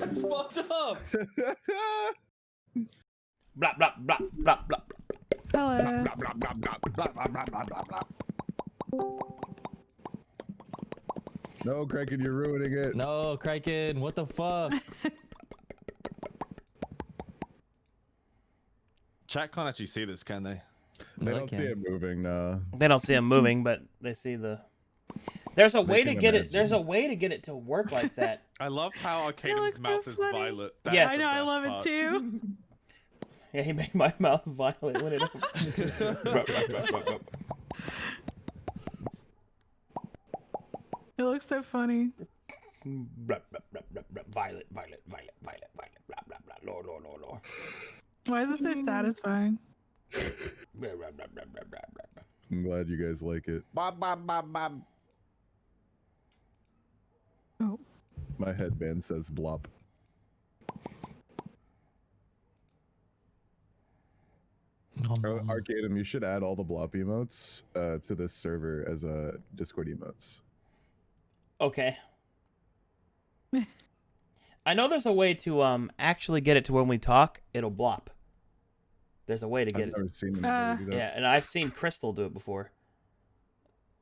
That's fucked up. Blah blah blah blah blah. Hello. Blah, blah, blah, blah, blah, blah, blah, blah, blah, blah. No, Kraken, you're ruining it. No, Kraken, what the fuck? Chat can't actually see this, can they? They I don't see can. it moving, no. They don't see him moving, but they see the. There's a way to can get it. There's a imagine. way to get it to work like that. I love how Arcadum's looks so mouth is funny. violet. Yes. I the know, I best love part. it too. Yeah, he made my mouth violet when it. It looks so funny. Violet, violet, violet, violet, violet, blah blah blah. Lord, Lord, Lord, Lord. Why is this so satisfying? I'm glad you guys like it. Bob, bob, bob, bob. Oh. My headband says blop. Arcadum, you should add all the blop emotes to this server as Discord emotes. Okay. I know there's a way to actually get it to when we talk, it'll blop. There's a way to get I've it. never seen anybody do that. Yeah, and I've seen Crystal do it before.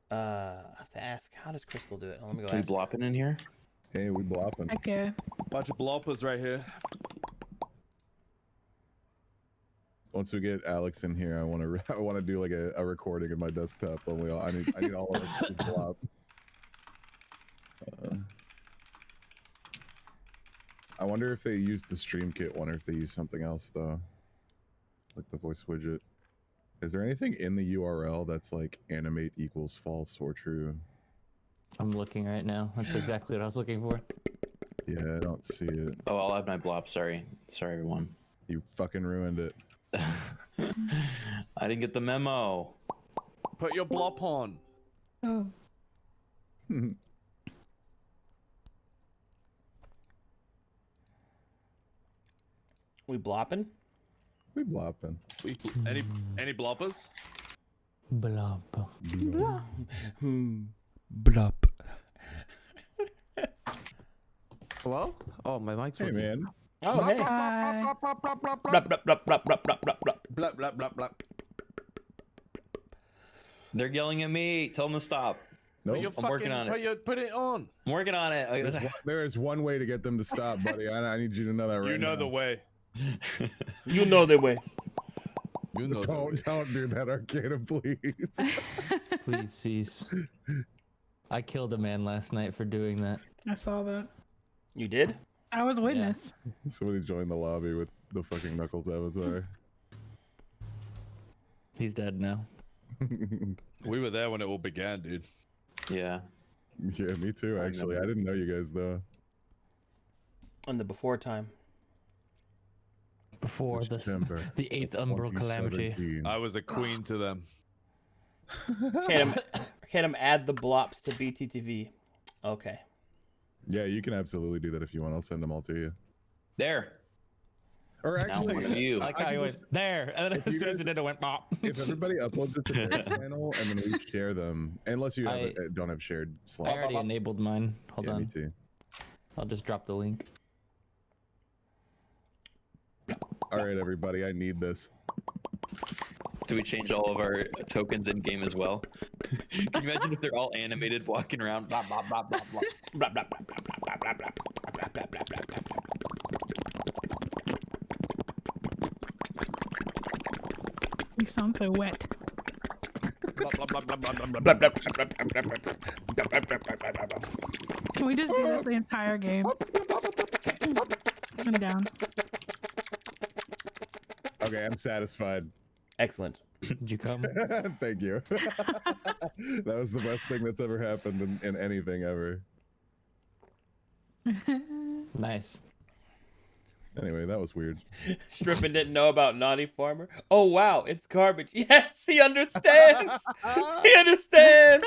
I have to ask, how does Crystal do it? Let me go Can we ask. blop it in here? Hey, we blopping. Okay. Bunch of bloppers right here. Once we get Alex in here, I want to do like a recording of my desktop. And I need all of us to blop. I wonder if they use the stream kit one or if they use something else though, like the voice widget. Is there anything in the URL that's like animate equals false or true? I'm looking right now. That's exactly what I was looking for. Yeah, I don't see it. Oh, I'll have my blop. Sorry, everyone. You fucking ruined it. I didn't get the memo. Put your blop on. Oh. We blopping? We blopping. Any bloppers? Blop. Blop. Hello? Oh, my mic's Hey working. man. Oh, hey. Hi. Blop, blop, blop, blop, blop, blop, blop. Blap, blap, blap, blap. They're yelling at me. Tell them to stop. Nope. I'm working on it. Put it on. I'm working on it. There is one way to get them to stop, buddy. I need you to know that right now. You know the way. You know the way. You know the way. Don't do that, Arcadum, please. Please cease. I killed a man last night for doing that. I saw that. You did? I was witness. Somebody joined the lobby with the fucking Knuckles avatar. He's dead now. We were there when it all began, dude. Yeah. Yeah, me too, actually. I didn't know you guys, though. On the before time. Before December the 8th Umbral Calamity. 2017. I was a queen to them. Arcadum, add the blops to BTTV. Okay. Yeah, you can absolutely do that if you want. I'll send them all to you. There. Or Now actually, one of you. Like I how can he went just- there, and then if as you soon as guys- it did, it went pop. if everybody uploads it to their channel and then we share them, unless you have don't have shared I slots. already enabled mine. Hold Yeah, on. me too. I'll just drop the link. All right, everybody, I need this. Do we change all of our tokens in game as well? Can you imagine if they're all animated walking around? Blah, blah, blah, blah, blah. Blah, blah, blah, blah, blah, blah, blah, blah, blah, blah, blah, blah, blah, blah. You sound so wet. Can we just do this the entire game? I'm down. Okay, I'm satisfied. Excellent. Did you come? Thank you. That was the best thing that's ever happened in anything ever. Nice. Anyway, that was weird. Strippin didn't know about Naughty Farmer. Oh wow, it's garbage. Yes, he understands. He understands.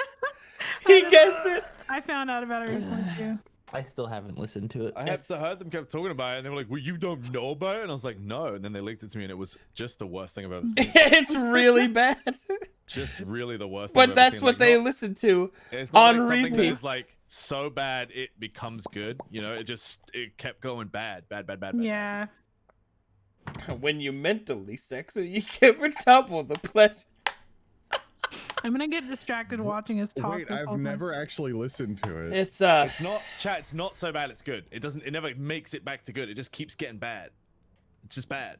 He gets it. I found out about it recently too. I still haven't listened to it. I heard them kept talking about it, and they were like, "Well, you don't know about it," and I was like, "No." And then they leaked it to me, and it was just the worst thing I've ever seen. It's really bad. just really the worst. I've But ever that's seen. what Like, they not- listen to. It's not on like something that repeat. is like so bad it becomes good. You know, it kept going bad. Yeah. When you mentally sex, you give her double the pleasure. I'm gonna get distracted watching us talk. Wait, this whole I've time. never actually listened to it. It's It's not chat. It's not so bad. It's good. It doesn't. It never makes it back to good. It just keeps getting bad. It's just bad.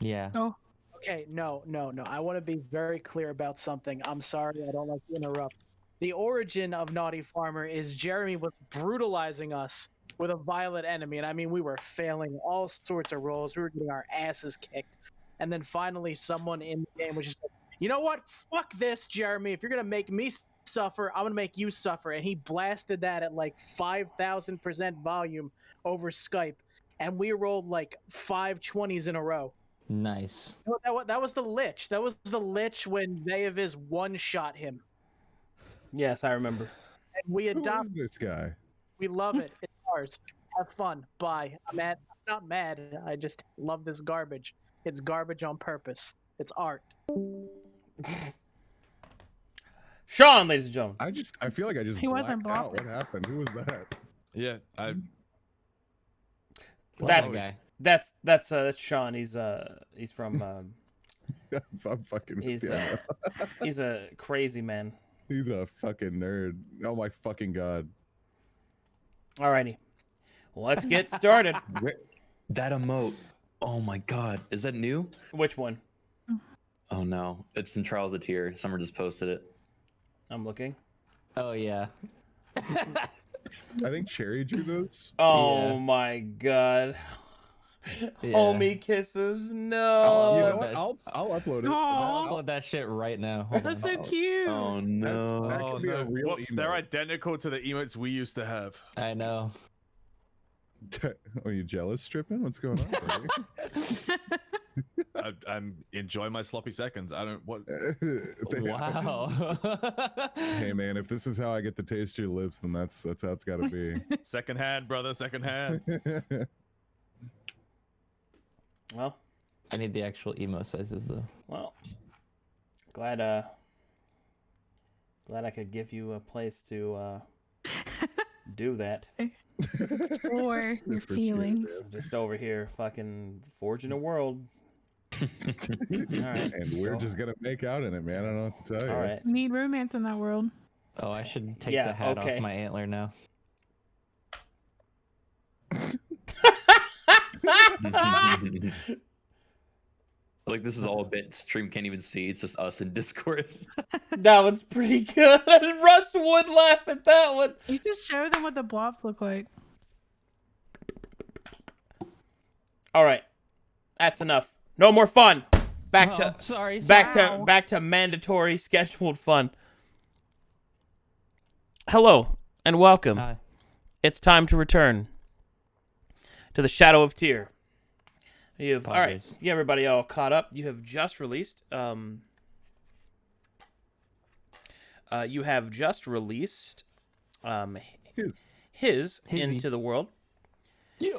Yeah. Oh, Okay, no. I want to be very clear about something. I'm sorry, I don't like to interrupt. The origin of Naughty Farmer is Jeremy was brutalizing us with a violent enemy, and I mean, we were failing all sorts of rolls. We were getting our asses kicked. And then finally, someone in the game was just like, you know what? Fuck this, Jeremy. If you're going to make me suffer, I'm going to make you suffer. And he blasted that at like 5,000% volume over Skype. And we rolled like 5 20s in a row. Nice. That was the Lich. That was the Lich when Daeviz one-shot him. yes, I remember. And we Who is adopted. this guy? We love it. It's ours. Have fun. Bye. I'm not mad. I just love this garbage. It's garbage on purpose. It's art. Sean, ladies and gentlemen. I feel like I just He wasn't blacked out. blocking. What happened? Who was that? Yeah, I. That guy. that's Sean. He's from I'm fucking He's, yeah. he's a crazy man. He's a fucking nerd. Oh my fucking god. Alrighty. Well, let's get started. That emote. Oh my god. Is that new? Which one? Oh no. It's in Trials of Tyre. Summer just posted it. I'm looking. Oh yeah. I think Cherry drew those. Oh Yeah. my god. Yeah. Homie kisses. You No. know what? I'll upload it. I'll Aw. upload that shit right now. Hold that's on. so cute. Oh no. That Oh could be a no! real Whoops, they're emote. identical to the emotes we used to have. I know. Are you jealous, Stripping? What's going on? I'm enjoying my sloppy seconds. I don't what. buddy? Wow. Hey man, if this is how I get to taste your lips, then that's how it's got to be. Second hand, brother. Second hand. Well, I need the actual emo sizes though. well. Glad I could give you a place to do that. Or your Appreciate it, feelings. man. Just over here fucking forging a world. All right. And we're so- just gonna make out in it, man. I don't know what to tell you. All right. Need romance in that world. Oh, I should take Yeah, the hat okay. off my antler now. Like this is all a bit stream can't even see. It's just us in Discord. That was pretty good. Russ would laugh at that one. You just show them what the blobs look like. All right. That's enough. No more fun. Back Oh, to sorry. Wow. back to mandatory scheduled fun. Hello and welcome. Hi. It's time to return to the Shadow of Tyre. All right. Poggers. Yeah, everybody all caught up. You have just released you have just released His. his Hizzy. into the world, Yeah.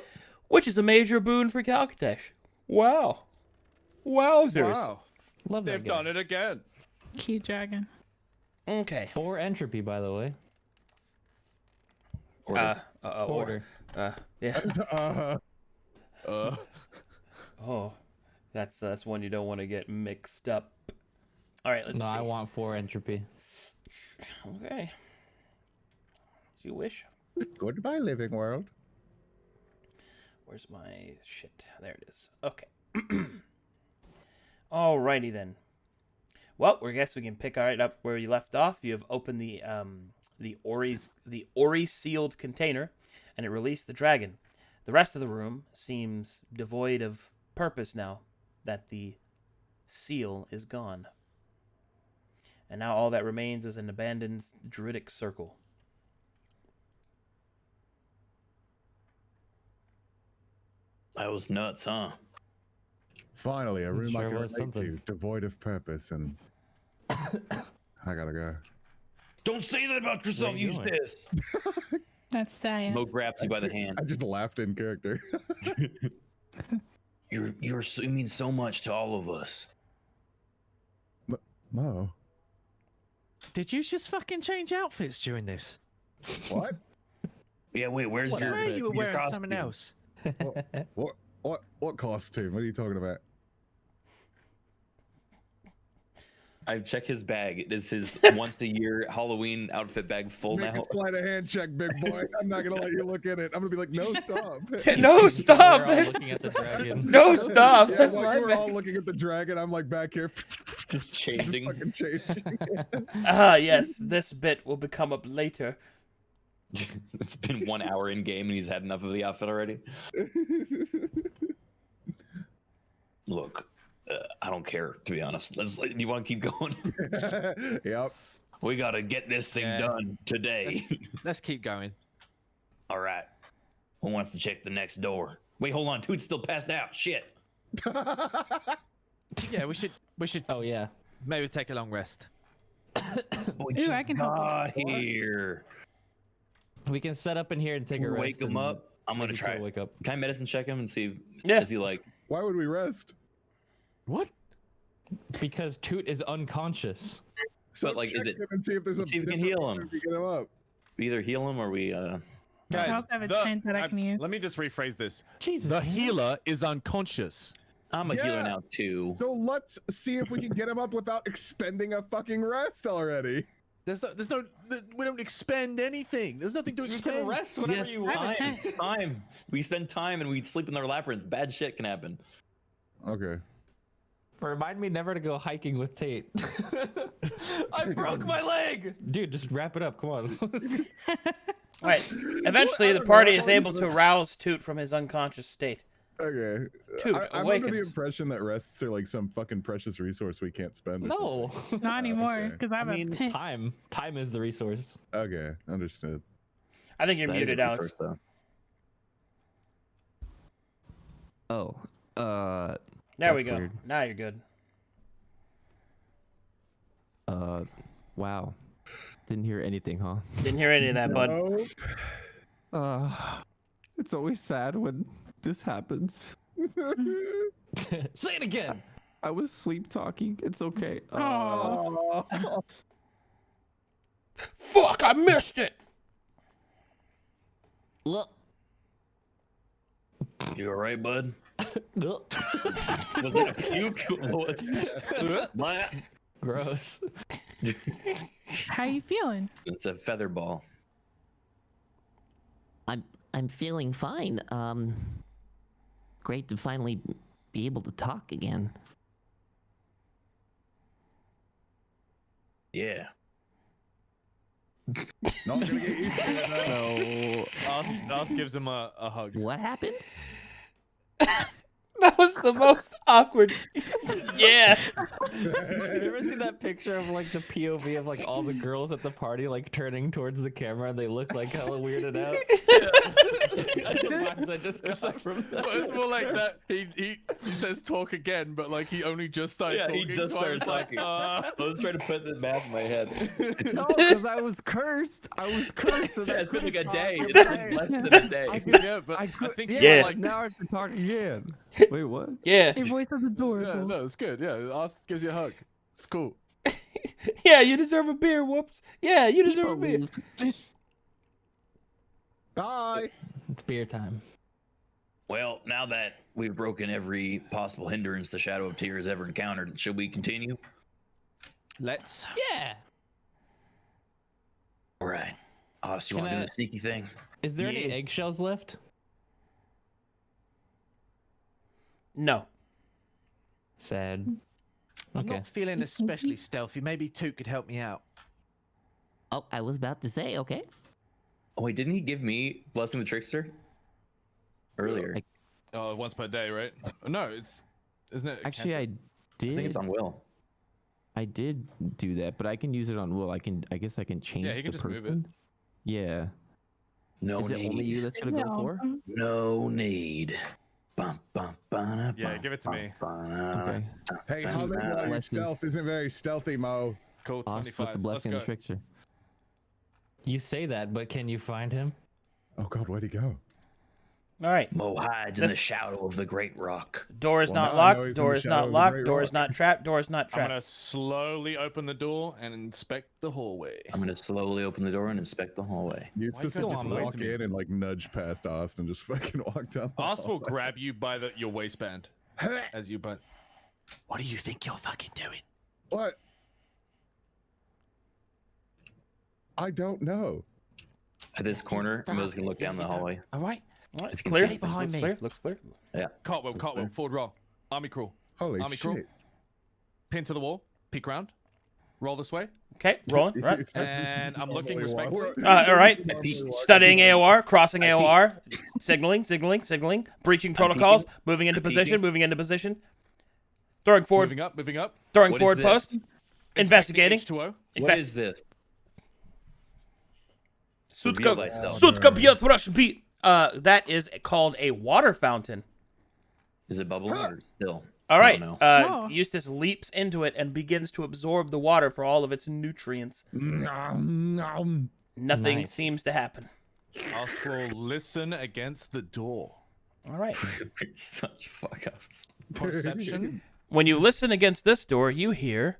which is a major boon for Calcatesh. Wow. Wowzers. Wow, Love that they've guy. done it again. Cute dragon. Okay. 4 entropy, by the way. Order. Order. Yeah. Uh, Oh, that's one you don't want to get mixed up. All right, let's No, see. I want 4 entropy. Okay. As you wish. Goodbye, living world. Where's my shit? There it is. Okay. Alrighty then. Well, I guess we can pick right up where you left off. You have opened the Ori sealed container, and it released the dragon. The rest of the room seems devoid of purpose now that the seal is gone. And now all that remains is an abandoned druidic circle. That was nuts, huh? Finally, a room I Sure can was relate to, something. devoid of purpose, and I gotta go. Don't say that about yourself, Where you going? Eustace. That's sad. Mo grabs you by the hand. I just laughed in character. You mean so much to all of us. Mo. Did you just fucking change outfits during this? What? Yeah, wait, where's I your, swear you were your wearing something costume? else. What costume? What are you talking about? I check his bag. It is his once a year Halloween outfit bag full Make now. a sleight of hand check, big boy. I'm not gonna let you look at it. I'm gonna be like, no, stop. No, stop! We're all That's- looking at the dragon. No, stop! Yeah, That's while my you were bad. all looking at the dragon, I'm like back here, Just changing. fucking changing. Ah, yes, this bit will become up later. It's been 1 hour in game and he's had enough of the outfit already. Look, I don't care, to be honest. You want to keep going? Yep. We got to get this thing Yeah. done today. Let's keep going. All right. Who wants to check the next door? Wait, hold on. Toot's still passed out. Shit. Yeah, we should Oh yeah. maybe take a long rest. We Ooh, I just can help got here. We can set up in here and take a rest. Wake him and up. I'm going to maybe try. Till wake up. Can I medicine check him and see Yeah. is he like... Why would we rest? What? Because Toot is unconscious. So like, is check it- him and see if there's a see if we can different heal way him. to get him up. We either heal him or we... I also have a chant that I can use. Let me just rephrase this. Jesus. The man. healer is unconscious. I'm a healer Yeah. now, too. So let's see if we can get him up without expending a fucking rest already. We don't expend anything. There's nothing to You can expend. rest whenever Yes, you I have a want. tent. time. We spend time and we sleep in their labyrinth. Bad shit can happen. Okay. Remind me never to go hiking with Tate. I broke my leg! Dude, just wrap it up. Come on. Right. Eventually, the party is able to rouse Toot from his unconscious state. Okay. Toot I'm under the awakens. impression that rests are like some fucking precious resource we can't spend. or No. Not anymore, okay. because I have a tent. Time. Time is the resource. something. Okay, understood. I think you're That is a muted, Alex. resource, though. Oh. There we That's go. weird. Now you're good. Wow. Didn't hear anything, huh? Didn't hear any of that, bud. Nope. It's always sad when this happens. Say it again. I was sleep talking. It's okay. Aw. Oh. Fuck! I missed it. Look. You alright, bud? Look. Was it a puke? Blah. Gross. How you feeling? It's a feather ball. I'm feeling fine. Great to finally be able to talk again. Yeah. Not gonna get used to it, though. Oz gives him a hug. What happened? That was the most awkward. Yeah. You ever see that picture of like the POV of like all the girls at the party like turning towards the camera and they look like hella weirded out? That's the vibes I just got from that. Well, it's more like that. He says talk again, but like he only just started Yeah, talking. he just so I was started talking. I was trying to put the math in my head. No, because I was cursed. I was cursed. Yeah, it's been like a day. It's been less than a day. yeah, but I think yeah, Yeah. like now I can talk again. Wait, what? Yeah. Your voice is adorable. yeah, no, it's good. Yeah, Oz gives you a hug. It's cool. Yeah, you deserve a beer. Whoops. Yeah, you deserve a beer. Bye. It's beer time. Well, now that we've broken every possible hindrance the Shadow of Tyre has ever encountered, should we continue? Let's. Yeah. All right. Oz, you Can want to do I- the sneaky thing? Is there any Yeah. eggshells left? No. Sad. I'm Okay. not feeling especially stealthy. Maybe Toot could help me out. Oh, I was about to say, okay. Oh, wait, didn't he give me Blessing the Trickster? Earlier. I- Oh, once per day, right? No, isn't it? Actually, I I did. think it's on Will. I did do that, but I can use it on Will. I guess I can change Yeah, he can the just move it. person. Yeah. No Is it only you need. that's gonna go for? No need. Bum, bum, ba-na, Yeah, bum, give it to bum, me. ba-na, Okay. Hey, Bum, humming while your Blessing. stealth isn't very stealthy, Mo. Cool. Oz 25. with the blessing Let's and go. trickster. You say that, but can you find him? Oh God, where'd he go? All right. Mo hides in This- the shadow of the great rock. Door is Well, not now I know locked. he's in Door the is shadow not of the locked. great Door is rock. not trapped. Door is not I'm trapped. gonna slowly open the door and inspect the hallway. I'm gonna slowly open the door and inspect the hallway. Eustace Why will you just go on walk with me? in and like nudge past Ost and just fucking walk down. The Ost will hallway. grab you by your waistband as you but What do you think you're fucking doing? What? I don't know. At this corner, Mo's gonna look down the hallway. All right. All right, If you can clear. see behind Looks me. clear. Looks clear. cartwheel, forward roll. Army crawl. Holy Army shit. crawl. Pin to the wall. Peek round. Roll this way. Okay, rolling. Right. Eustace just And I'm looking normally walk- respectfully. All right. normally walk Studying into- AOR, crossing AOR, signaling, breaching protocols, moving into I'm position, peeking. moving into position, throwing forward, Moving up. throwing What is forward this? post, investigating. H2O. What is this? Reveal thyself. Sutka Piotrush beat. That is called a water fountain. Is it bubbling or still? All right. No. Oh. Eustace leaps into it and begins to absorb the water for all of its nutrients. Nom, nom. Nothing Nice. seems to happen. Ost will listen against the door. All right. We're such fuck ups. Perception. When you listen against this door, you hear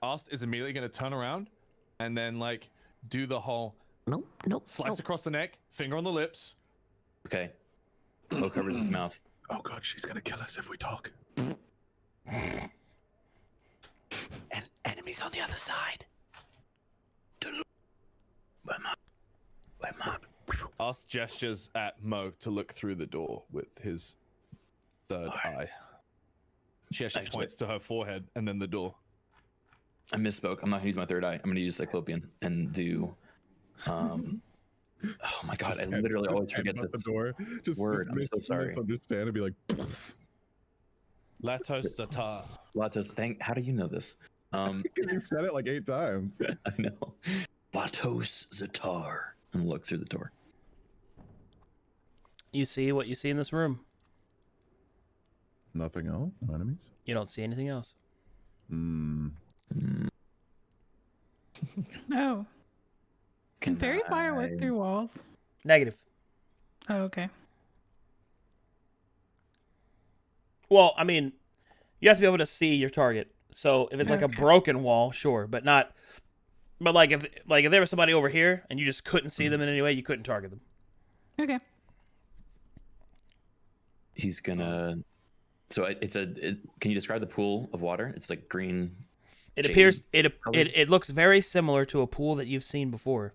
Ost is immediately going to turn around and then like do the whole Nope. slice nope. across the neck, finger on the lips. Okay. Mo covers his mouth. Oh god, she's gonna kill us if we talk. And enemies on the other side. Ost gestures at Mo to look through the door with his third eye. She actually Actually- points to her forehead and then the door. I misspoke. I'm not gonna use my third eye. I'm gonna use Cyclopean and do. Oh my god! Just I head- literally just always forget headbutt this. the door. Just word. I'm so sorry. Misunderstand and be like, Latos Zatar. Latos, how do you know this? you've said it like 8 times. I know. Latos Zatar. And look through the door. you see what you see in this room. Nothing else? No enemies? You don't see anything else. Hmm. Oh. Can fairy fire I- work through walls? Negative. Oh, okay. Well, I mean, you have to be able to see your target. So if it's like a Okay. broken wall, sure, but not. But like if there was somebody over here and you just couldn't see them in any way, you couldn't target them. Okay. He's gonna. So can you describe the pool of water? It's like green. It Jade appears colored? it looks very similar to a pool that you've seen before.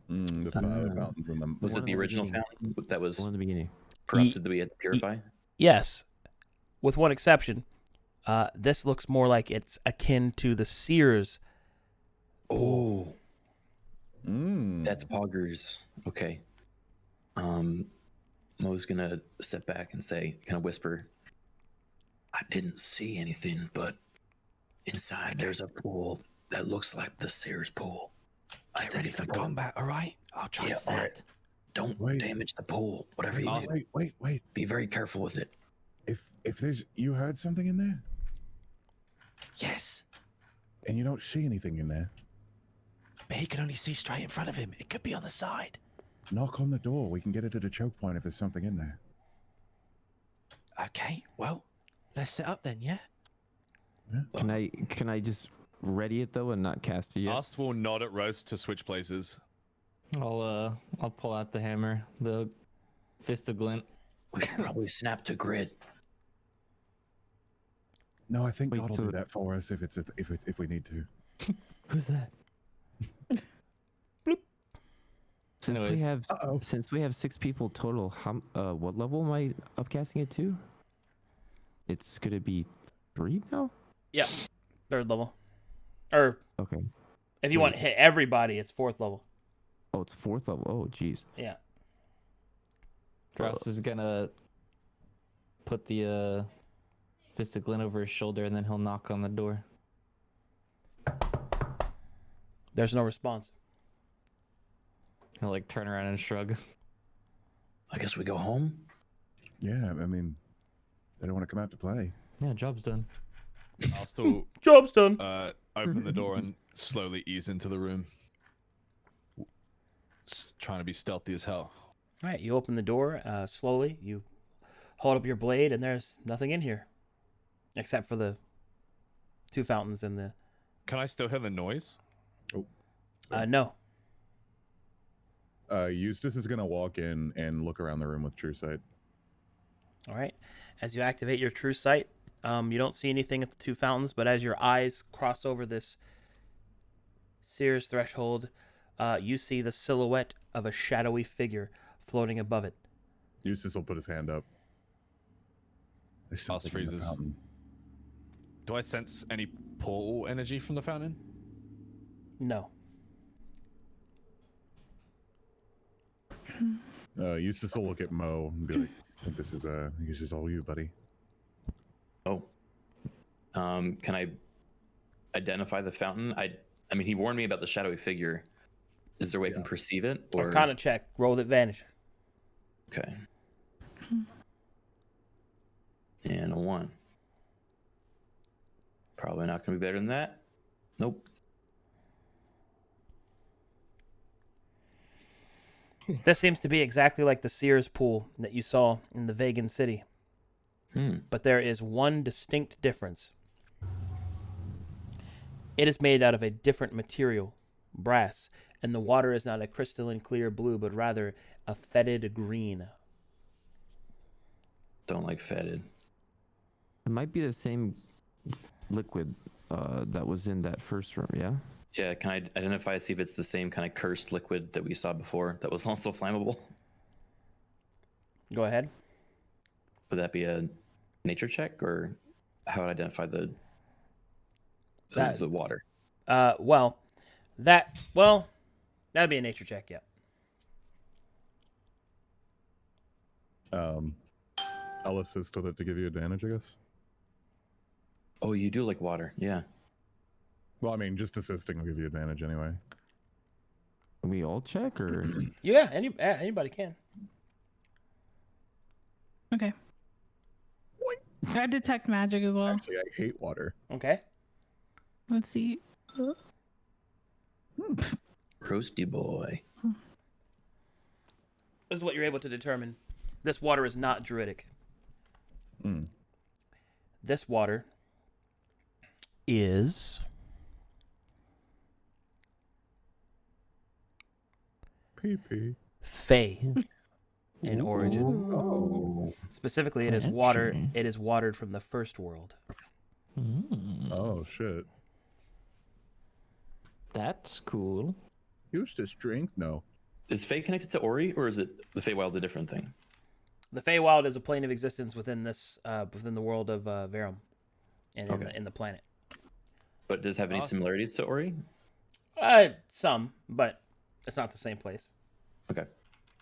The fountains in them. Was One it in the the original beginning. fountain that was The one in the beginning. corrupted that we had to purify? Yes, with one exception. This looks more like it's akin to the Sears. Oh, Mm. that's poggers. Okay. Mo's gonna step back and say, kind of whisper, I didn't see anything, but inside there's a pool that looks like the Sears pool. Get ready for combat, all right? I'll try Yeah, that. all right. Don't Wait. damage the pool. Whatever you do, Wait. be very careful with it. If there's you heard something in there Yes, and you don't see anything in there, but he can only see straight in front of him. It could be on the side. knock on the door. We can get it at a choke point if there's something in there. Okay, well, let's set up then, yeah? Can I just ready it though and not cast it yet? Ost will nod at Roast to switch places. I'll pull out the hammer, the fist of glint. We should probably snap to grid. No, I think Wait, God will so- do that for us if we need to. Who's that? Since Anyways. we have Uh-oh. since we have 6 people total, what level am I upcasting it to? It's gonna be 3 now. Yeah, 3rd level. Or Okay. if you want to hit everybody, it's 4th level. Oh, it's 4th level. Oh, jeez. Yeah. Dross is gonna put the fist of glint over his shoulder, and then he'll knock on the door. There's no response. He'll like turn around and shrug. I guess we go home. Yeah, I mean, they don't want to come out to play. Yeah, job's done. Ost will Job's done. open the door and slowly ease into the room. Trying to be stealthy as hell. All right, you open the door slowly. You hold up your blade, and there's nothing in here, except for the 2 fountains and the. Can I still hear the noise? No. Eustace is gonna walk in and look around the room with true sight. All right. As you activate your true sight, you don't see anything at the 2 fountains, but as your eyes cross over this Seer's threshold, you see the silhouette of a shadowy figure floating above it. Eustace will put his hand up. There's something in the freezes. fountain. Do I sense any portal energy from the fountain? No. Eustace will look at Mo and be like, I think this is all you, buddy. Oh. Can I identify the fountain? I mean, he warned me about the shadowy figure. Is there a way I can perceive it? Or Arcana check. Roll with advantage. Okay. And a 1. Probably not going to be better than that. Nope. This seems to be exactly like the Seer's pool that you saw in the Vegan city. But there is one distinct difference. It is made out of a different material, brass, and the water is not a crystalline clear blue, but rather a fetid green. Don't like fetid. It might be the same liquid that was in that first room, yeah? Yeah, can I identify, see if it's the same kind of cursed liquid that we saw before that was also flammable? Go ahead. Would that be a nature check, or how would I identify the water? That'd be a nature check, yeah. I'll assist with it to give you advantage, I guess. Oh, you do like water, yeah. Well, I mean, just assisting will give you advantage anyway. Can we all check, or? Yeah, anybody can. Okay. I detect magic as well. Actually, I hate water. Okay. Let's see. Roasty boy. This is what you're able to determine. This water is not druidic. This water is Pee-pee. Fey in origin. Oh. Specifically, it is water. It is watered from the first world. Oh, shit. That's cool. Eustace, drink? No. Is Fae connected to Ori, or is it the Feywild a different thing? The Feywild is a plane of existence within this, within the world of Verum, and in the planet. But does it have any similarities to Ori? Some, but it's not the same place. Okay.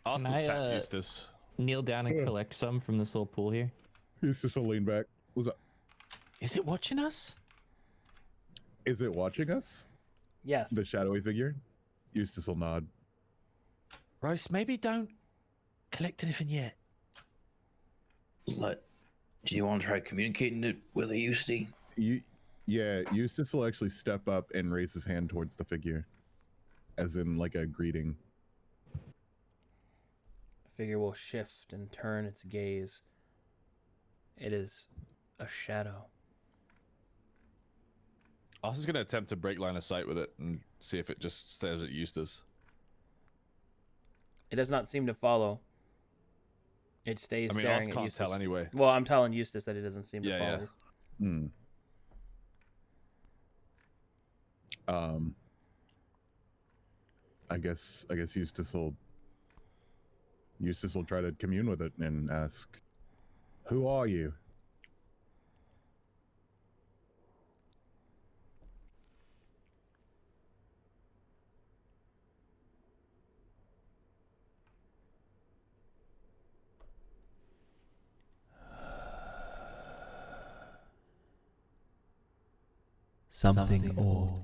Awesome Can I, tap, Eustace. Kneel down and collect some from this little pool here. Eustace will lean back. What's up? Is it watching us? Is it watching us? Yes. The shadowy figure? Eustace will nod. Royce, maybe don't collect anything yet. Do you want to try communicating it with a Eustace? Yeah, Eustace will actually step up and raise his hand towards the figure. As in, like, a greeting. The figure will shift and turn its gaze. It is a shadow. I was going to attempt to break line of sight with it and see if it just stares at Eustace. It does not seem to follow. It stays I mean, staring I at can't Eustace. tell anyway. Well, I'm telling Eustace that it doesn't seem to Yeah, follow. Yeah. I guess Eustace will try to commune with it and ask, "Who are you?" Something old.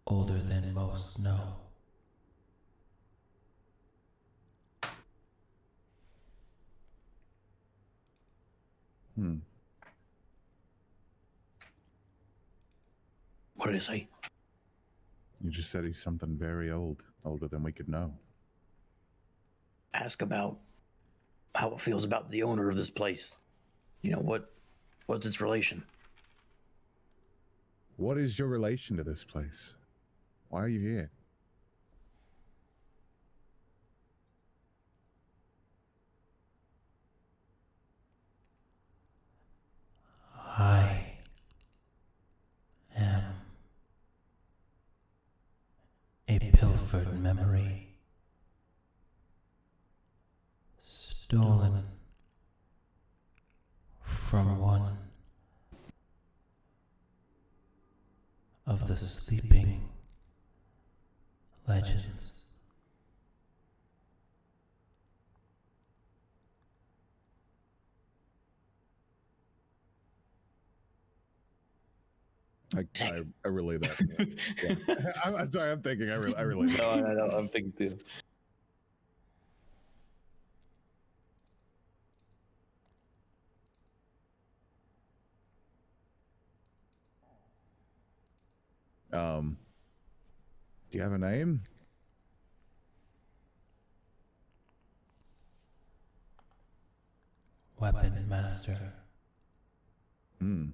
Older than most know. What did he say? You just said he's something very old, older than we could know. Ask about how it feels about the owner of this place. You know, what's its relation? What is your relation to this place? Why are you here? I am a pilfered memory, stolen from one of the sleeping legends. I relay that. Yeah. I'm sorry. I'm thinking. I relay that. No, I'm thinking too. Do you have a name? Weapon Master. Hmm.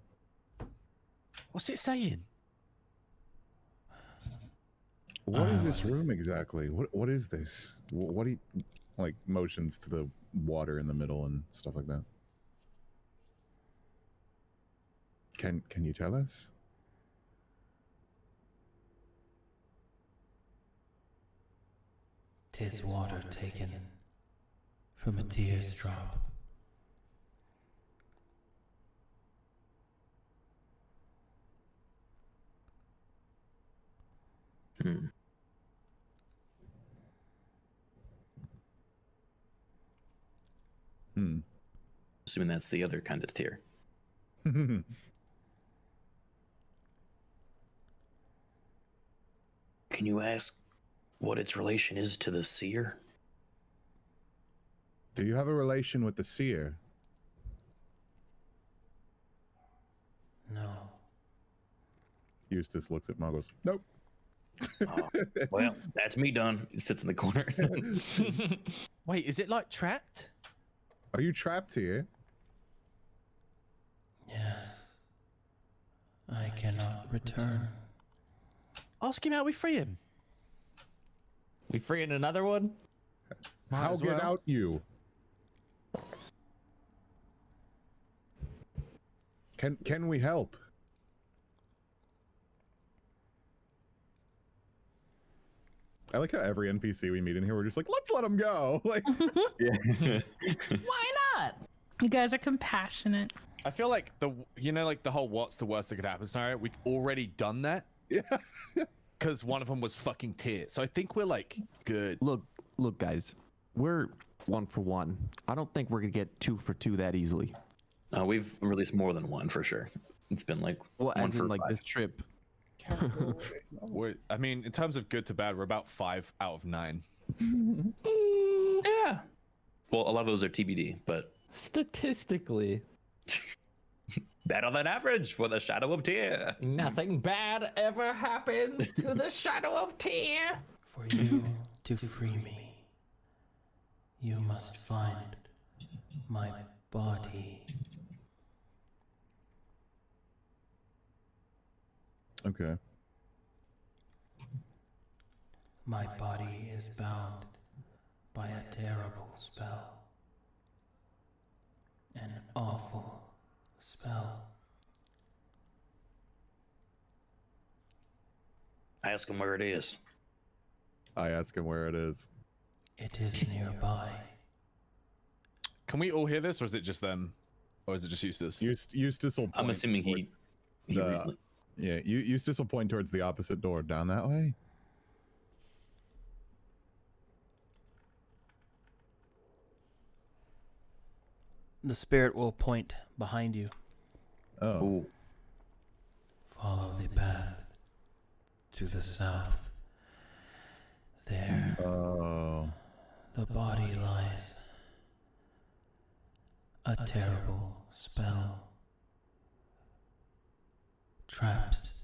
What's it saying? What is this room exactly? What is this? What do you, like, motions to the water in the middle and stuff like that? Can you tell us? Tis water taken from a tear's drop. Assuming that's the other kind of tear. Can you ask what its relation is to the seer? Do you have a relation with the seer? No. Eustace looks at Muggles. Nope. Oh, well, that's me done. He sits in the corner. Wait, is it like trapped? Are you trapped here? Yes. I cannot return. Ask him how we free him. We freeing another one? How get out you? Can we help? I like how every NPC we meet in here, we're just like, let's let him go. Like, Yeah. Why not? You guys are compassionate. I feel like the whole what's the worst that could happen scenario, we've already done that. yeah. Because one of them was fucking Tyre. So I think we're like good. Look, guys, we're 1 for 1. I don't think we're gonna get 2 for 2 that easily. We've released more than one for sure. It's been like Well, one as for in like 5. this trip. I mean, in terms of good to bad, we're about 5 out of 9. Yeah. Well, a lot of those are TBD, but Statistically, better than average for the Shadow of Tyre. nothing bad ever happens to the Shadow of Tyre. For you to free me, you must find my body. Okay. My body is bound by a terrible spell. An awful spell. Ask him where it is. I ask him where it is. It is nearby. Can we all hear this, or is it just them? Or is it just Eustace? Eustace will point I'm assuming he the- Yeah, Eustace will point towards the opposite door. Down that way? The spirit will point behind you. Oh. Ooh. Follow the path to the south. There, Oh. the body lies. A terrible spell traps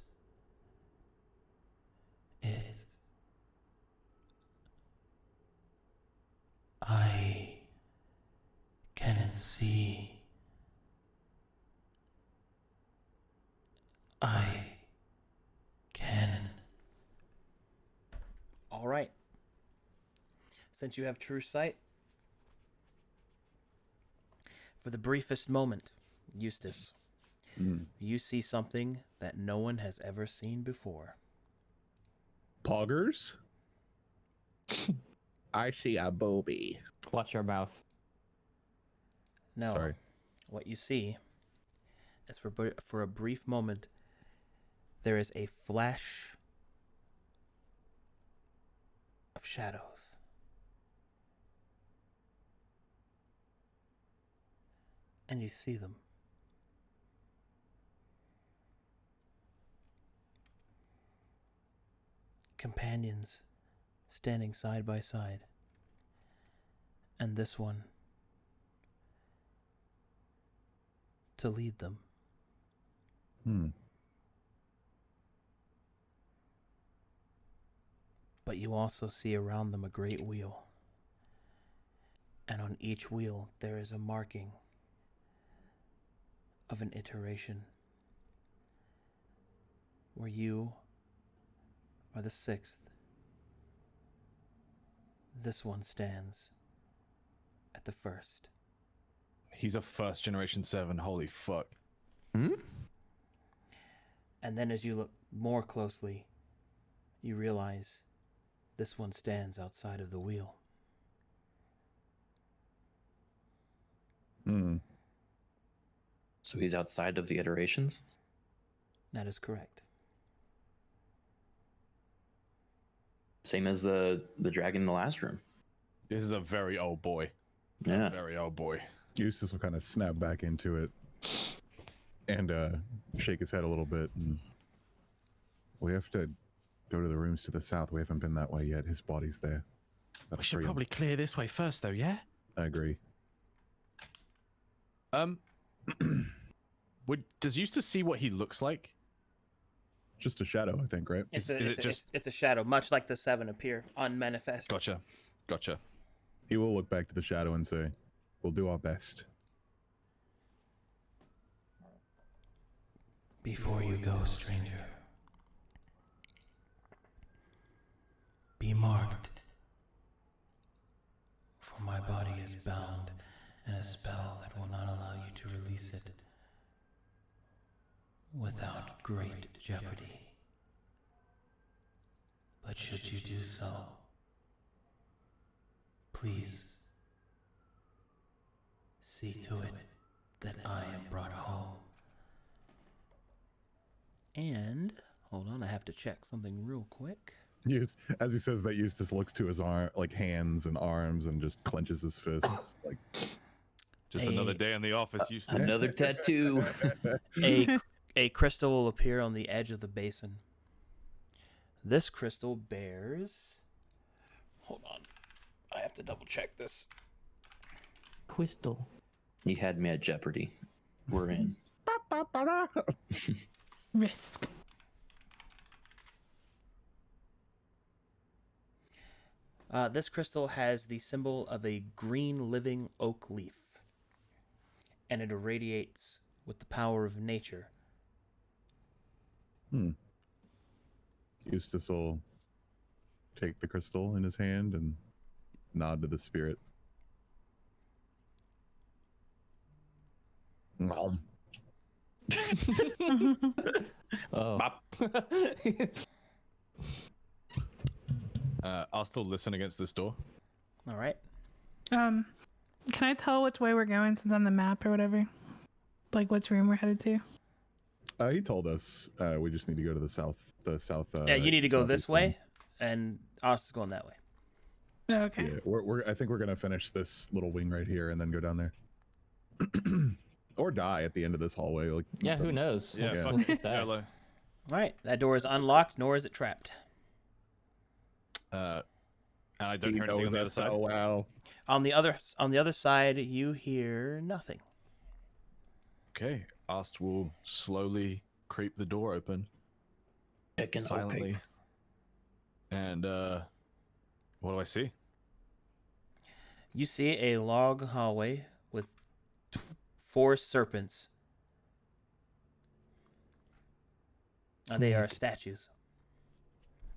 All right. Since you have true sight, for the briefest moment, Eustace, you see something that no one has ever seen before. Poggers? I see a booby. Watch your mouth. No. Sorry. What you see is for a brief moment, there is a flash of shadows. And you see them. Companions standing side by side. And this one to lead them. But you also see around them a great wheel. And on each wheel there is a marking of an iteration where you are the 6th. This one stands at the 1st. He's a first generation 7. Holy fuck. And then as you look more closely, you realize this one stands outside of the wheel. So he's outside of the iterations? That is correct. Same as the dragon in the last room. This is a very old boy. Yeah. Very old boy. Eustace will kind of snap back into it and shake his head a little bit. And we have to go to the rooms to the south. We haven't been that way yet. His body's there. We should probably clear this way first, though, yeah? I agree. Does Eustace see what he looks like? Just a shadow, I think, right? It's a shadow, much like the 7 appear unmanifest. Gotcha. He will look back to the shadow and say, "We'll do our best." Before you go, stranger, be marked, for my body is bound in a spell that will not allow you to release it without great jeopardy. But should you do so, please see to it that I am brought home. And, hold on, I have to check something real quick. Yes, as he says that, Eustace looks to his hands and arms and just clenches his fists. Like, just another day in the office. Eustace. Another tattoo. A crystal will appear on the edge of the basin. This crystal bears... Hold on. I have to double check this. Crystal. He had me at jeopardy. We're in. Risk. This crystal has the symbol of a green living oak leaf. And it irradiates with the power of nature. Eustace will take the crystal in his hand and nod to the spirit. Oh. I'll still listen against this door. All right. Can I tell which way we're going since on the map or whatever? Like which room we're headed to? He told us we just need to go to the south. Yeah, you need to go this southeast way, and us is going that way. Oh, okay. Yeah, I think we're gonna finish this little wing right here and then go down there, or die at the end of this hallway. Like, Yeah, who knows? Yeah, Let's- fuck let's just die. hello. All right. That door is unlocked, nor is it trapped. And I don't hear anything on the other side. Oh wow. On the other side, you hear nothing. Okay. Ast will slowly creep the door open. Picking Silently. okay. And what do I see? You see a log hallway with 4 serpents. They are statues.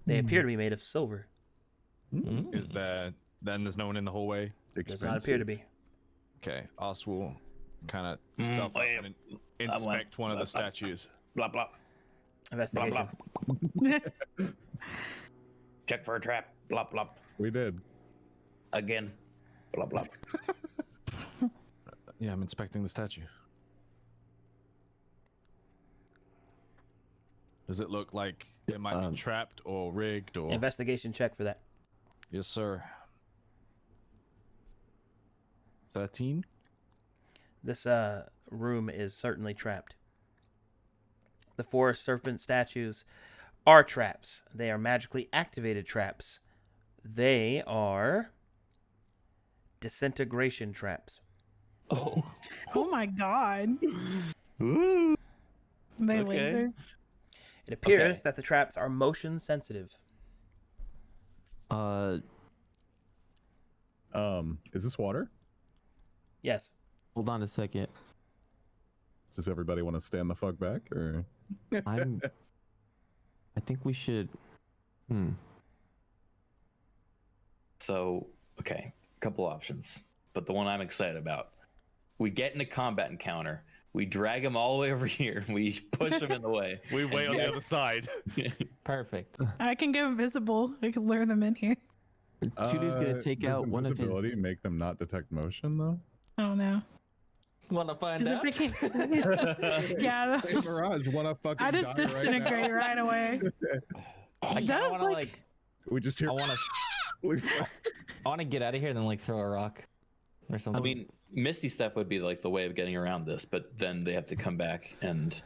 They appear to be made of silver. Is there? Then there's no one in the hallway. Does not appear to be. Okay, us will kind of stuff up and inspect one of the statues. Blah blah. Investigation. Blah, Check for a trap. Blah blah. We did. Again. Blah blah. Yeah, I'm inspecting the statue. Does it look like it might be trapped or rigged or? Investigation check for that. Yes, sir. 13. This room is certainly trapped. The 4 serpent statues are traps. They are magically activated traps. They are disintegration traps. Oh. Oh my god. Ooh. They Okay. laser. It appears Okay. that the traps are motion sensitive. Is this water? Yes. Hold on a second. Does everybody want to stand the fuck back, or? I think we should. So, okay, a couple options, but the one I'm excited about. We get in a combat encounter. We drag him all the way over here. We push him in the way. We wait on yeah. the other side. Perfect. I can go invisible. I can lure them in here. Tutor's gonna take does out one of invisibility his. make them not detect motion though? Oh no. Want to find 'Cause out? if they can't- yeah. Hey, Mirage, wanna fucking I just die disintegrate right away. I kind That, of want to like. We just hear. I want to get out of here and then like throw a rock or I something. mean, Misty Step would be like the way of getting around this, but then they have to come back and,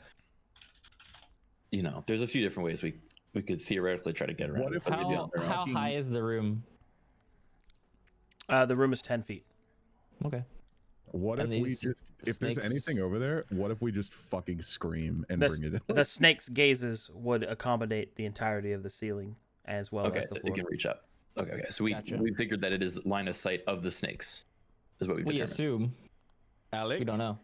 there's a few different ways we could theoretically try to get around. What it, if but we how don't. how high is the room? The room is 10 feet. Okay. What And if we these just, if there's snakes- anything over there, what if we just fucking scream and The, bring it in? the snake's gazes would accommodate the entirety of the ceiling as well Okay, as the so floor. you can reach up. Okay. So we Gotcha. we figured that it is line of sight of the snakes, is what we We determined. assume. Alex, We don't know.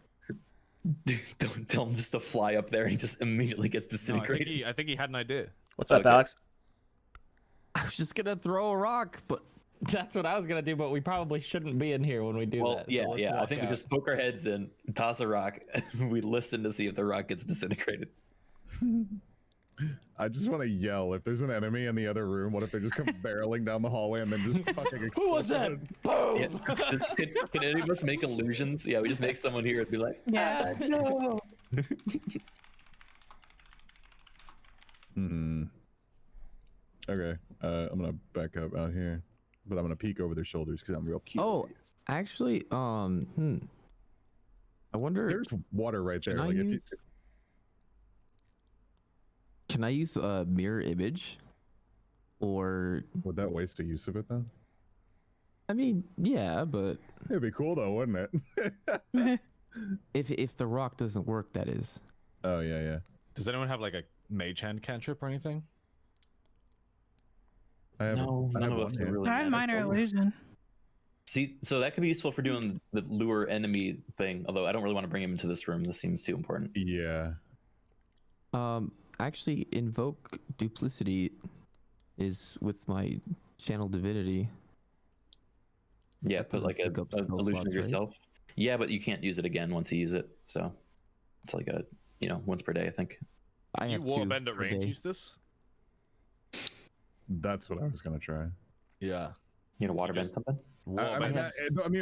Don't tell him just to fly up there and he just immediately gets No, disintegrated. I think he had an idea. What's up, Okay. Alex? I was just gonna throw a rock, but that's what I was gonna do. But we probably shouldn't be in here when we do Well, that. yeah, so let's yeah. I walk think out. we just poke our heads in, toss a rock, and we listen to see if the rock gets disintegrated. I just want to yell. If there's an enemy in the other room, what if they just come barreling down the hallway and then just fucking explode? Who was that? Yeah. Boom! Can any of us make illusions? Yeah, we just make someone here and be like, Yeah. no. Okay, I'm gonna back up out here, but I'm gonna peek over their shoulders because I'm real cute. Oh, actually, I wonder. There's water right there. Can I Like if you, use- Can I use a mirror image? Or, would that waste a use of it though? I mean, yeah, but It'd be cool though, wouldn't it? if the rock doesn't work, that is. Oh yeah. Does anyone have like a mage hand cantrip or anything? I have. No, I none have of us one are hand. really. I have minor magical. illusion. See, so that could be useful for doing the lure enemy thing. Although I don't really want to bring him into this room. This seems too important. Yeah. Actually, invoke duplicity is with my channel divinity. Yeah, put like a Pick up spell illusion slots, of right? yourself. Yeah, but you can't use it again once you use it. So it's like a once per day, I think. I You have wall two bend at per range, day. Eustace? That's what I was gonna try. Yeah. You know, waterbend just- something. I mean,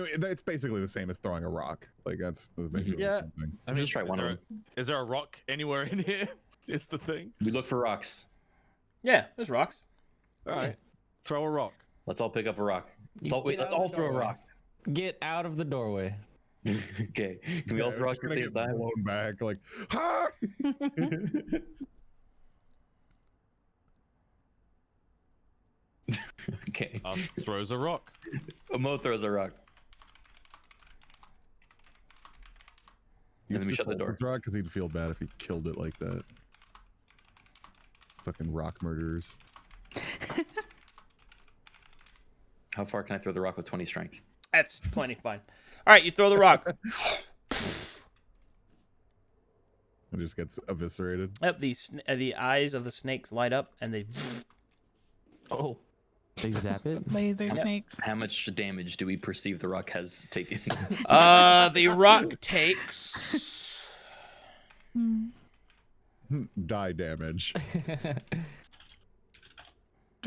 have- it's basically the same as throwing a rock. Like that's basically Yeah. the same thing. I mean, Just try one of them. Is there a rock anywhere in here? Is the thing. We look for rocks. Yeah, there's rocks. All right. Throw a rock. Let's all pick up a rock. Let's all, Get wait, let's out all the throw a doorway. rock. Get out of the doorway. Okay. Can we all Yeah, throw we're rocks just at the gonna same get time? blown back like, ha! Okay. Us throws a rock. Mo throws a rock. And then we shut the door. Because he'd feel bad if he killed it like that. Fucking rock murderers. How far can I throw the rock with 20 strength? That's plenty fine. All right, you throw the rock. It just gets eviscerated. Yep, the eyes of the snakes light up and they Oh. They zap it. Laser snakes. How much damage do we perceive the rock has taken? The rock takes Die damage.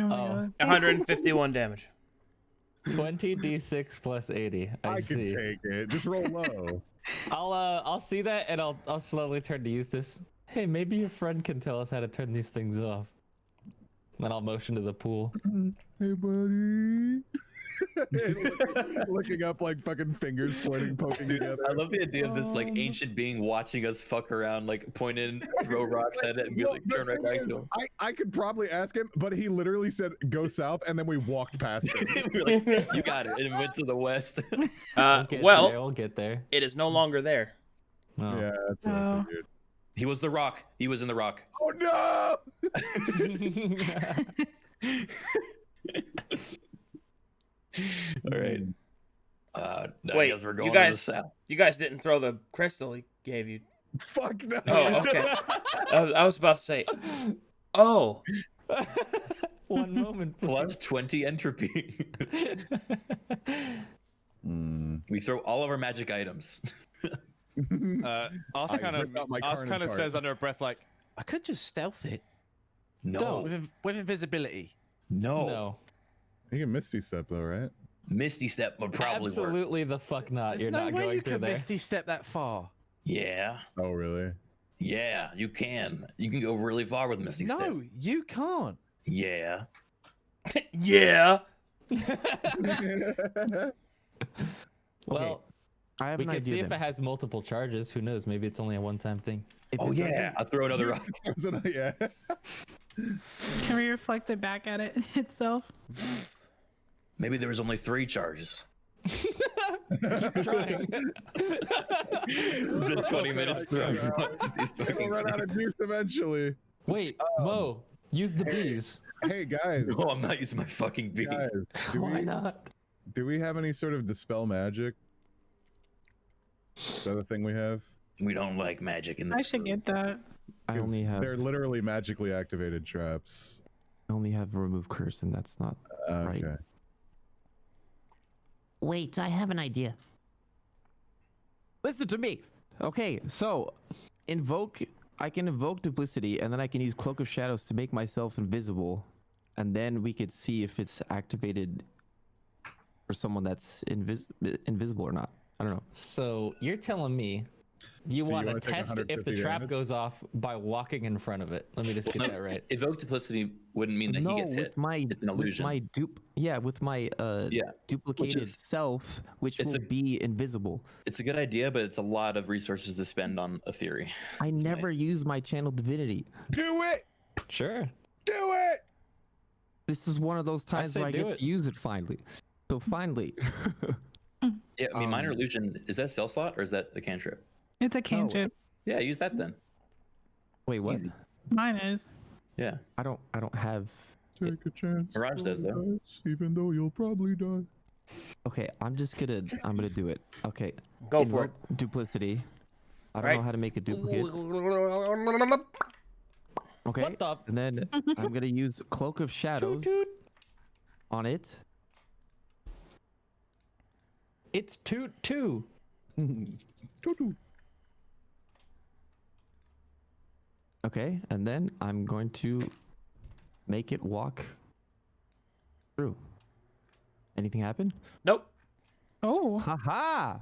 Oh my Oh. god. 151 damage. 20d6 plus 80. I I see. can take it. Just roll low. I'll see that and I'll slowly turn to Eustace. Hey, maybe your friend can tell us how to turn these things off. Then I'll motion to the pool. Hey, buddy. looking up like fucking fingers pointing, poking together. I love the idea of this like ancient being watching us fuck around, like point in, throw rocks at it, and be Well, like, the turn right thing back is, to him. I could probably ask him, but he literally said go south, and then we walked past him. We're like, you got it, and it went to the west. We'll get there. It is no longer there. Oh. Yeah, that's what I figured. He was the rock. He was in the rock. Oh no! All right. I Wait, guess we're going you to the guys, south. you guys didn't throw the crystal he gave you. Fuck no! Oh, okay. I was about to say, oh. One moment. Plus 20 entropy. We throw all of our magic items. Ask kind ripped out my of carnage heart. says under a breath like, I could just stealth it. No. With invisibility. No. No. You can Misty Step though, right? Misty Step would probably work. Absolutely the fuck not. There's You're no not way going you through can there. Misty Step that far. Yeah. Oh really? Yeah, you can. You can go really far with Misty Step. No, you can't. Yeah. Yeah. Well, I have we an can idea see if then. it has multiple charges. Who knows? Maybe it's only a one-time thing. If Oh it yeah. doesn't- I'll throw another rock. Yeah. Can we reflect it back at it itself? Maybe there was only 3 charges. Keep trying. It's been 20 minutes throwing rocks at these We'll fucking run out of snakes. juice eventually. Wait, Mo, use the bees. Hey guys. No, I'm not using my fucking bees. Guys, Why not? do we have any sort of dispel magic? Is that a thing we have? We don't like magic in this. I should get that. I only have They're literally magically activated traps. remove curse, and that's not Okay. Right. Wait, I have an idea. Listen to me. Okay, so I can invoke duplicity, and then I can use Cloak of Shadows to make myself invisible, and then we could see if it's activated for someone that's invisible or not. I don't know. So you're telling me you So want you to wanna take test if the 150 trap damage? goes off by walking in front of it. Let me just get that right. Evoke duplicity wouldn't mean that no, he gets with hit. my It's an illusion. with my duplicated is- self, which it's will be invisible. It's a good idea, but it's a lot of resources to spend on a theory. I never use my channel divinity. Do it! Sure. Do it! This is one of those times say where I do get it. to use it finally. So finally. Yeah, I mean, minor illusion, is that a spell slot or is that a cantrip? It's a cantrip. Yeah, use that then. Wait, what? Easy. Mine is. Yeah. I don't have. Take a chance. Mirage does, though. roll the dice, even though you'll probably die. Okay, I'm gonna do it. Okay. Go for it. Invoke Duplicity. I don't Right. know how to make a duplicate. Okay. What the? And then I'm gonna use Cloak of Shadows on it. It's toot two. Okay, and then I'm going to make it walk through. Anything happen? Nope. Oh. Haha!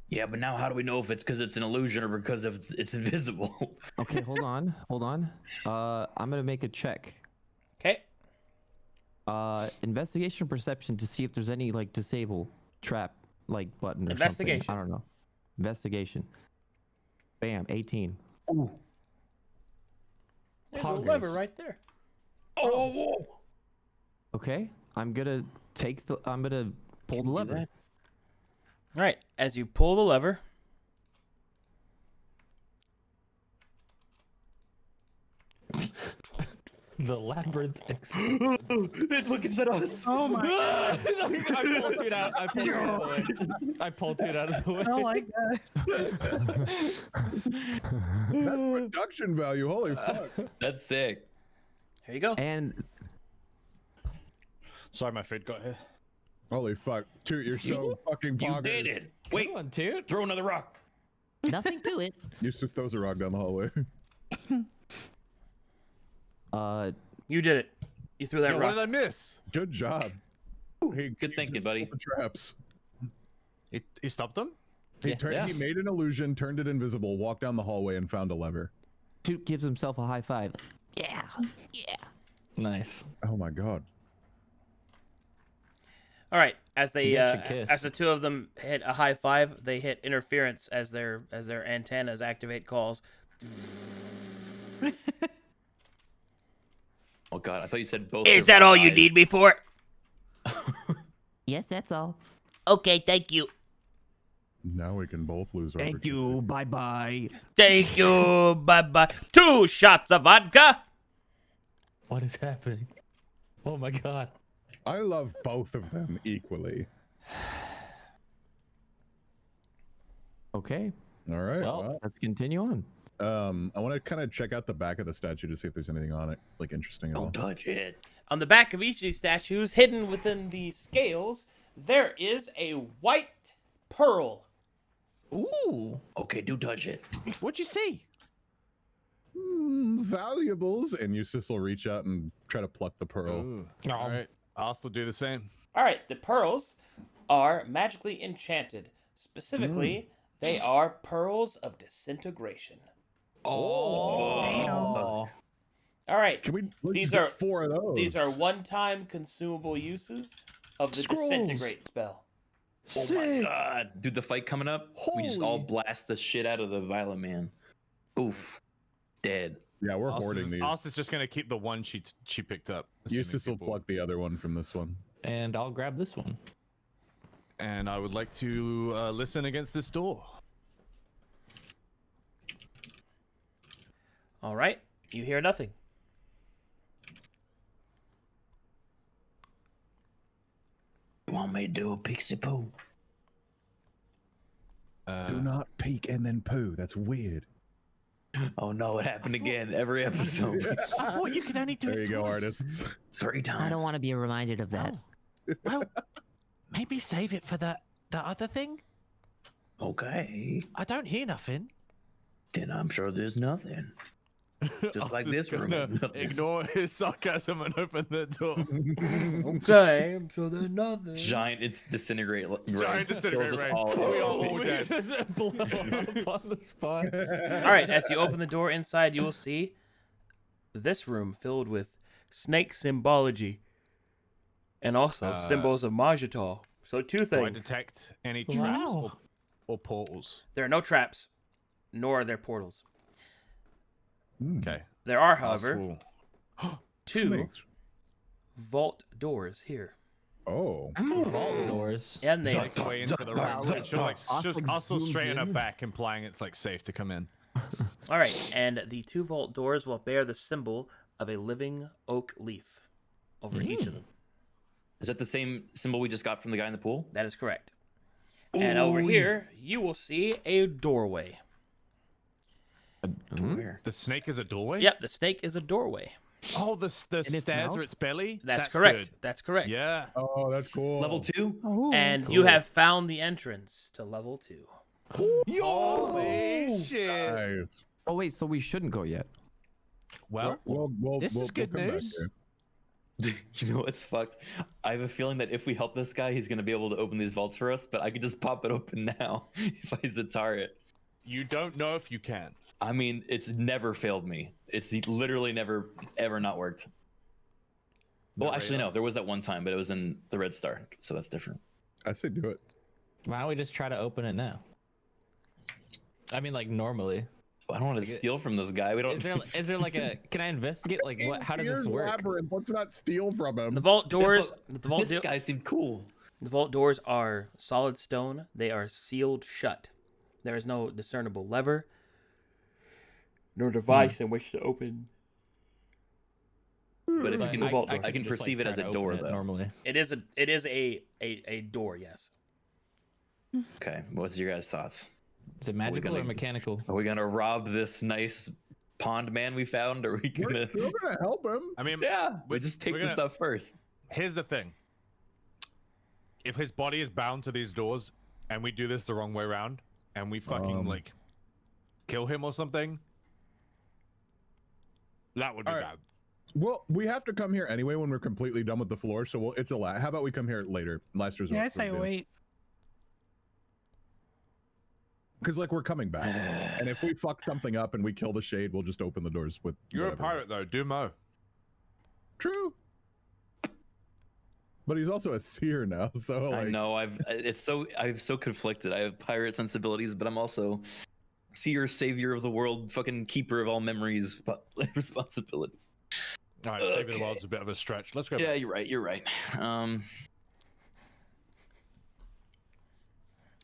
Yeah, but now how do we know if it's because it's an illusion or because it's invisible? Okay, hold on. I'm gonna make a check. Okay. Investigation perception to see if there's any like disable trap like button or Investigation. something. I don't know. Investigation. Bam, 18. Ooh. There's a Poggers. lever right there. Oh! Okay, I'm gonna pull the lever. All right. As you pull the lever, The labyrinth. Look, it's at us. Oh my god. I pulled it out. I pulled it out of the way. I pulled it out of the way. Oh my god. That's production value. Holy fuck. That's sick. here you go. And Sorry, my food got here. Holy fuck. Toot, you're so fucking You boggers. did it. Wait, Come on, dude. throw another rock. Nothing to it. Eustace throws a rock down the hallway. You did it. You threw that What rock. did I miss? Good job. Hey, Good thinking, just buddy. pulled the traps. He stopped them? He, Yeah. he made an illusion, turned it invisible, walked down the hallway, and found a lever. Toot gives himself a high five. Yeah. Yeah. Nice. Oh my god. All right, as they You guys should kiss. as the two of them hit a high five, they hit interference as their antennas activate calls. Oh god, I thought you said both. Is their that all you eyes. need me for? Yes, that's all. Okay, thank you. Now we can both lose our Thank virginity. you. Bye bye. Thank you. Bye bye. 2 shots of vodka. What is happening? Oh my god. I love both of them equally. Okay. All right. Well, Let's continue on. I want to kind of check out the back of the statue to see if there's anything on it, like interesting at all. Don't touch it. On the back of each of these statues, hidden within the scales, there is a white pearl. Ooh. Okay, do touch it. What'd you see? Valuables, and Eustace will reach out and try to pluck the pearl. Ooh. All right. I'll still do the same. All right, the pearls are magically enchanted. Specifically, they are pearls of disintegration. Oh. All right, Can we? Let's These get are- 4 of those. these are one-time consumable uses of the Scrolls. disintegrate spell. Oh my god, dude! The fight coming up. We just all blast the shit out of the Violet Man. Oof, dead. Yeah, we're hoarding these. Alice is just gonna keep the one she picked up. assuming Eustace will people- pluck the other one from this one. And I'll grab this one. And I would like to listen against this door. All right, you hear nothing. You want me to do a pixie poo? Do not peek and then poo. That's weird. Oh no, it happened again. Every episode. I thought you could only do There it you go, twice. artists. 3 times. I don't want to be reminded of that. Well, maybe save it for the other thing. Okay, I don't hear nothing. then I'm sure there's nothing. Just like Alice is this room. gonna Nothing. Ignore his sarcasm and open the door. Okay, I'm sure there's nothing. Giant, it's disintegrate. Giant disintegrate Kills us ray. all We all instantly. dead. Just blow up on the spot. All right, as you open the door inside, you will see this room filled with snake symbology and also symbols of Magital. So 2 Do I things. detect any traps Wow. or portals? There are no traps, nor are there portals. Okay. There are, Alice however, will- 2 Snakes. vault doors here. Oh. Vault doors. And they Make the way into the room. I'll still straighten her back, implying it's like safe to come in. all right, and the 2 vault doors will bear the symbol of a living oak leaf over each of them. Is that the same symbol we just got from the guy in the pool? That is correct. And over here, you will see a doorway. Where? The snake is a doorway? Yep, the snake is a doorway. Oh, the its stairs mouth? are its belly? That's correct. good. That's correct. Yeah. Oh, that's cool. Level 2? Oh, And you have found the entrance to level 2. Holy shit. Nice. Oh wait, so we shouldn't go yet. Well, This is good come back news. here. You know what's fucked? I have a feeling that if we help this guy, he's gonna be able to open these vaults for us. But I could just pop it open now if I Zatar it. you don't know if you can. I mean, it's never failed me. It's literally never ever not worked. Well, actually, no. There was that one time, but it was in the Red Star, so that's different. I say do it. Why don't we just try to open it now? I mean, like normally. I don't want to steal from this guy. We don't. Is there like a? Can I investigate? Like what? How does this Here's work? Labyrinth. Let's not steal from him. The vault doors. This guy seemed cool. The vault doors are solid stone. They are sealed shut. There is no discernible lever, nor device in which to open. But if So you can, I- vault door. I can just, like, perceive it try as a to door, open it though. normally. It is a door. Yes. Okay, what's your guys' thoughts? Is it magical gonna- or mechanical? Are we gonna rob this nice pond man we found? Or are we We're gonna? still gonna help him. I mean, Yeah, we just take we're the gonna- stuff first. here's the thing. if his body is bound to these doors, and we do this the wrong way around, and we fucking like kill him or something, that would be bad. Well, we have to come here anyway when we're completely done with the floor, so it's a lot. How about we come here later? Last resort. Yeah, I say wait. Because like we're coming back, and if we fuck something up and we kill the shade, we'll just open the doors with. You're whatever. a pirate though, do mo. True. But he's also a seer now, so like... I know I'm so conflicted. I have pirate sensibilities, but I'm also seer, savior of the world, fucking keeper of all memories, but responsibilities. All right, savior of the world's a bit of a stretch. Let's go. Yeah, back. you're right.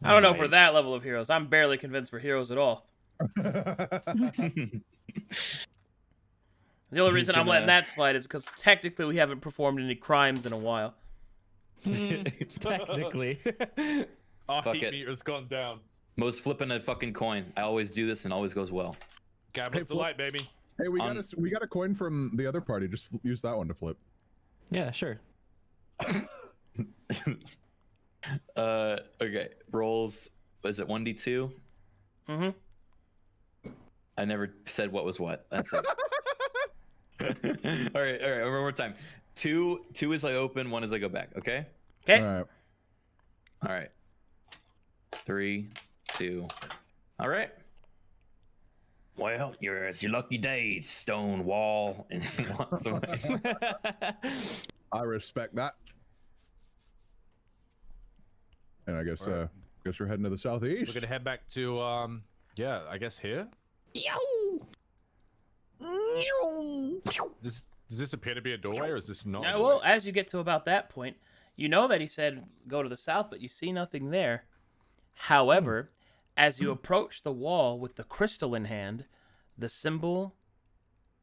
I don't know for that level of heroes. I'm barely convinced we're heroes at all. The only reason I'm letting that slide is because technically we haven't performed any crimes in a while. Technically. Our Fuck heat it. meter's gone down. Most flipping a fucking coin. I always do this and always goes well. Gambler's delight, baby. Hey, we got a coin from the other party. Just use that one to flip. Yeah, sure. Okay. Rolls. Is it 1d2? Mm-hmm. I never said what was what. That's it. All right. One more time. Two is I open. One is I go back. Okay. Okay. All right. 3, 2. All right. Well, it's your lucky day, stone wall, and walks away. I respect that. And I guess guess we're heading to the southeast. We're gonna head back to yeah, I guess here. Does this appear to be a doorway, or is this not? Yeah, well, as you get to about that point, you know that he said go to the south, but you see nothing there. However, as you approach the wall with the crystal in hand, the symbol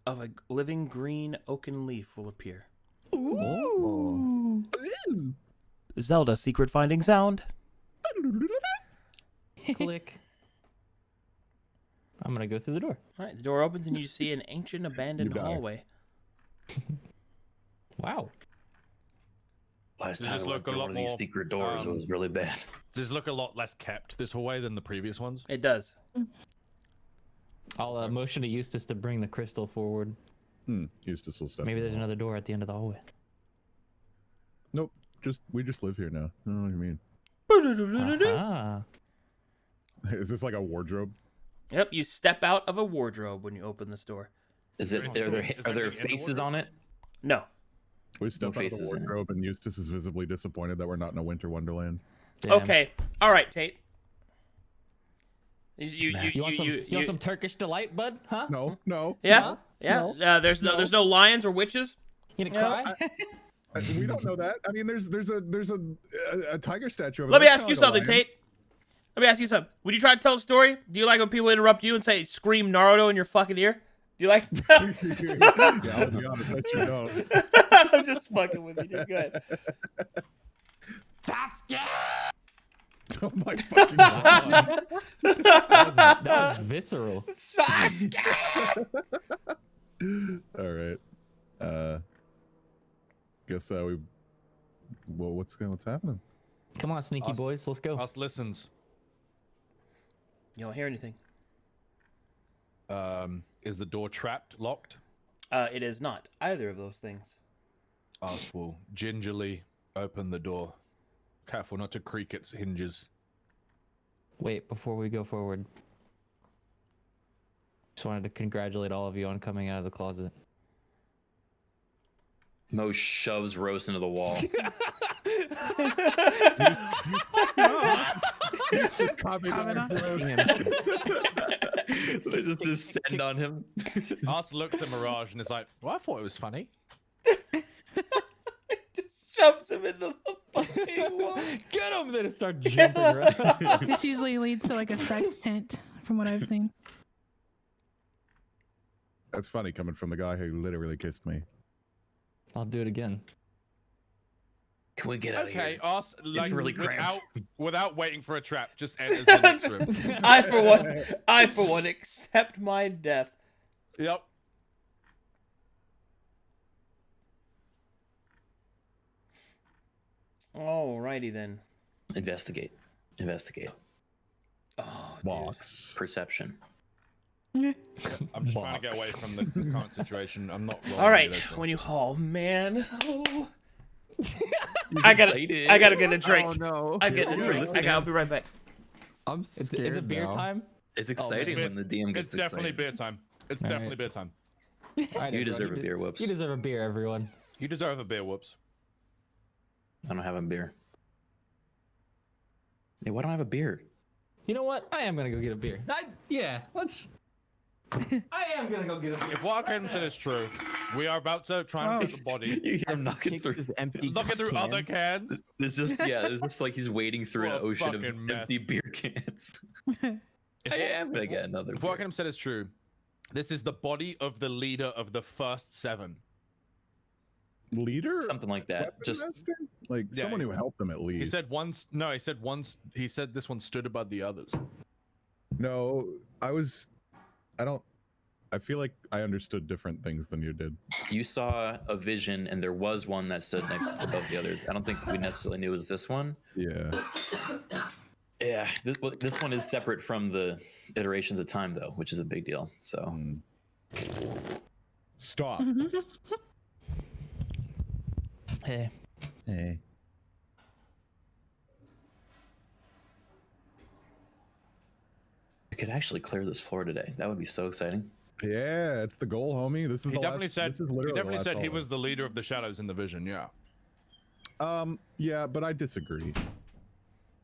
of a living green oaken leaf will appear. Ooh. Zelda secret finding sound. Click. I'm gonna go through the door. All right, the door opens and you see an ancient abandoned hallway. Wow. Last Does time this I look went a through lot one of these more, secret doors, it was really bad. Does this look a lot less kept, this hallway, than the previous ones? It does. I'll motion to Eustace to bring the crystal forward. Eustace will step. Maybe there's another door at the end of the hallway. Nope. We just live here now. I don't know what you mean. Ah. Is this like a wardrobe? Yep, you step out of a wardrobe when you open this door. Is it? Are there faces on it? No. We step out of the faces in it. wardrobe, and Eustace is visibly disappointed that we're not in a winter wonderland. Damn. Okay. All right, Tate. You want some Turkish delight, bud? Huh? No. Yeah. No? Yeah. No? there's no lions or witches. You gonna cry? We don't know that. I mean, there's a tiger statue over Let there. me ask you something, Tate. Let me ask you something. Would you try to tell a story? Do you like when people interrupt you and say "scream Naruto" in your fucking ear? Do you like to tell? Yeah, I'll be honest, that you don't. I'm just fucking with you, dude. Go ahead. Sasuke! Oh my fucking god. That was visceral. Sasuke! All right. Guess what's happening? Come on, sneaky boys, let's go. Us listens. You don't hear anything. Is the door trapped, locked? It is not either of those things. Us will gingerly open the door. Careful not to creak its hinges. Wait, before we go forward, just wanted to congratulate all of you on coming out of the closet. Mo shoves Rose into the wall. They just descend on him. Us looks at Mirage and is like, well, I thought it was funny. Just shoves him into the fucking wall. Get over there to start jumping around. This usually leads to like a sex tent, from what I've seen. That's funny coming from the guy who literally kissed me. I'll do it again. Can we get out of here? Okay, us like really cramped. without waiting for a trap, just enters the next room. I for one accept my death. Yep. Alrighty then. Investigate. Oh, dude. Box. Perception. I'm just trying to get away from the current situation. I'm not. rolling All right, any of those when you things. oh man, oh. He's I gotta excited. get a drink. Oh no. I get a drink. I'll be right back. I'm scared Is it beer now. time? It's exciting man. when the DM gets It's definitely excited. beer time. It's All definitely right. beer time. All right, You everyone, deserve a beer, Whoops. You deserve a beer, everyone. You deserve a beer. Whoops. I don't have a beer. Hey, why don't I have a beer? You know what? I am gonna go get a beer. Let's. I am gonna go get a beer. If what Arcadum said is true, we are about to try and Oh. get the body. You hear him knocking Kick through. his empty Looking through other cans. cans. It's just it's just like he's wading through an What a ocean of fucking mess. empty beer cans. If I am gonna get another If beer. what Arcadum said is true, this is the body of the leader of the first 7. Leader? Something like that. Weapon Just master? Like Yeah, someone who helped them at least. He said once. No, he said once. He said this one stood above the others. No, I feel like I understood different things than you did. you saw a vision, and there was one that stood next above the others. I don't think we necessarily knew it was this one. Yeah. Yeah, this one is separate from the iterations of time, though, which is a big deal. So Mm. Stop. Hey. Hey. we could actually clear this floor today. That would be so exciting. Yeah, it's the goal, homie. This is He the definitely last. said. This is He literally the definitely last said he hallway. was the leader of the shadows in the vision. Yeah. Yeah, but I disagree.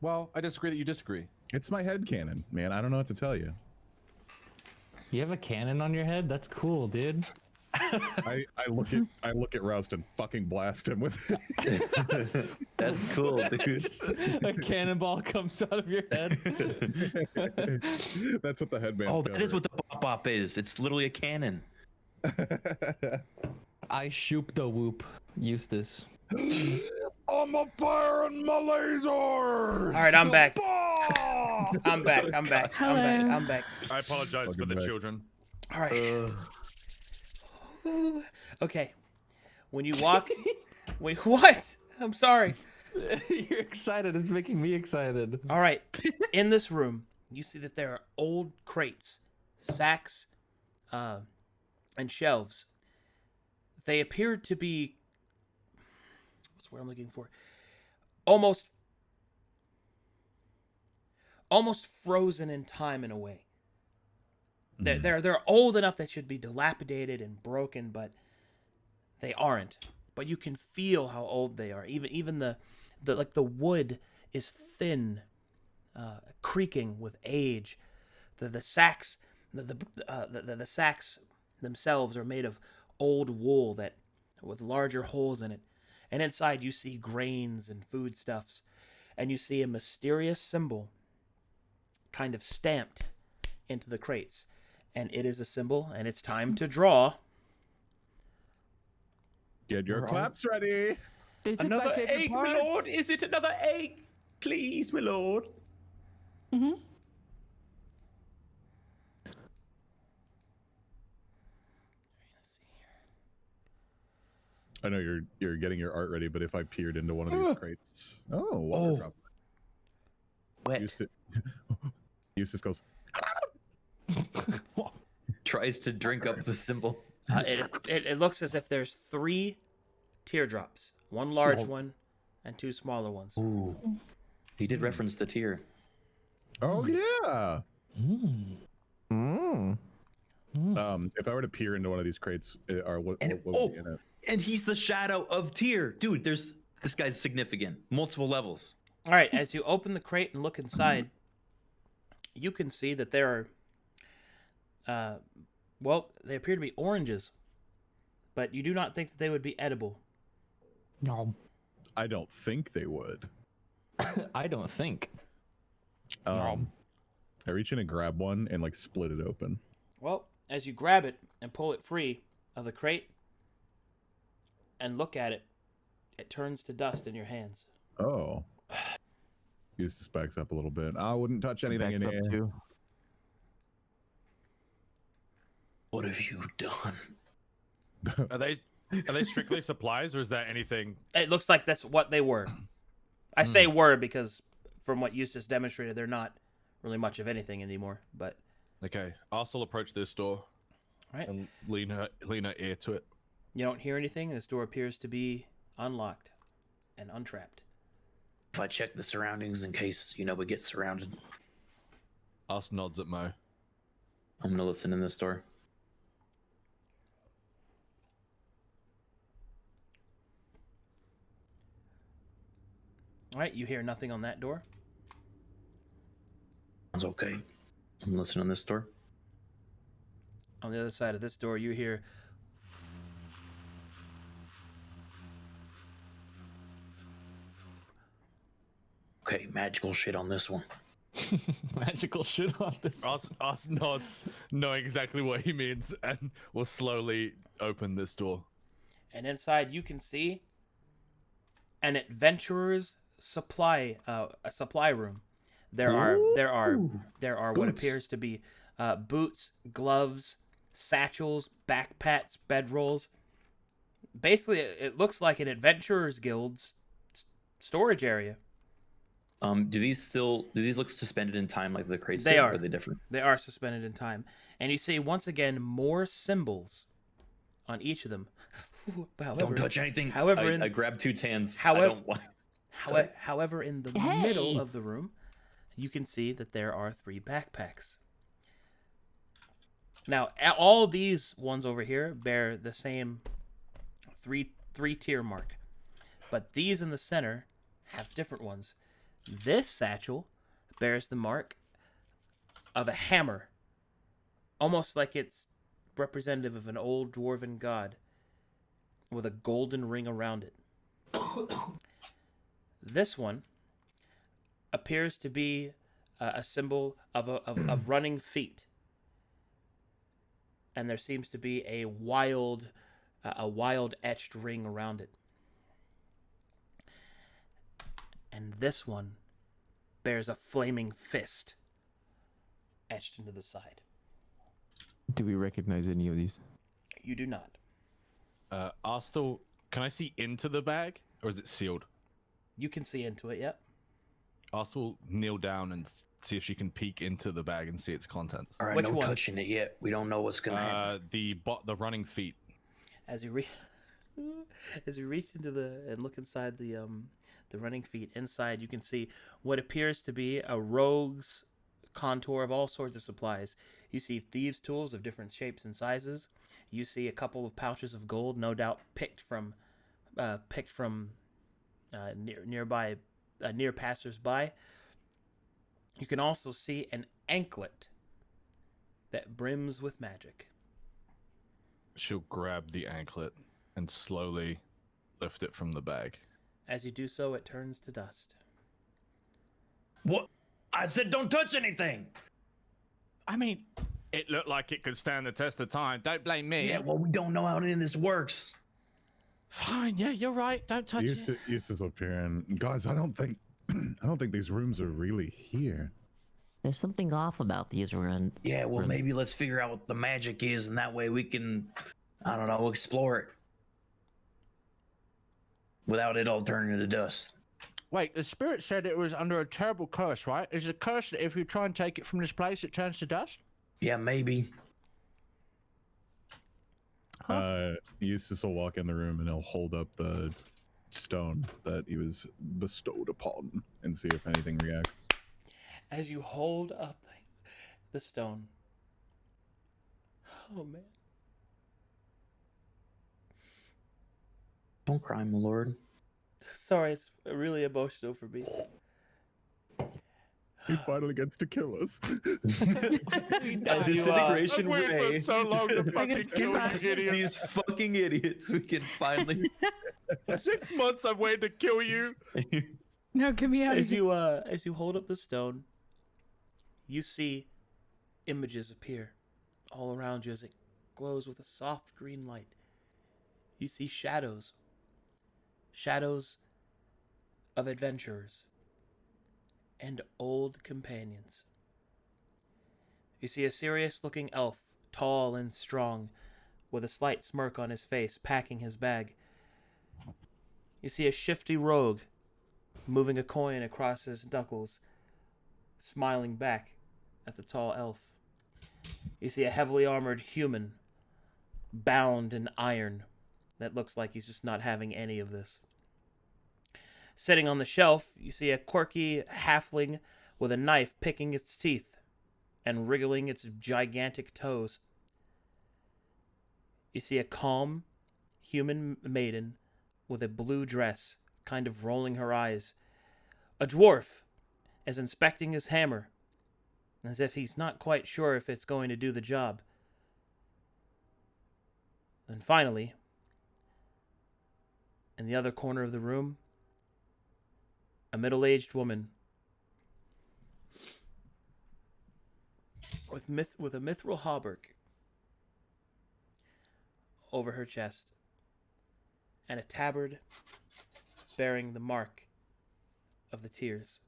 Well, I disagree that you disagree. It's my head cannon, man. I don't know what to tell you. You have a cannon on your head? That's cool, dude. I look at Roust and fucking blast him with it. That's cool, dude. A cannonball comes out of your head. That's what the headband. Oh, that is what the bop bop is. It's literally a cannon. I shoop the whoop, Eustace. I'm a firing my laser. All right, I'm back. I'm back. Hello. I'm back. I apologize for Welcome the back. children. All right. Okay. When you walk, what? I'm sorry. You're excited. It's making me excited. All right. In this room, you see that there are old crates, sacks, and shelves. They appear to be. What's the word I'm looking for? Almost frozen in time in a way. They're old enough that should be dilapidated and broken, but they aren't. But you can feel how old they are. Even the wood is thin, creaking with age. The sacks the sacks themselves are made of old wool that with larger holes in it. And inside you see grains and foodstuffs, and you see a mysterious symbol kind of stamped into the crates. And it is a symbol, and it's time to draw. Get your claps ready. This is my favorite part. Is it another egg? Please, my lord. Mm-hmm. I know you're getting your art ready, but if I peered into one of these crates, water drop. Wet. Eustace goes. Tries to drink up the symbol. It looks as if there's 3 teardrops, one large one and 2 smaller ones. Ooh. He did reference the tear. Oh yeah. Mm. If I were to peer into one of these crates, what would be in it? And he's the shadow of tear. Dude, this guy's significant. Multiple levels. All right, as you open the crate and look inside, you can see that there are, they appear to be oranges, but you do not think that they would be edible. No. I don't think they would. I don't think. I reach in and grab one and like split it open. Well, as you grab it and pull it free of the crate and look at it, it turns to dust in your hands. Oh. Eustace backs up a little bit. I wouldn't touch anything in Backs up here. too. What have you done? Are they strictly supplies, or is there anything? It looks like that's what they were. I say were because from what Eustace demonstrated, they're not really much of anything anymore. But Okay, I'll approach this door. Right. And lean her ear to it. you don't hear anything. This door appears to be unlocked and untrapped. If I check the surroundings in case, we get surrounded, Us nods at Mo. I'm gonna listen in this door. All right, you hear nothing on that door. Sounds okay. I'm listening on this door. On the other side of this door, you hear Okay, magical shit on this one. Magical shit on this. Us nods, knowing exactly what he means, and will slowly open this door. and inside you can see an adventurer's supply a supply room. There are what Boots. appears to be boots, gloves, satchels, backpacks, bedrolls. Basically, it looks like an adventurers guild's storage area. Do these look suspended in time like the crates? They did, are. Or are they different? They are suspended in time, and you see once again more symbols on each of them. However, Don't touch anything. However, I grabbed 2 tans. However- I don't want. Sorry. However, in the Hey! middle of the room, you can see that there are 3 backpacks. Now, all these ones over here bear the same three tier mark, but these in the center have different ones. This satchel bears the mark of a hammer, almost like it's representative of an old dwarven god with a golden ring around it. This one appears to be a symbol of running feet, and there seems to be a wild etched ring around it. And this one bears a flaming fist etched into the side. Do we recognize any of these? You do not. Arstal, can I see into the bag, or is it sealed? You can see into it, yep. Arstal will kneel down and see if she can peek into the bag and see its contents. All right, Which no one? touching it yet. We don't know what's gonna happen. The running feet. As you reach into and look inside the running feet, inside you can see what appears to be a rogue's contour of all sorts of supplies. You see thieves' tools of different shapes and sizes. You see a couple of pouches of gold, no doubt picked from near passers-by. You can also see an anklet that brims with magic. She'll grab the anklet and slowly lift it from the bag. As you do so, it turns to dust. What? I said don't touch anything. I mean, it looked like it could stand the test of time. Don't blame me. Yeah, well, we don't know how any of this works. Fine. Yeah, you're right. Don't touch it. Eustace up here, and guys, I don't think these rooms are really here. There's something off about these runs. Yeah, well, maybe let's figure out what the magic is, and that way we can, I don't know, explore it without it all turning into dust. Wait, the spirit said it was under a terrible curse, right? Is it a curse that if you try and take it from this place, it turns to dust? Yeah, maybe. Eustace will walk in the room and he'll hold up the stone that he was bestowed upon and see if anything reacts. As you hold up the stone. Oh, man. Don't cry, my lord. Sorry, it's really emotional for me. He finally gets to kill us. A disintegration ray. so long to fucking kill Goodbye. you idiot. These fucking idiots. We can finally. 6 months I've waited to kill you. No, get me out of As here. as you hold up the stone, you see images appear all around you as it glows with a soft green light. You see shadows of adventurers and old companions. You see a serious-looking elf, tall and strong, with a slight smirk on his face, packing his bag. You see a shifty rogue moving a coin across his knuckles, smiling back at the tall elf. You see a heavily armored human, bound in iron, that looks like he's just not having any of this. Sitting on the shelf, you see a quirky halfling with a knife picking its teeth and wriggling its gigantic toes. You see a calm human maiden with a blue dress, kind of rolling her eyes. A dwarf is inspecting his hammer, as if he's not quite sure if it's going to do the job. And finally, in the other corner of the room, a middle-aged woman with a mithril hauberk over her chest and a tabard bearing the mark of the tears.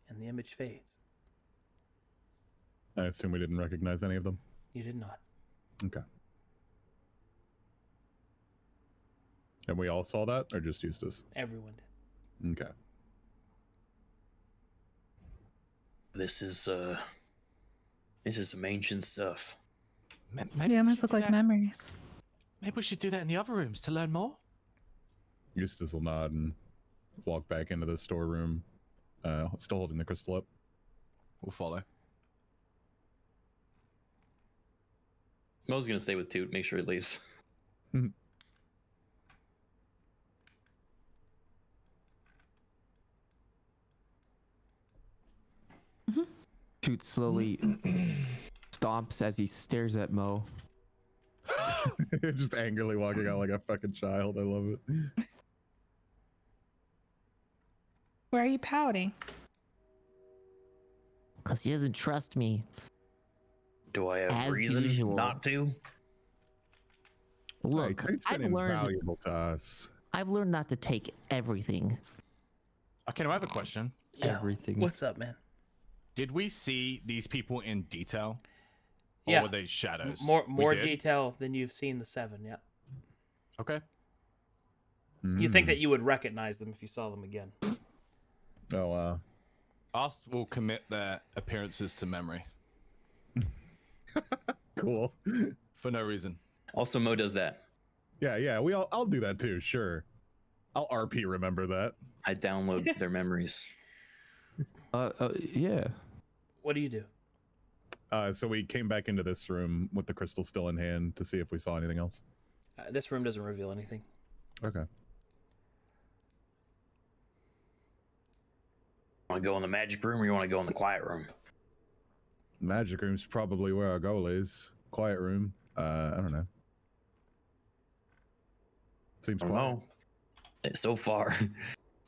And the image fades. I assume we didn't recognize any of them. You did not. Okay. And we all saw that, or just Eustace? Everyone did. Okay. This is some ancient stuff. Maybe Yeah, we it should look do like that- memories. Maybe we should do that in the other rooms to learn more. Eustace will nod and walk back into the storeroom, still holding the crystal up. We'll follow. Mo's gonna stay with Toot, make sure he leaves. Toot slowly stomps as he stares at Mo. Just angrily walking out like a fucking child. I love it. Why are you pouting? Because he doesn't trust me. Do I have As reason usual. not to? Look, It's been I've learned invaluable to us. not to take everything. Okay, I have a question. Everything. What's up, man? Did we see these people in detail? Or Yeah. were they shadows? More We did? detail than you've seen the 7, yeah. Okay. You Hmm. think that you would recognize them if you saw them again. Oh, wow. Us will commit their appearances to memory Cool. for no reason. Also, Mo does that. Yeah, I'll do that too, sure. I'll RP remember that. I download their memories. Yeah. What do you do? So we came back into this room with the crystal still in hand to see if we saw anything else. This room doesn't reveal anything. Okay. Want to go in the magic room or you want to go in the quiet room? Magic room's probably where our goal is. Quiet room. I don't know. Seems I don't quiet. know. So far,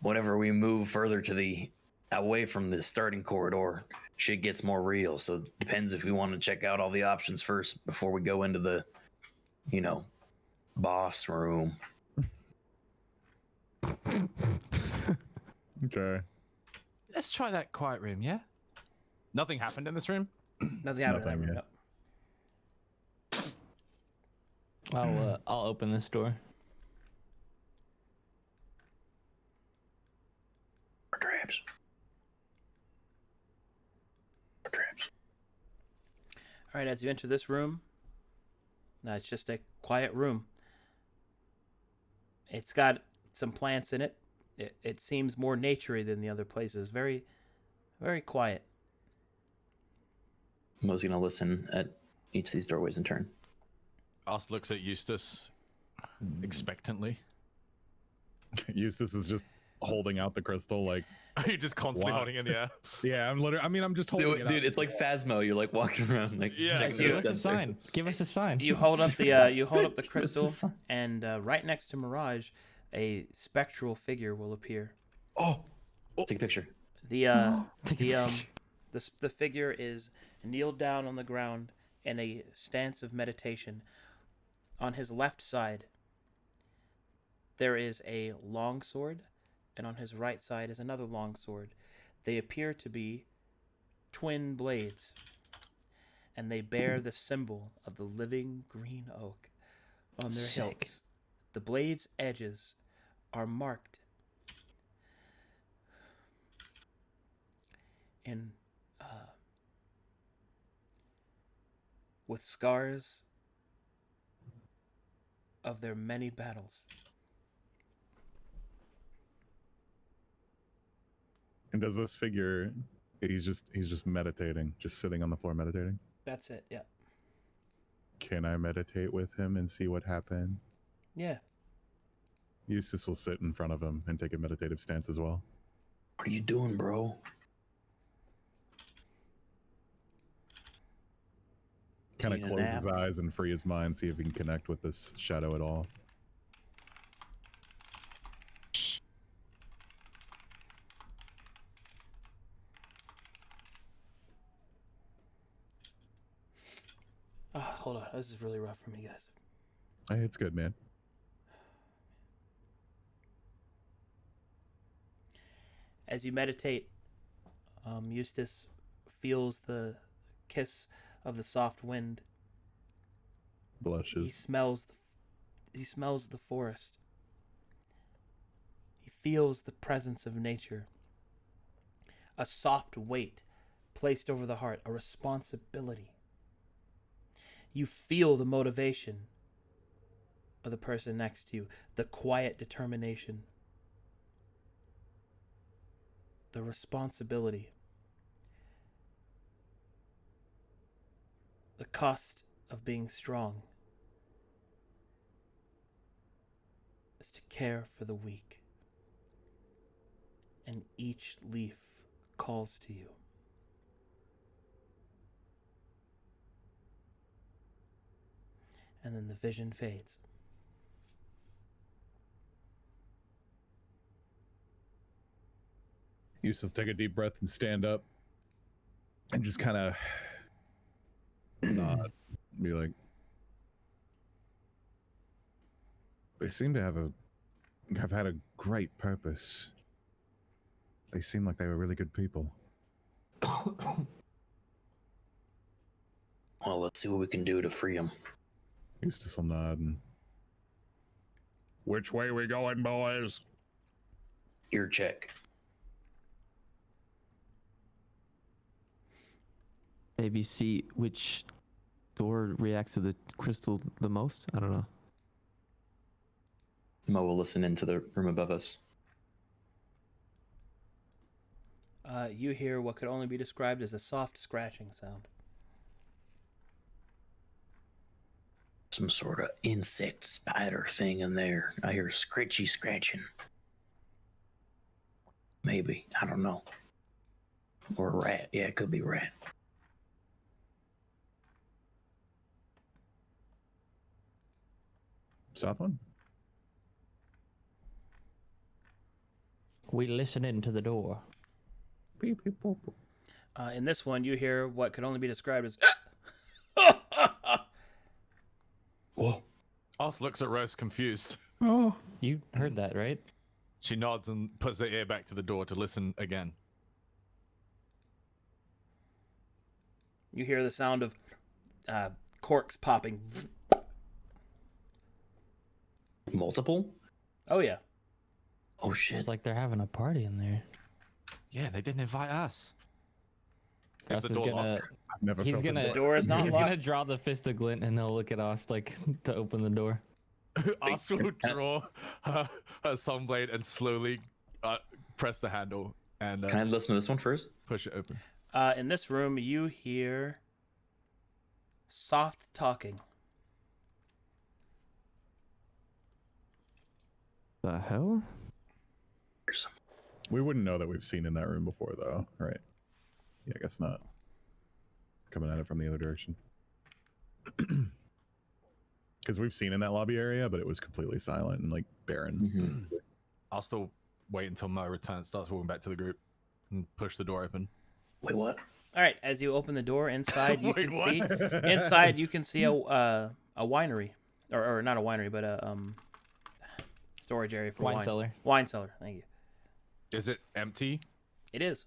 whenever we move further to the away from the starting corridor, shit gets more real. So it depends if we want to check out all the options first before we go into the, boss room. Okay. Let's try that quiet room, yeah? Nothing happened in this room? Nothing happened in that Nothing room. yet. No. I'll open this door. Traps. Traps. All right, as you enter this room, it's just a quiet room. It's got some plants in it. It seems more naturey than the other places. Very, very quiet. Mo's gonna listen at each of these doorways in turn. Us looks at Eustace expectantly. Eustace is just holding out the crystal like, Are you just constantly Wow. holding it in the air? yeah, I'm just holding it out. Dude, it's like Phasmo. You're like walking around, like Yeah. checking Give it us a out. sign. Give us a sign. You hold up the crystal, and right next to Mirage, a spectral figure will appear. Oh, take a picture. The figure is kneeled down on the ground in a stance of meditation. On his left side, there is a long sword, and on his right side is another long sword. They appear to be twin blades, and they bear the symbol of the living green oak on their hilts. The blade's edges are marked in with scars of their many battles. And does this figure? He's just meditating, just sitting on the floor meditating. That's it. Yeah. Can I meditate with him and see what happened? Yeah. Eustace will sit in front of him and take a meditative stance as well. What are you doing, bro? Kind of Taking a close nap? his eyes and free his mind, see if he can connect with this shadow at all. Hold on. This is really rough for me, guys. Hey, it's good, man. As you meditate, Eustace feels the kiss of the soft wind. Blushes. He smells the forest. He feels the presence of nature. A soft weight placed over the heart, a responsibility. You feel the motivation of the person next to you, the quiet determination, the responsibility, the cost of being strong is to care for the weak, and each leaf calls to you. And then the vision fades. Eustace, take a deep breath and stand up and just kind of nod. Be like, they seem to have had a great purpose. They seem like they were really good people. Well, let's see what we can do to free them. Eustace will nod and... Which way we going, boys? Ear check. Maybe see which door reacts to the crystal the most? I don't know. Mo will listen into the room above us. You hear what could only be described as a soft scratching sound. Some sort of insect spider thing in there. I hear scritchy scratching. Maybe. I don't know. Or a rat. Yeah, it could be a rat. South one? We listen into the door. Beep, beep, boop, boop. In this one, you hear what could only be described as... Whoa. Arth looks at Rose confused. Oh. You heard that, right? She nods and puts her ear back to the door to listen again. You hear the sound of corks popping. Multiple? Oh, yeah. Oh, shit. It's like they're having a party in there. Yeah, they didn't invite us. Is Gus the is door gonna. locked? I've never He's felt gonna. The door is not He's locked. gonna draw the fist of glint, and he'll look at us like to open the door. Arth will draw her sunblade and slowly press the handle and Can I listen to this one first? push it open. In this room, you hear soft talking. The hell? We wouldn't know that we've seen in that room before, though, right? Yeah, I guess not. Coming at it from the other direction. Because we've seen in that lobby area, but it was completely silent and, like, barren. Mm-hmm. I'll still wait until Mo returns, starts walking back to the group, and push the door open. Wait, what? All right, as you open the door inside, you Wait, can what? see inside you can see a winery, or not a winery, but a storage area for Wine wine. cellar. Wine cellar. Thank you. Is it empty? It is.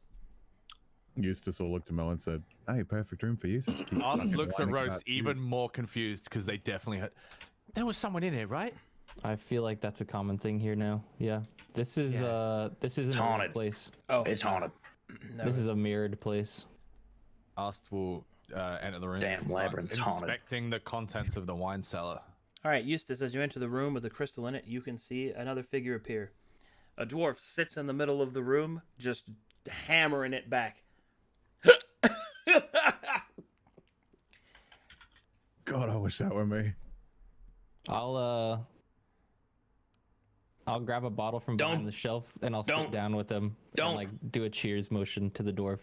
Eustace will look to Mo and said, "Hey, perfect room for you." Since you keep Arth fucking looks at whining Rose about even food." more confused because they definitely had. There was someone in here, right? I feel like that's a common thing here now. Yeah. This is this isn't a real haunted. place. Oh, It's haunted. no, This is a mirrored place. Ast will enter the room. Damn and start labyrinth's haunted. inspecting the contents of the wine cellar. All right, Eustace, as you enter the room with the crystal in it, you can see another figure appear. A dwarf sits in the middle of the room, just hammering it back. God, I wish that were me. I'll grab a bottle from behind the shelf and I'll sit down with him and like do a cheers motion to the dwarf.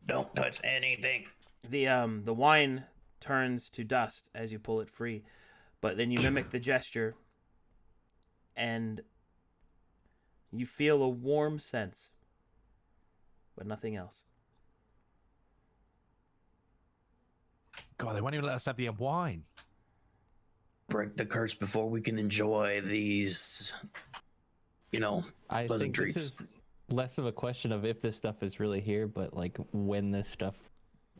Don't touch anything. The wine turns to dust as you pull it free, but then you mimic the gesture, and you feel a warm sense, but nothing else. God, they won't even let us have the wine. Break the curse before we can enjoy these, I pleasant think treats. this is less of a question of if this stuff is really here, but like when this stuff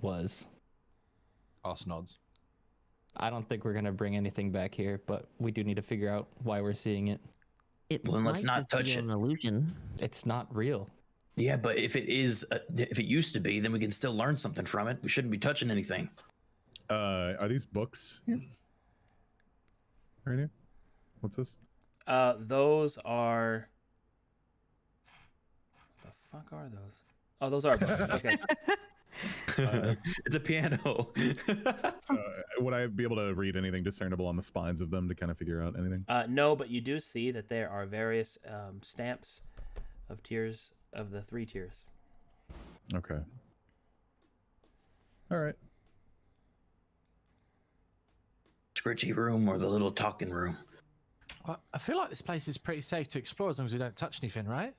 was. Ast nods. I don't think we're gonna bring anything back here, but we do need to figure out why we're seeing it. It Well, then let's might not just be touch it. an illusion. It's not real. Yeah, but if it is, if it used to be, then we can still learn something from it. We shouldn't be touching anything. Are these books here? Right here? What's this? Those are. The fuck are those? Oh, those are books. Okay. It's a piano. Would I be able to read anything discernible on the spines of them to kind of figure out anything? No, but you do see that there are various stamps of tiers of the 3 tiers. Okay. All right. Scritchy room or the little talking room? I feel like this place is pretty safe to explore as long as we don't touch anything, right?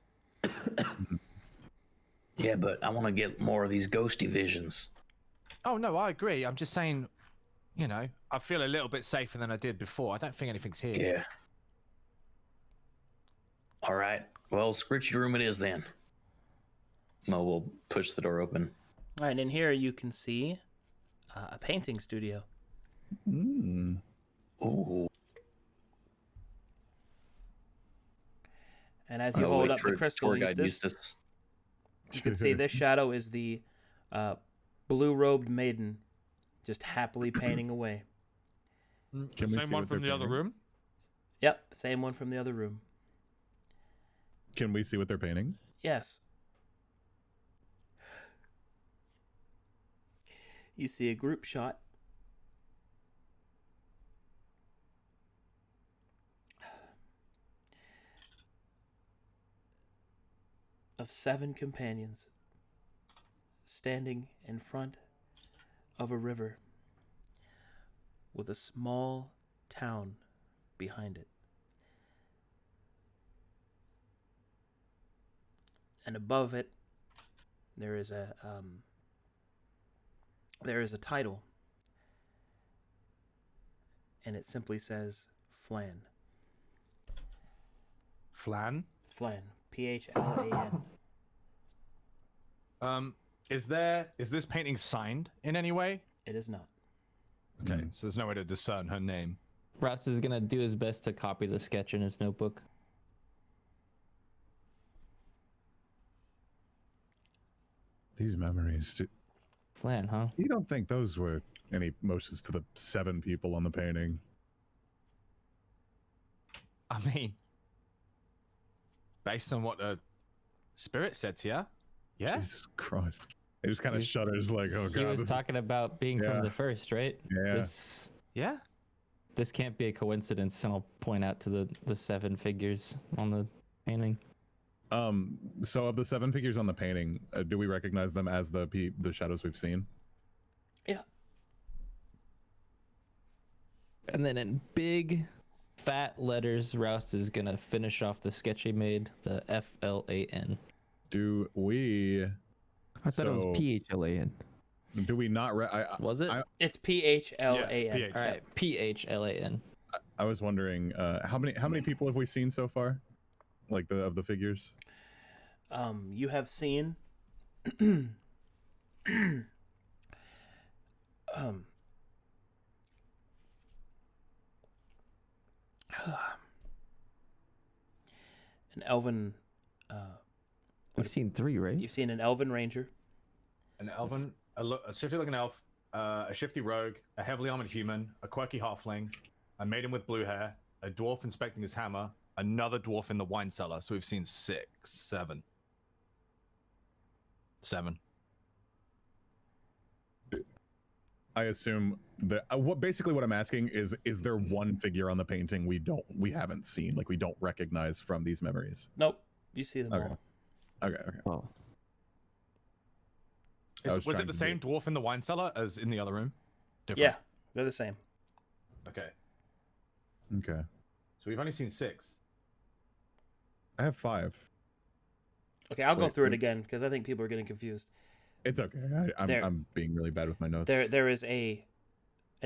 Yeah, but I want to get more of these ghosty visions. Oh, no, I agree. I'm just saying, I feel a little bit safer than I did before. I don't think anything's here. Yeah. All right. Well, Scritchy room it is then. Mo will push the door open. All right, and in here you can see a painting studio. Mm. Ooh. And as you hold up the crystal, tour guide Eustace, you can see this shadow is the blue-robed maiden just happily painting away. Can we Same see one what from they're the other painting? room? Yep, same one from the other room. Can we see what they're painting? Yes. You see a group shot. Of 7 companions standing in front of a river with a small town behind it. And above it, there is a title, and it simply says Flan. Flan? Flan. P-H-L-A-N. Is this painting signed in any way? It is not. Okay, so there's no way to discern her name. Russ is gonna do his best to copy the sketch in his notebook. These memories. Flan, huh? You don't think those were any motions to the 7 people on the painting? I mean, based on what the spirit said to you, yeah. Jesus Christ. It just kind of shudders like, oh He god. was talking about being Yeah. from the first, right? Yeah. Yeah. This can't be a coincidence, and I'll point out to the 7 figures on the painting. So of the 7 figures on the painting, do we recognize them as the shadows we've seen? Yeah. And then in big, fat letters, Roust is gonna finish off the sketch he made, the F-L-A-N. Do we? I thought it was P-H-L-A-N. Do we not? Was it? It's P-H-L-A-N. Yeah, All right, P-H-L-A-N. I was wondering, how many people have we seen so far? Like of the figures? You have seen elven. We've seen 3, right? You've seen an elven ranger. An elven, a shifty-looking elf, a shifty rogue, a heavily armored human, a quirky halfling, a maiden with blue hair, a dwarf inspecting his hammer, another dwarf in the wine cellar. So we've seen 6, 7. 7. I assume that what I'm asking is there one figure on the painting we haven't seen, like we don't recognize from these memories? Nope, you see them Okay. all. Okay. Oh. Was it the same dwarf in the wine cellar as in the other room? Yeah, they're the same. Okay. Okay. So we've only seen 6. I have 5. Okay, I'll go Wait, through it again because I think people are getting confused. It's okay. I'm being really bad with my notes. There is an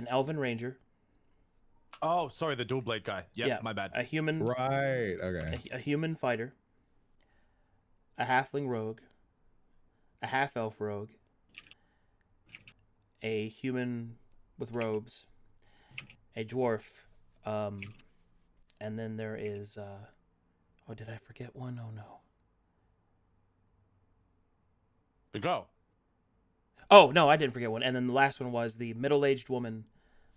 elven ranger. Oh, sorry, the dual blade guy. Yep, Yeah, my bad. A human. Right. Okay. A human fighter. A halfling rogue. A half elf rogue. A human with robes. A dwarf. And then there is. Oh, did I forget one? Oh no. The go. Oh no, I didn't forget one. And then the last one was the middle-aged woman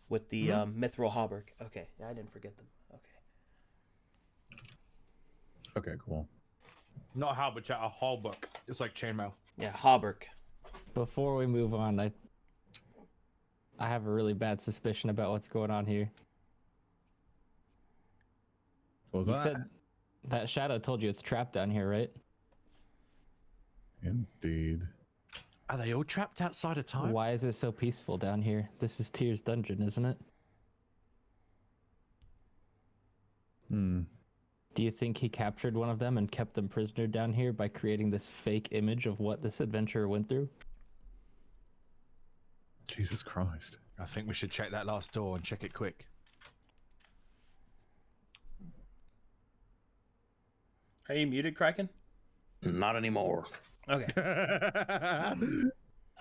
with the mithril hauberk. Okay, yeah, I didn't forget them. Okay. Okay, cool. Not a halberd, chat, a halberd. It's like chainmail. Yeah, hauberk. Before we move on, I have a really bad suspicion about what's going on here. What was You that? said that shadow told you it's trapped down here, right? Indeed. Are they all trapped outside of time? Why is it so peaceful down here? This is Tyr's dungeon, isn't it? Do you think he captured one of them and kept them prisoner down here by creating this fake image of what this adventurer went through? Jesus Christ. I think we should check that last door and check it quick. Are you muted, Kraken? Not anymore. Okay. I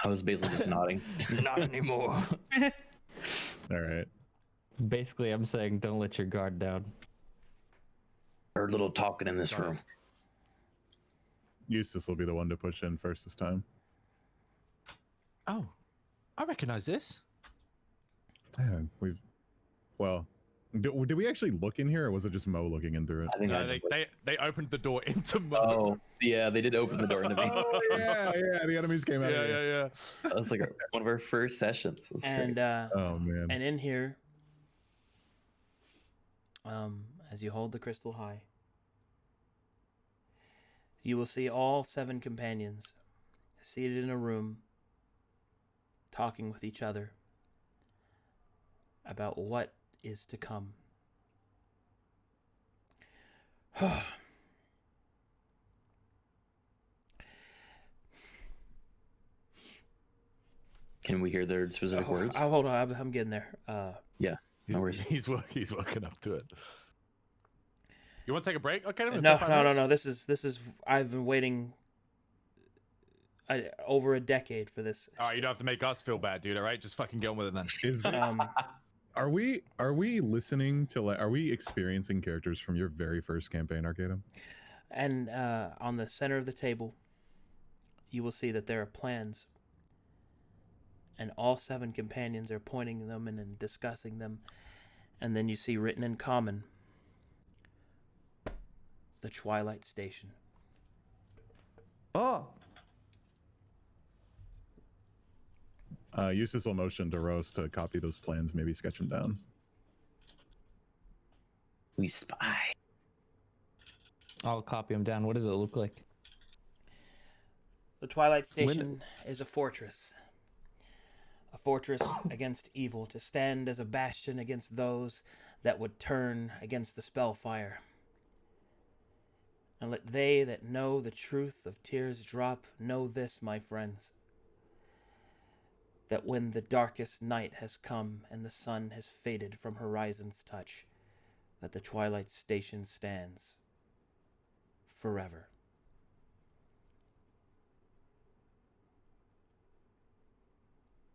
was basically just nodding. Not anymore. All right. Basically, I'm saying don't let your guard down. Heard a little talking in this room. Eustace will be the one to push in first this time. Oh, I recognize this. Yeah, did we actually look in here, or was it just Mo looking in through it? I think No, they opened the door into Mo. Oh, yeah, they did open the door into me. Oh, yeah, the enemies came out. Yeah. That was like one of our first sessions. That's And great. Oh man. and in here, as you hold the crystal high, you will see all 7 companions seated in a room, talking with each other about what is to come. Can we hear their specific words? Oh, hold on, I'm getting there. Yeah, no worries. He's working up to it. You want to take a break? Okay. No. This is. I've been waiting over a decade for this. All right, you don't have to make us feel bad, dude. All right, just fucking get on with it then. Are we listening to are we experiencing characters from your very first campaign, Arcadum? And on the center of the table, you will see that there are plans, and all 7 companions are pointing them and discussing them, and then you see written in common, the Twilight Station. Oh. Eustace will motion to Rose to copy those plans, maybe sketch them down. We spy. I'll copy him down. What does it look like? The Twilight Station is a fortress. A fortress against evil, to stand as a bastion against those that would turn against the spellfire. And let they that know the truth of Tyr's drop know this, my friends, that when the darkest night has come and the sun has faded from horizon's touch, that the Twilight Station stands forever.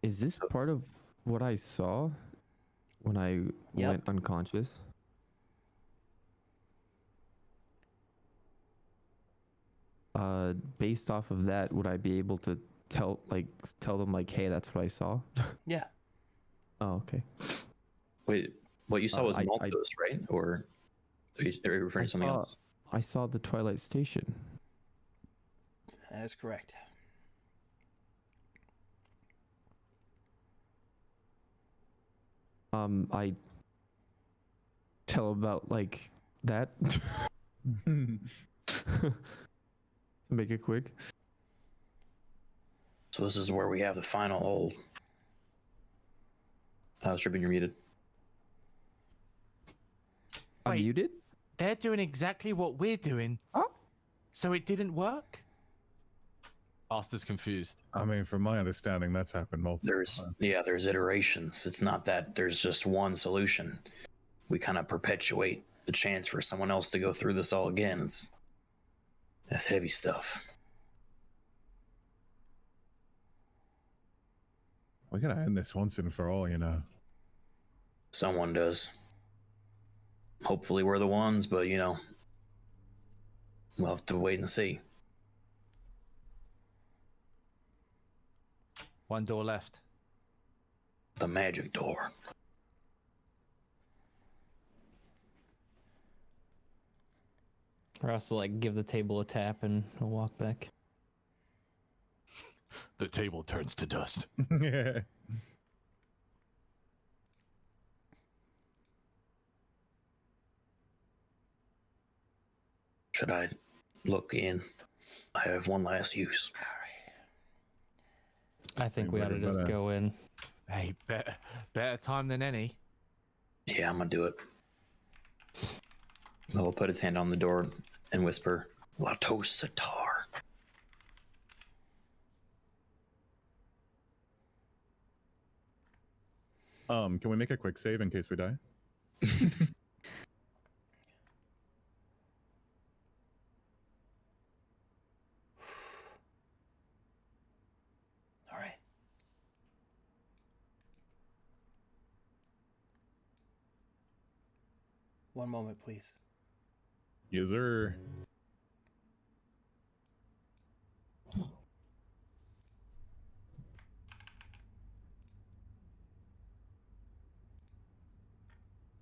Is this part of what I saw when I went unconscious? Based off of that, would I be able to tell them like, hey, that's what I saw? Yeah. Oh, okay. Wait, what you saw was I- Maltos, right? Or are you referring to something else? I saw the Twilight Station. That is correct. I tell about like that. Make it quick. So this is where we have the final hold. Stripping, you're muted. Wait. Unmuted? They're doing exactly what we're doing. Oh. So it didn't work? Asta's confused. I mean, from my understanding, that's happened multiple times. There's iterations. It's not that there's just one solution. We kind of perpetuate the chance for someone else to go through this all again. That's heavy stuff. We gotta end this once and for all, you know. Someone does. Hopefully we're the ones, but we'll have to wait and see. One door left. The magic door. Or else like give the table a tap and we'll walk back. The table turns to dust. Yeah. Should I look in? I have one last use. I think we ought to just go in. Hey, better time than any. Yeah, I'm gonna do it. He'll put his hand on the door and whisper, "Latos Tyre." Can we make a quick save in case we die? All right. One moment, please. Yes, sir.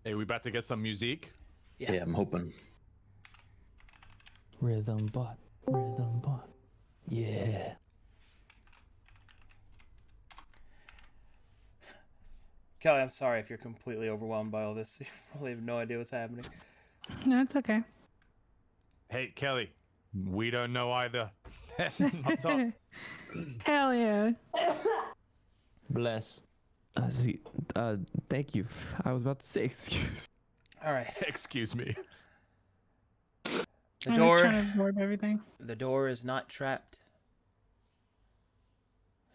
Hey, we about to get some music? Yeah, I'm hoping. Rhythm bot. Yeah. Kelly, I'm sorry if you're completely overwhelmed by all this. You probably have no idea what's happening. No, it's okay. Hey, Kelly, we don't know either. Up top. Hell yeah. Bless. Thank you. I was about to say excuse. All right. Excuse me. The I'm just door. trying to absorb everything. The door is not trapped.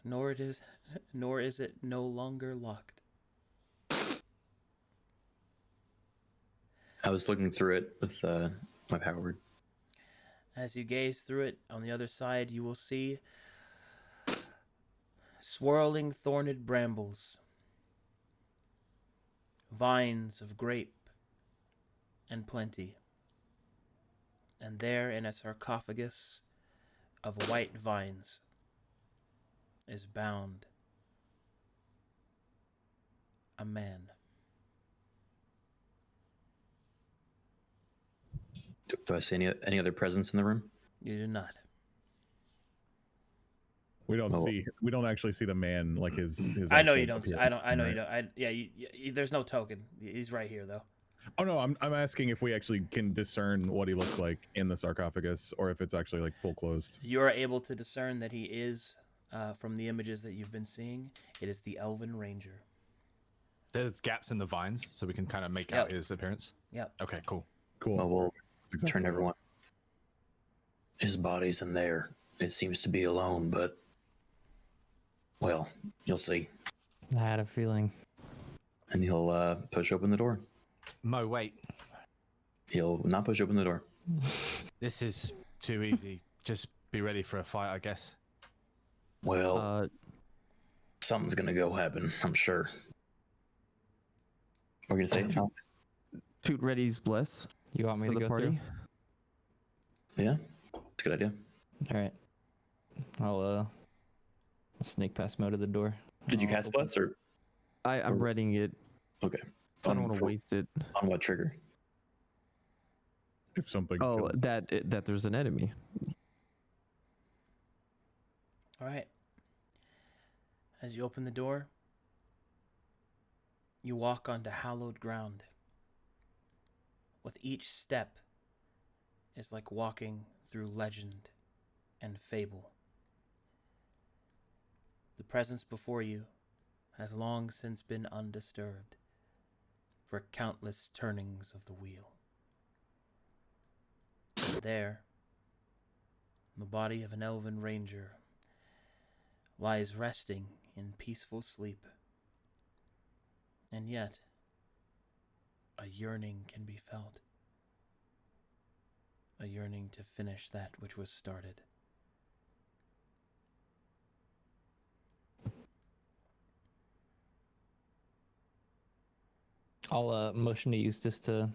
Nor is it no longer locked. I was looking through it with my power word. As you gaze through it, on the other side you will see swirling thorned brambles, vines of grape and plenty, and there in a sarcophagus of white vines is bound a man. Do I see any other presence in the room? You do not. We don't actually see the man, like his I know actual you don't. See, appearance, I know right? you don't. There's no token. He's right here though. Oh no, I'm asking if we actually can discern what he looks like in the sarcophagus, or if it's actually like full closed. You are able to discern that he is, from the images that you've been seeing, it is the Elven Ranger. There's gaps in the vines, so we can kind of make out his appearance. Yep. Okay, cool. Cool. Well, we'll Exactly turn right. everyone. His body's in there. It seems to be alone, but well, you'll see. I had a feeling. And he'll push open the door. Mo, wait. He'll not push open the door. This is too easy. Just be ready for a fight, I guess. Well, something's gonna go happen, I'm sure. What are you gonna say, Alex? Toot Ready's bless. You want me for to the go party. through? Yeah, it's a good idea. All right. I'll sneak past Mo to the door. Did you I'll cast open- Bless or I'm Or- reading it. okay? So I don't On want to for- waste it. On what trigger? If something Oh, kills- that there's an enemy. All right. As you open the door, you walk onto hallowed ground. With each step is like walking through legend and fable. The presence before you has long since been undisturbed for countless turnings of the wheel. There, the body of an elven ranger lies resting in peaceful sleep. And yet, a yearning can be felt. A yearning to finish that which was started. I'll motion to Eustace to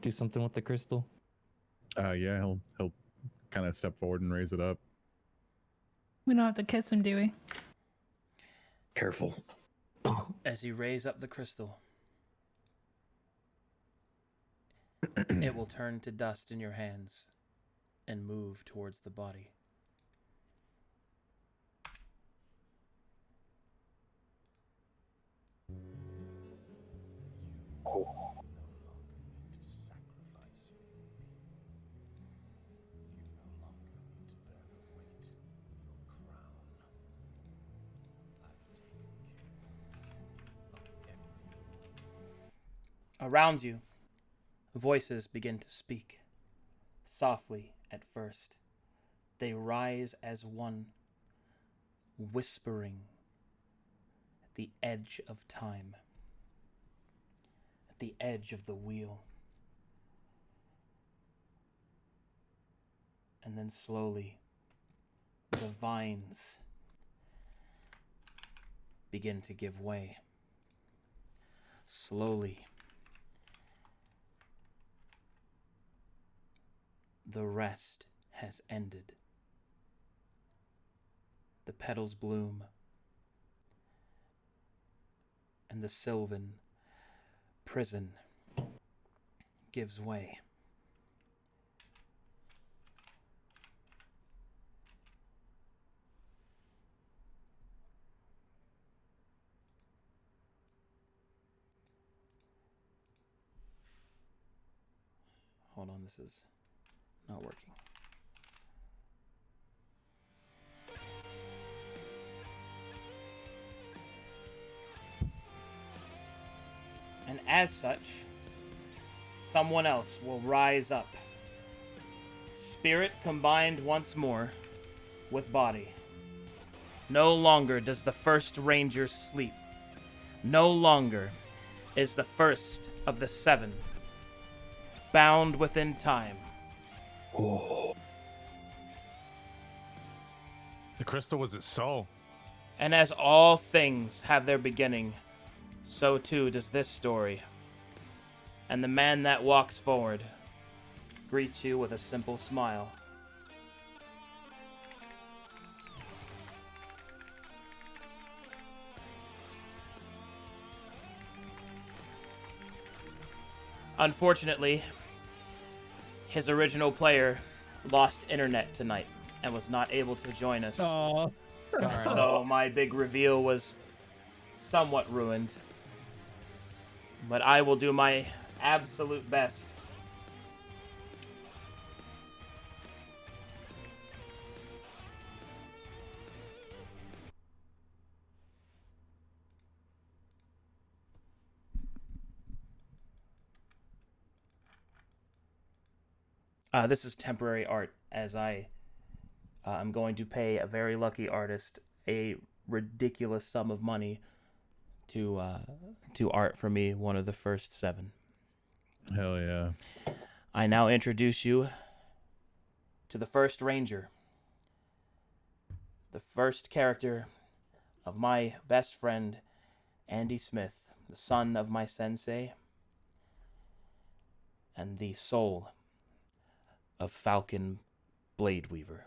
do something with the crystal. Yeah, he'll kind of step forward and raise it up. We don't have to kiss him, do we? Careful. As you raise up the crystal, it will turn to dust in your hands and move towards the body. Around you, voices begin to speak, softly at first. They rise as one, whispering at the edge of time, at the edge of the wheel. And then slowly, the vines begin to give way. Slowly, the rest has ended. The petals bloom, and the sylvan prison gives way. Hold on, this is not working. And as such, someone else will rise up. Spirit combined once more with body. No longer does the first ranger sleep. No longer is the first of the seven bound within time. The crystal was its soul. And as all things have their beginning, so too does this story. And the man that walks forward greets you with a simple smile. Unfortunately, his original player lost internet tonight and was not able to join us. Aw. So my big reveal was somewhat ruined. But I will do my absolute best. This is temporary art, as I'm going to pay a very lucky artist a ridiculous sum of money to art for me one of the first seven. Hell yeah. I now introduce you to the first ranger, the first character of my best friend, Andy Smith, the son of my sensei, and the soul of Falcon Blade Weaver.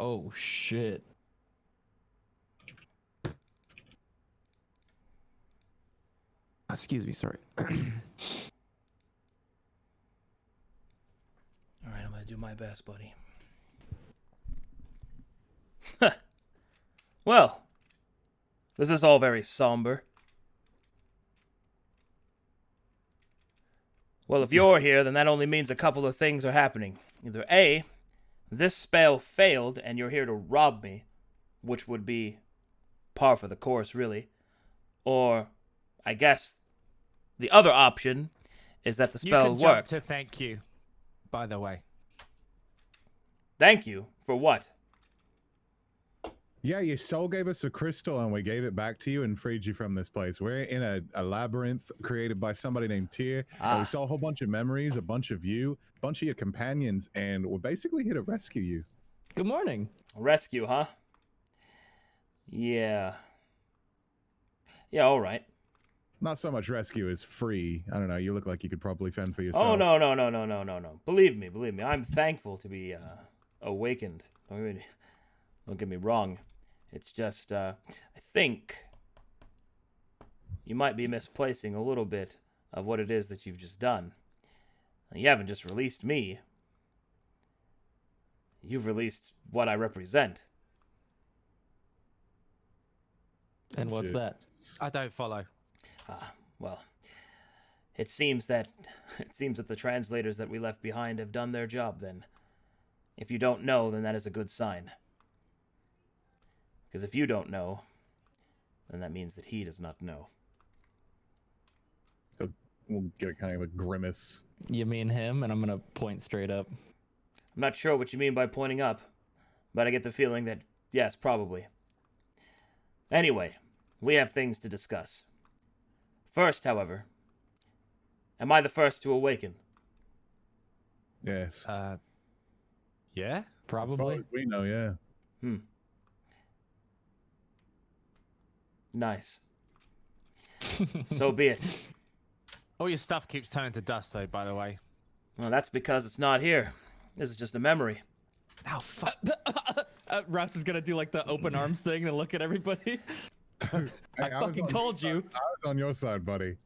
Oh shit. Excuse me, sorry. All right, I'm gonna do my best, buddy. Well, this is all very somber. Well, if you're here, then that only means a couple of things are happening. Either A, this spell failed and you're here to rob me, which would be par for the course, really. Or, I guess, the other option is that the spell you can jump worked. to thank you, by the way. Thank you for what? Yeah, your soul gave us a crystal and we gave it back to you and freed you from this place. We're in a labyrinth created by somebody named Tyre. And we saw a whole bunch of memories, a bunch of you, a bunch of your companions, and we're basically here to rescue you. Good morning. Rescue, huh? Yeah. Yeah, all right. Not so much rescue as free. I don't know. You look like you could probably fend for yourself. Oh, no. Believe me. I'm thankful to be awakened. Don't get me wrong. It's just, I think you might be misplacing a little bit of what it is that you've just done. You haven't just released me. You've released what I represent. And what's that? I don't follow. Well, it seems that the translators that we left behind have done their job then. If you don't know, then that is a good sign. Because if you don't know, then that means that he does not know. We'll get kind of a grimace. You mean him? And I'm gonna point straight up. I'm not sure what you mean by pointing up, but I get the feeling that, yes, probably. Anyway, we have things to discuss. First, however, am I the first to awaken? Yes. Yeah? Probably. As far as we know, yeah. Nice. So be it. All your stuff keeps turning to dust, though, by the way. Well, that's because it's not here. This is just a memory. Oh, fuck. Russ is gonna do like the open arms thing and look at everybody. I fucking told you. I was on your side, buddy.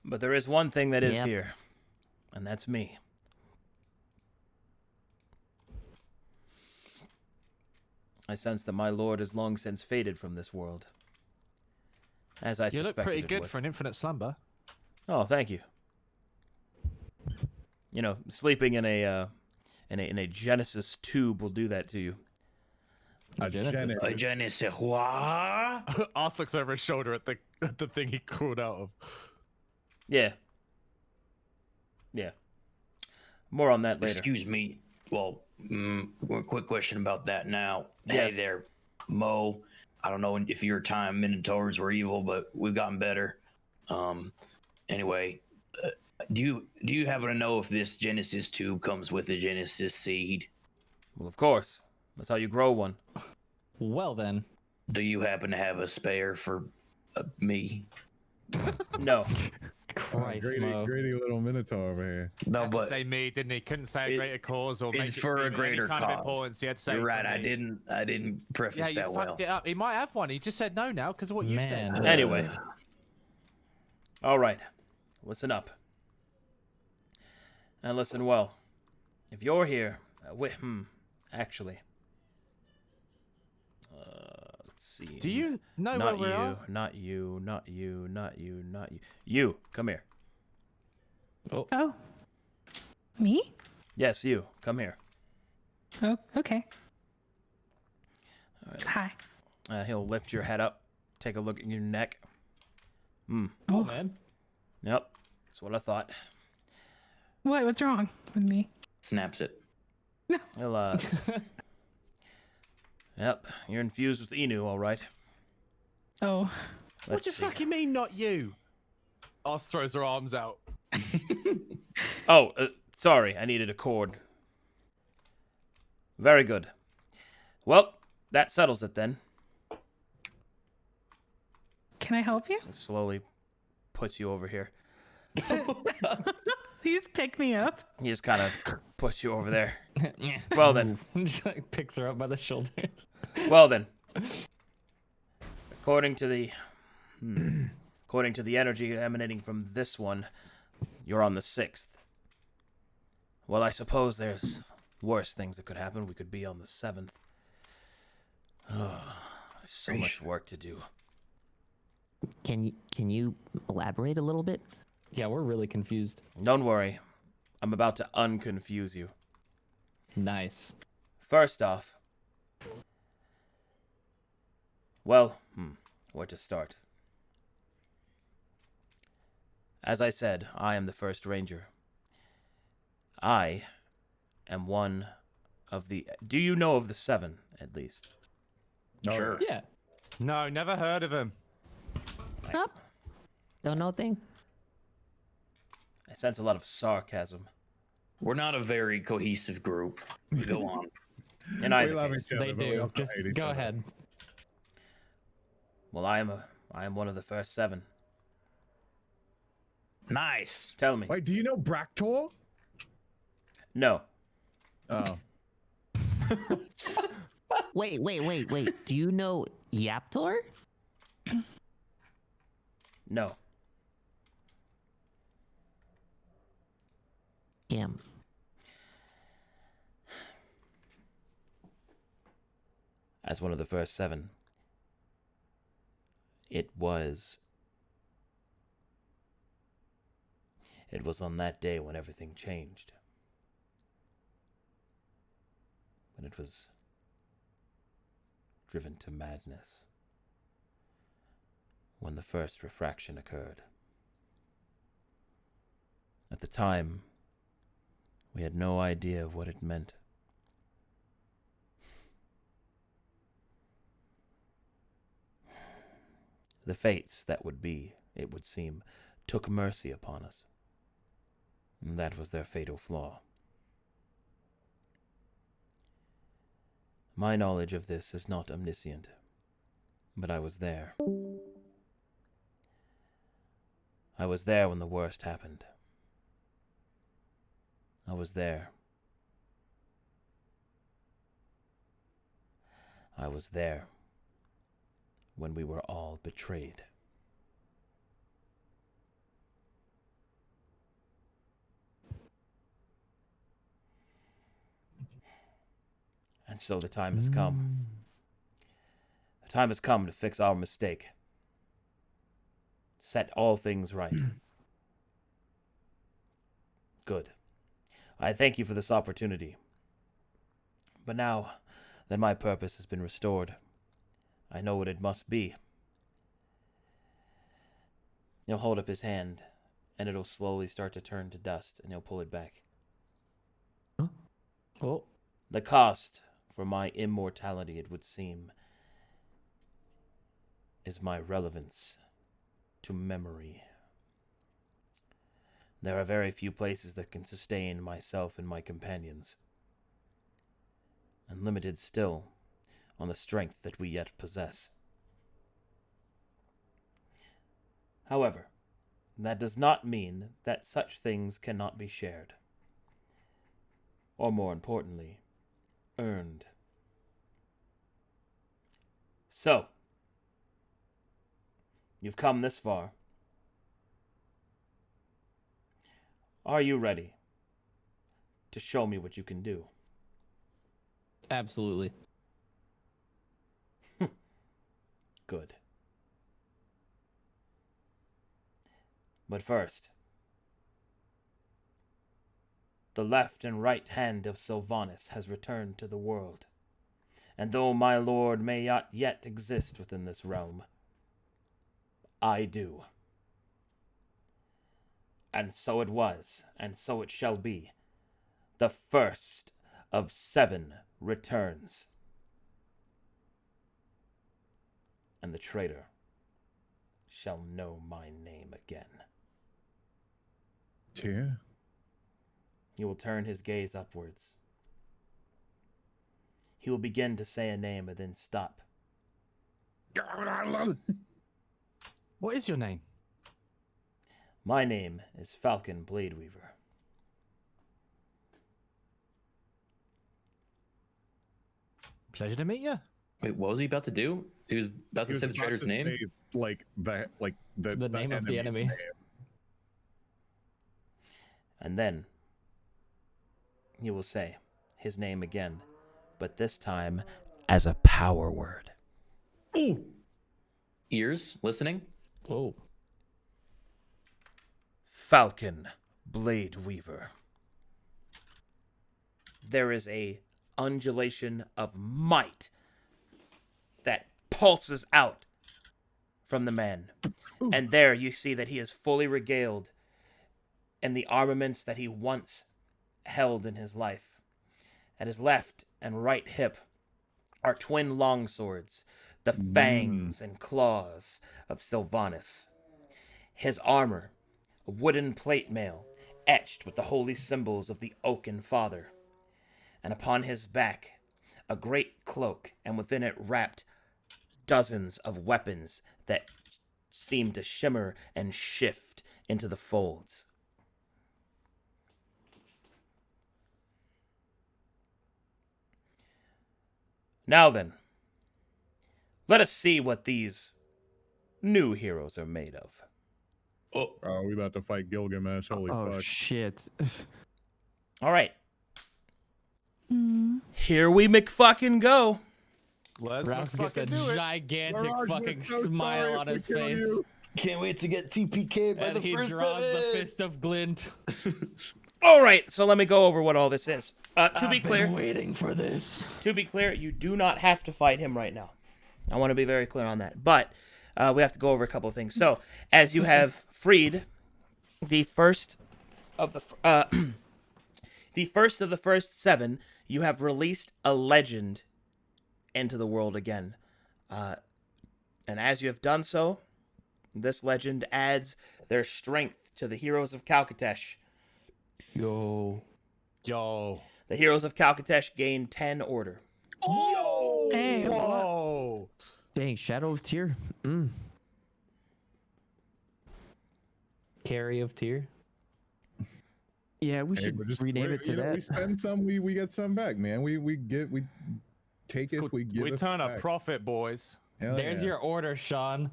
But there is one thing that is Yep. here, and that's me. I sense that my lord has long since faded from this world. As I You suspected look pretty it good would. for an infinite slumber. Oh, thank you. You know, sleeping in a Genesis tube will do that to you. A Genesis. A Genesis. What? Ars looks over his shoulder at the thing he crawled out of. Yeah. Yeah. More on that later. Excuse me. Well, quick question about that now. Yes. Hey there, Mo. I don't know if your time Minotaurs were evil, but we've gotten better. Anyway, do you happen to know if this Genesis tube comes with a Genesis seed? Well, of course. That's how you grow one. Well then. Do you happen to have a spare for me? No. Christ, Greedy little Minotaur over here. No, Had to but say me, didn't he? Couldn't say a greater cause or make it's it for seem a greater any kind of cause. importance. He had to say you're for right. me. I didn't preface Yeah, you that well. fucked it up. He might have one. He just said no now because of what you Man. said. Anyway. All right. Listen up. And listen well. If you're here, actually. Let's see. Do you know Not where we you, are? not you, not you, not you, not you. You, come here. Oh. Me? Yes, you, come here. Oh, okay. All right, Hi. he'll lift your head up, take a look at your neck. Oh man. Yep, that's what I thought. What? What's wrong with me? Snaps it. He'll, Yep, you're infused with Inu, all right. Oh. What do you fucking mean, not you? Ars throws her arms out. Oh, sorry, I needed a cord. Very good. Well, that settles it then. Can I help you? He slowly puts you over here. Please pick me up. He just kind of put you over there. Well then. Just like picks her up by the shoulders. Well then. According to the energy emanating from this one, you're on the 6th. Well, I suppose there's worse things that could happen. We could be on the 7th. Oh, there's so much work to do. Can you elaborate a little bit? Yeah, we're really confused. Don't worry. I'm about to unconfuse you. Nice. First off, well, where to start? As I said, I am the first ranger. I am one of the... Do you know of the 7, at least? Sure. Yeah. No, never heard of him. Nope. Don't know a thing. I sense a lot of sarcasm. We're not a very cohesive group. Go on. In We either love case. each other, They but we do. also Just hate each go other. ahead. Well, I am one of the first 7. Nice. Tell me. Wait, do you know Bractor? No. Oh. Wait. Do you know Yaptor? No. Damn. As one of the first 7, it was on that day when everything changed. When it was driven to madness. When the first refraction occurred. At the time, we had no idea of what it meant. The fates that would be, it would seem, took mercy upon us. And that was their fatal flaw. My knowledge of this is not omniscient, but I was there. I was there when the worst happened. I was there. I was there when we were all betrayed. And so the time has come. The time has come to fix our mistake. Set all things right. Good. I thank you for this opportunity. But now that my purpose has been restored, I know what it must be. He'll hold up his hand, and it'll slowly start to turn to dust, and he'll pull it back. Huh? Oh. The cost for my immortality, it would seem, is my relevance to memory. There are very few places that can sustain myself and my companions, and limited still on the strength that we yet possess. However, that does not mean that such things cannot be shared, or more importantly, earned. So, you've come this far. Are you ready to show me what you can do? Absolutely. Good. But first, the left and right hand of Sylvanas has returned to the world, and though my lord may not yet exist within this realm, I do. And so it was, and so it shall be. The first of 7 returns. And the traitor shall know my name again. Tyre? He will turn his gaze upwards. He will begin to say a name and then stop. What is your name? My name is Falcon Bladeweaver. Pleasure to meet you. Wait, what was he about to do? He was about He to was say the about traitor's to name. say, the name of the enemy's enemy. name. And then he will say his name again, but this time as a power word. Ooh. Ears listening. Oh. Falcon Blade Weaver. There is a undulation of might that pulses out from the man. Ooh. And there you see that he is fully regaled in the armaments that he once held in his life. At his left and right hip are twin longswords, the fangs and claws of Sylvanus. His armor, a wooden plate mail, etched with the holy symbols of the Oaken Father. And upon his back, a great cloak, and within it wrapped dozens of weapons that seem to shimmer and shift into the folds. Now then, let us see what these new heroes are made of. Oh, we about to fight Gilgamesh. Holy Oh fuck. shit. All right. Here we McFucking go. Let's Rouse gets a fucking do it. gigantic Mirage, we're fucking so smile sorry on if we his kill face. you. Can't wait to get TPK'd by And the he first draws the man. fist of glint. All right, so let me go over what all this is. To be clear, Waiting for this. to be clear, you do not have to fight him right now. I want to be very clear on that. But we have to go over a couple of things. So, as you have freed the first of the first 7, you have released a legend into the world again. And as you have done so, this legend adds their strength to the heroes of Calcatesh. Yo. The heroes of Calcatesh gain 10 order. Hey, Whoa. Dang, Shadow of Tyre. Carry of Tyre. Yeah, we Hey, should we're just, rename it to you know, that. we spend some, we get some back, man. We take it, we give We it turn a back. profit, boys. Hell There's your order, Sean.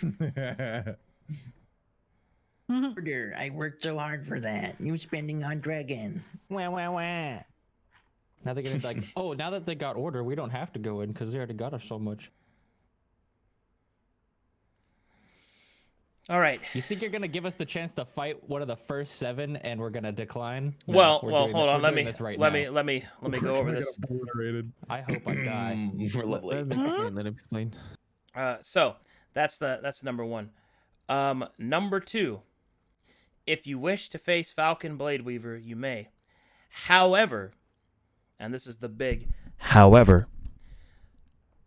your. Order. I worked so hard for that. You spending on dragon. Wah, wah, wah. Now they're gonna be like, oh, now that they got order, we don't have to go in because they already got us so much. All right. You think you're gonna give us the chance to fight one of the first 7 and we're gonna decline? No, Well, we're well, doing hold that- on. we're Let doing me this right let now. me go over this. Obliterated. I hope I die. We're lovely. Let him explain. Let him explain. So that's number 1. Number 2. If you wish to face Falcon Blade Weaver, you may. However, and this is the big however,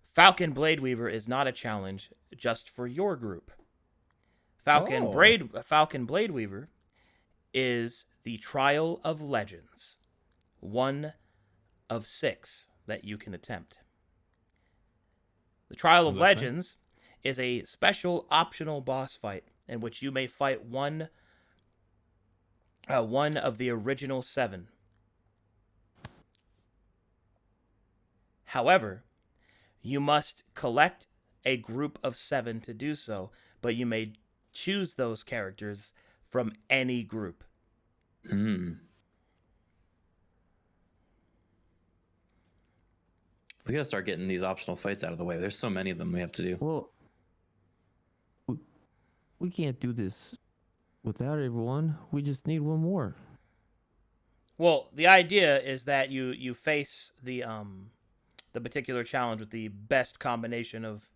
Falcon Blade Weaver is not a challenge just for your group. Falcon Blade Weaver is the Trial of Legends, 1 of 6 that you can attempt. The Trial of Legends is a special optional boss fight in which you may fight one of the original 7. However, you must collect a group of 7 to do so, but you may choose those characters from any group. We gotta start getting these optional fights out of the way. There's so many of them we have to do. Well, we can't do this without everyone. We just need one more. Well, the idea is that you face the particular challenge with the best combination of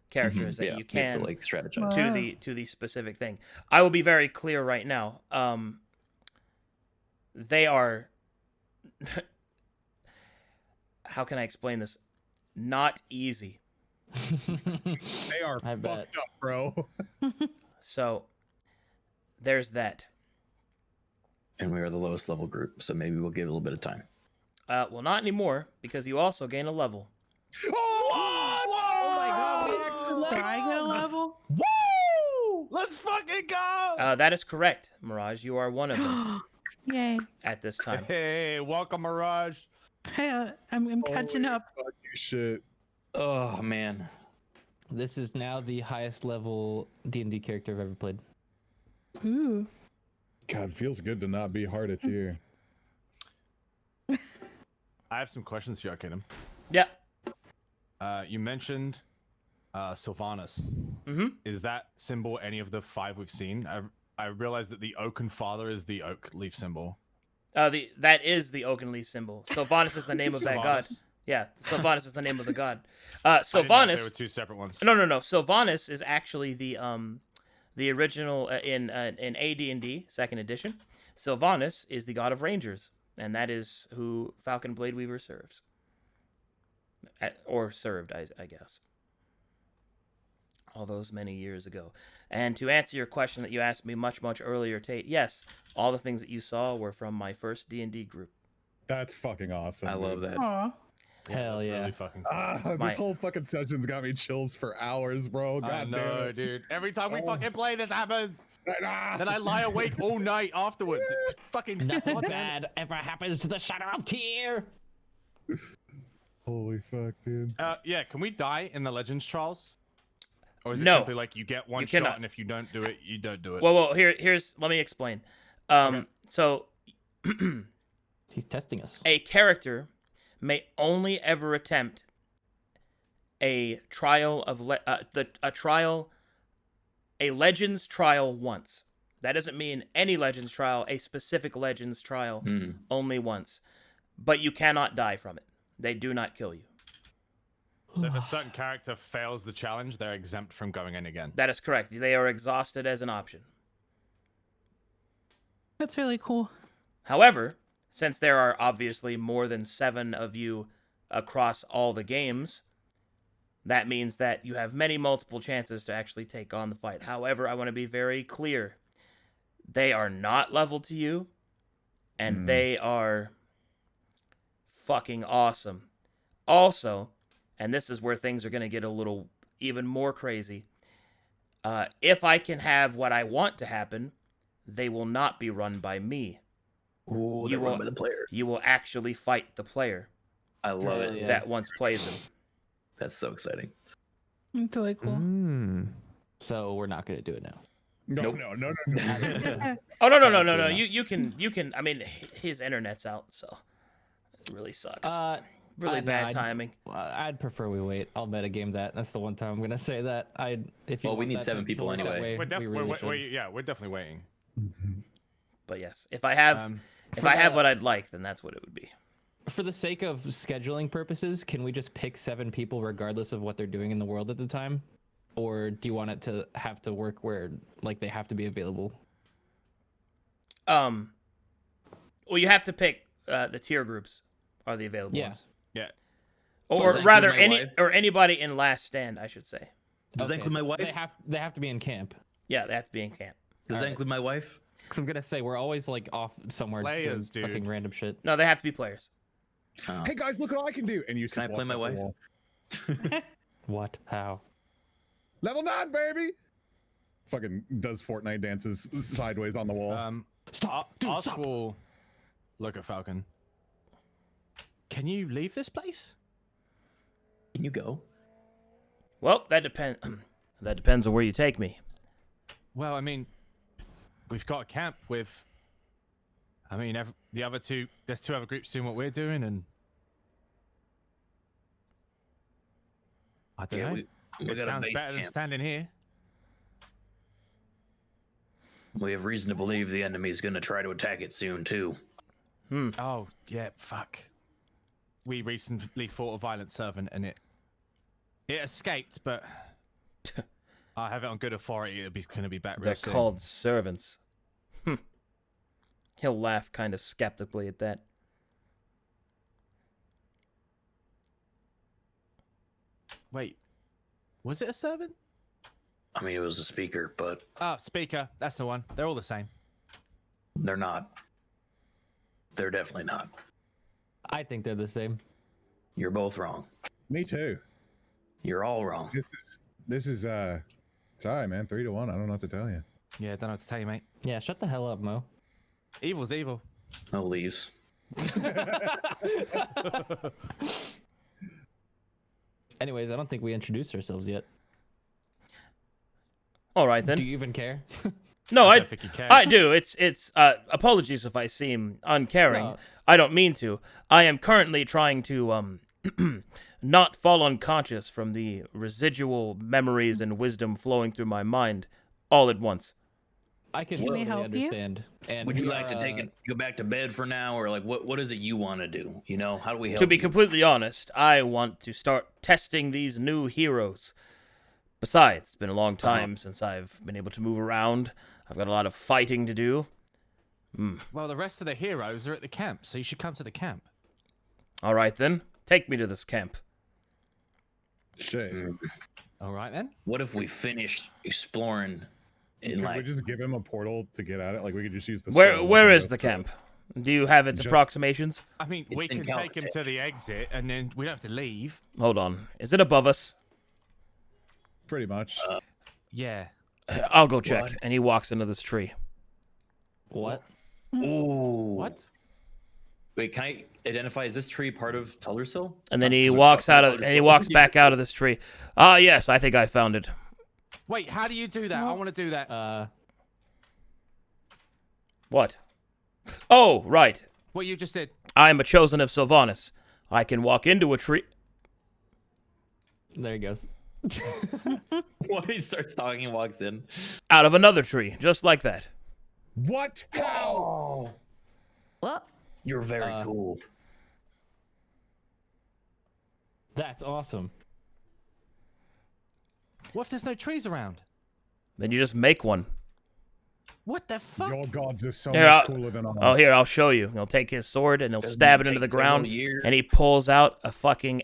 characters that you have can to like strategize. to the specific thing. I will be very clear right now. They are how can I explain this? Not easy. They are I fucked bet. up, bro. So there's that. And we are the lowest level group, so maybe we'll give it a little bit of time. Well, not anymore because you also gain a level. Oh my god, do I get a level? Woo! Let's fucking go! That is correct, Mirage. You are one of them Yay. at this time. Hey, welcome, Mirage. Hey, I'm catching Holy up. fuck, shit. Oh man. This is now the highest level D&D character I've ever played. Ooh. God, feels good to not be hard at tier. I have some questions for you, Arcadum. Yeah. You mentioned Sylvanas. Mm-hmm. Is that symbol any of the 5 we've seen? I realize that the Oaken Father is the oak leaf symbol. That is the oaken leaf symbol. Sylvanas is the name of that god. Sylvanas? Yeah, Sylvanas is the name of the god. I didn't know if Sylvanas. they were 2 separate ones. No. Sylvanas is actually the original in AD&D 2nd edition. Sylvanas is the god of rangers, and that is who Falcon Blade Weaver serves. Or served, I guess. All those many years ago. And to answer your question that you asked me much earlier, Tate, yes, all the things that you saw were from my first D&D group. That's fucking awesome. I love that. Aw. Hell that's yeah. Really fucking cool. This whole fucking session's got me chills for hours, bro. God I damn know, it. dude. Every time we fucking play, this happens. Ah. Then I lie awake all night afterwards. It's fucking Nothing bad ever happens to the Shadow of Tyre. Holy fuck, dude. Yeah, can we die in the Legends Trials? Or is it No. simply like you get one You shot cannot. and if you don't do it, you don't do it? Well, here's let me explain. So He's testing us. a character may only ever attempt a trial of a Legends trial once. That doesn't mean any Legends trial, a specific Legends trial only once. But you cannot die from it. They do not kill you. So if a certain character fails the challenge, they're exempt from going in again. That is correct. They are exhausted as an option. That's really cool. However, since there are obviously more than 7 of you across all the games, that means that you have many multiple chances to actually take on the fight. However, I want to be very clear. They are not level to you, and they are fucking awesome. Also, and this is where things are going to get a little even more crazy, if I can have what I want to happen, they will not be run by me. Ooh, You they run will- by the player. You will actually fight the player I love it. Yeah. that once played them. That's so exciting. It's really cool. So we're not gonna do it now. No. Oh no! Absolutely You can. I mean, his internet's out, so it really sucks. Really no, bad timing. I'd prefer we wait. I'll metagame that. That's the one time I'm gonna say that. If you Well, we want need that 7 to people work that anyway. way, We're, we really should. we're definitely waiting. But yes, if I have for what I'd like, then that's what it would be. For the sake of scheduling purposes, can we just pick 7 people regardless of what they're doing in the world at the time? Or do you want it to have to work where like they have to be available? Well, you have to pick the tier groups are the available Yeah. ones. Yeah. Or Does that rather, include my wife? anybody in last stand, I should say. Does that include my so wife? They have to be in camp. Yeah, they have to be in camp. Does that include my wife? Because I'm gonna say we're always like off somewhere Players, doing fucking dude. random shit. No, they have to be players. Oh. Hey guys, look what I can do! And you Can I play my wife? What? How? Level 9, baby! Fucking does Fortnite dances sideways on the wall. Stop! Dude, Ask stop! will look at Falcon. Can you leave this place? Can you go? Well, that depends. That depends on where you take me. Well, I mean, we've got a camp with. I mean, the other 2. There's 2 other groups doing what we're doing, and I don't know. We It got a sounds base better than camp. standing here. We have reason to believe the enemy's going to try to attack it soon, too. Oh yeah, fuck. We recently fought a violent servant, and it escaped, but I have it on good authority. It'll be going to be back real They're soon. called servants. He'll laugh kind of skeptically at that. Wait, was it a servant? I mean, it was a speaker, but Oh, speaker. That's the one. They're all the same. they're not. They're definitely not. I think they're the same. You're both wrong. Me too. You're all wrong. This is it's alright, man. 3-1. I don't know what to tell you. Yeah, don't know what to tell you, mate. Yeah, shut the hell up, Mo. Evil's evil. No leaves. Anyways, I don't think we introduced ourselves yet. All right then. Do you even care? No, I I don't think you care. I do. It's apologies if I seem uncaring. No. I don't mean to. I am currently trying to not fall unconscious from the residual memories and wisdom flowing through my mind all at once. I can Can we totally help you? understand. And Would you we like to are, take it, go back to bed for now, or like what is it you want to do? You know, how do we help? To be you? completely honest, I want to start testing these new heroes. Besides, it's been a long time since I've been able to move around. I've got a lot of fighting to do. Well, the rest of the heroes are at the camp, so you should come to the camp. All right then, take me to this camp. Shit. All right then. What if we finished exploring in Can like we just give him a portal to get at it? Like we could just use the. Where scroll where and is go the through it. camp? Do you have its Just- approximations? I mean, It's we in can take him to Caltech. the exit, and then we don't have to leave. Hold on. Is it above us? Pretty much. Yeah. I'll go check. What? And he walks into this tree. What? ooh. What? Wait, can I identify? Is this tree part of Tellersil? And then he Is it walks fucking out of part and he walks back out of this tree. Ah, yes, I think I found it. Wait, how do you do that? I want to do that. What? Oh, right. What you just did. I am a chosen of Sylvanas. I can walk into a tree. There he goes. Well, he starts talking and walks in. Out of another tree, just like that. What? How? Well, You're very cool. That's awesome. What if there's no trees around? Then you just make one. What the fuck? Your gods are so Here, much I'll- cooler than ours. Oh, here, I'll show you. He'll take his sword and he'll Doesn't stab it it into take the ground, several years? and he pulls out a fucking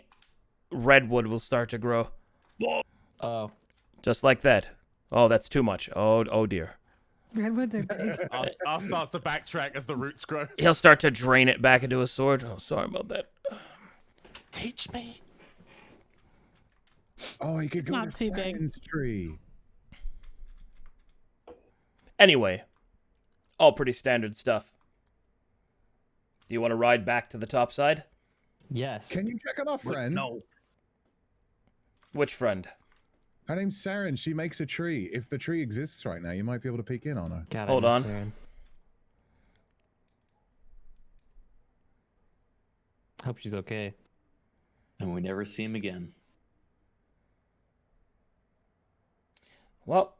redwood will start to grow. Oh, Just like that. Oh, that's too much. Oh dear. Redwoods are big. I'll start to backtrack as the roots grow. He'll start to drain it back into his sword. Oh, sorry about that. Teach me. Oh, he could go Not to too big. Simon's tree. Anyway, all pretty standard stuff. Do you want to ride back to the top side? yes. Can you check on our friend? No. Which friend? Her name's Saren. She makes a tree. If the tree exists right now, you might be able to peek in on her. God, Hold I miss on. Saren. Hope she's okay. And we never see him again. Well,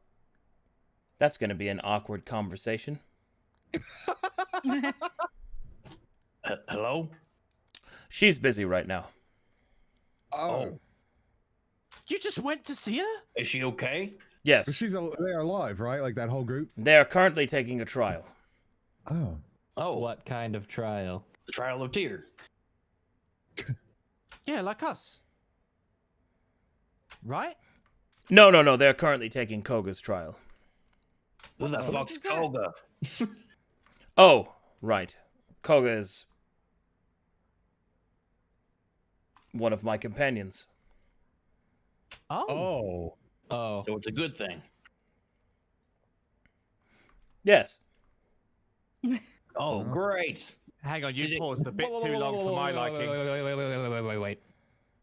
that's going to be an awkward conversation. Hello? She's busy right now. Oh, You just went to see her? Is she okay? Yes, they're alive, right? Like that whole group. they are currently taking a trial. Oh, Oh, What kind of trial? the trial of Tyre. Yeah, like us. Right? No, they're currently taking Koga's trial. Who the fuck's is that? Koga? Oh, right. Koga is one of my companions. Oh. Oh, So it's a good thing. Yes. Oh, great. Hang on, Did you it- paused a bit too long for my liking. Wait.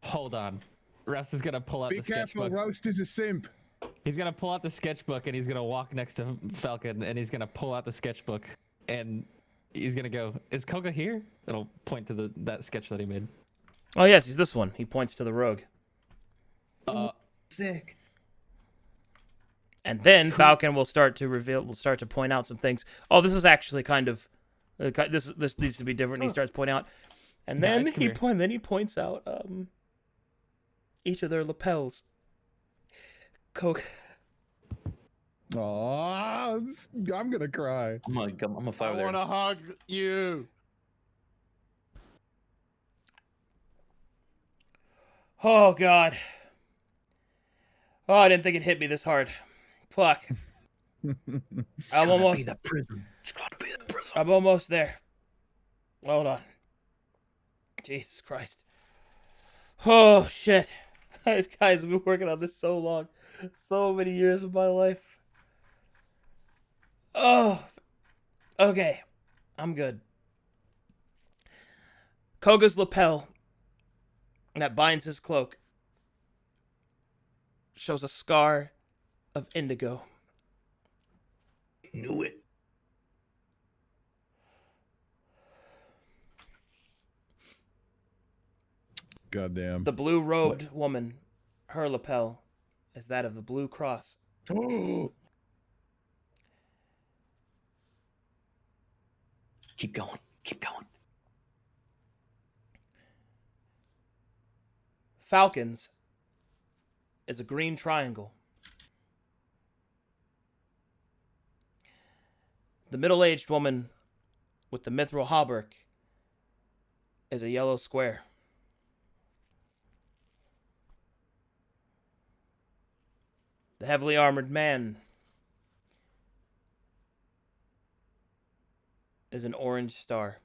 Hold on. Russ is gonna pull out be the careful. sketchbook. Roast is a simp. He's gonna pull out the sketchbook and he's gonna walk next to Falcon and he's gonna pull out the sketchbook and he's gonna go, "Is Koga here?" It'll point to that sketch that he made. Oh, yes, he's this one. He points to the rogue. Sick. And then Falcon will start to point out some things. Oh, this is actually kind of this needs to be different. And he starts pointing out, and then Guys, come here. he points out each of their lapels. Coke. Oh, I'm gonna cry. I'm gonna fly I over there. want to hug you. Oh God. Oh, I didn't think it hit me this hard. Fuck. I'm almost. Be the prison. It's gotta be the prison. I'm almost there. Hold on. Jesus Christ. Oh shit. Guys, I've been working on this so long. So many years of my life. Oh. Okay. I'm good. Koga's lapel that binds his cloak shows a scar of indigo. Knew it. Goddamn. The blue-robed woman, her lapel is that of the Blue Cross. Keep going. Keep going. Falcons is a green triangle. The middle-aged woman with the mithril hauberk is a yellow square. The heavily armored man is an orange star.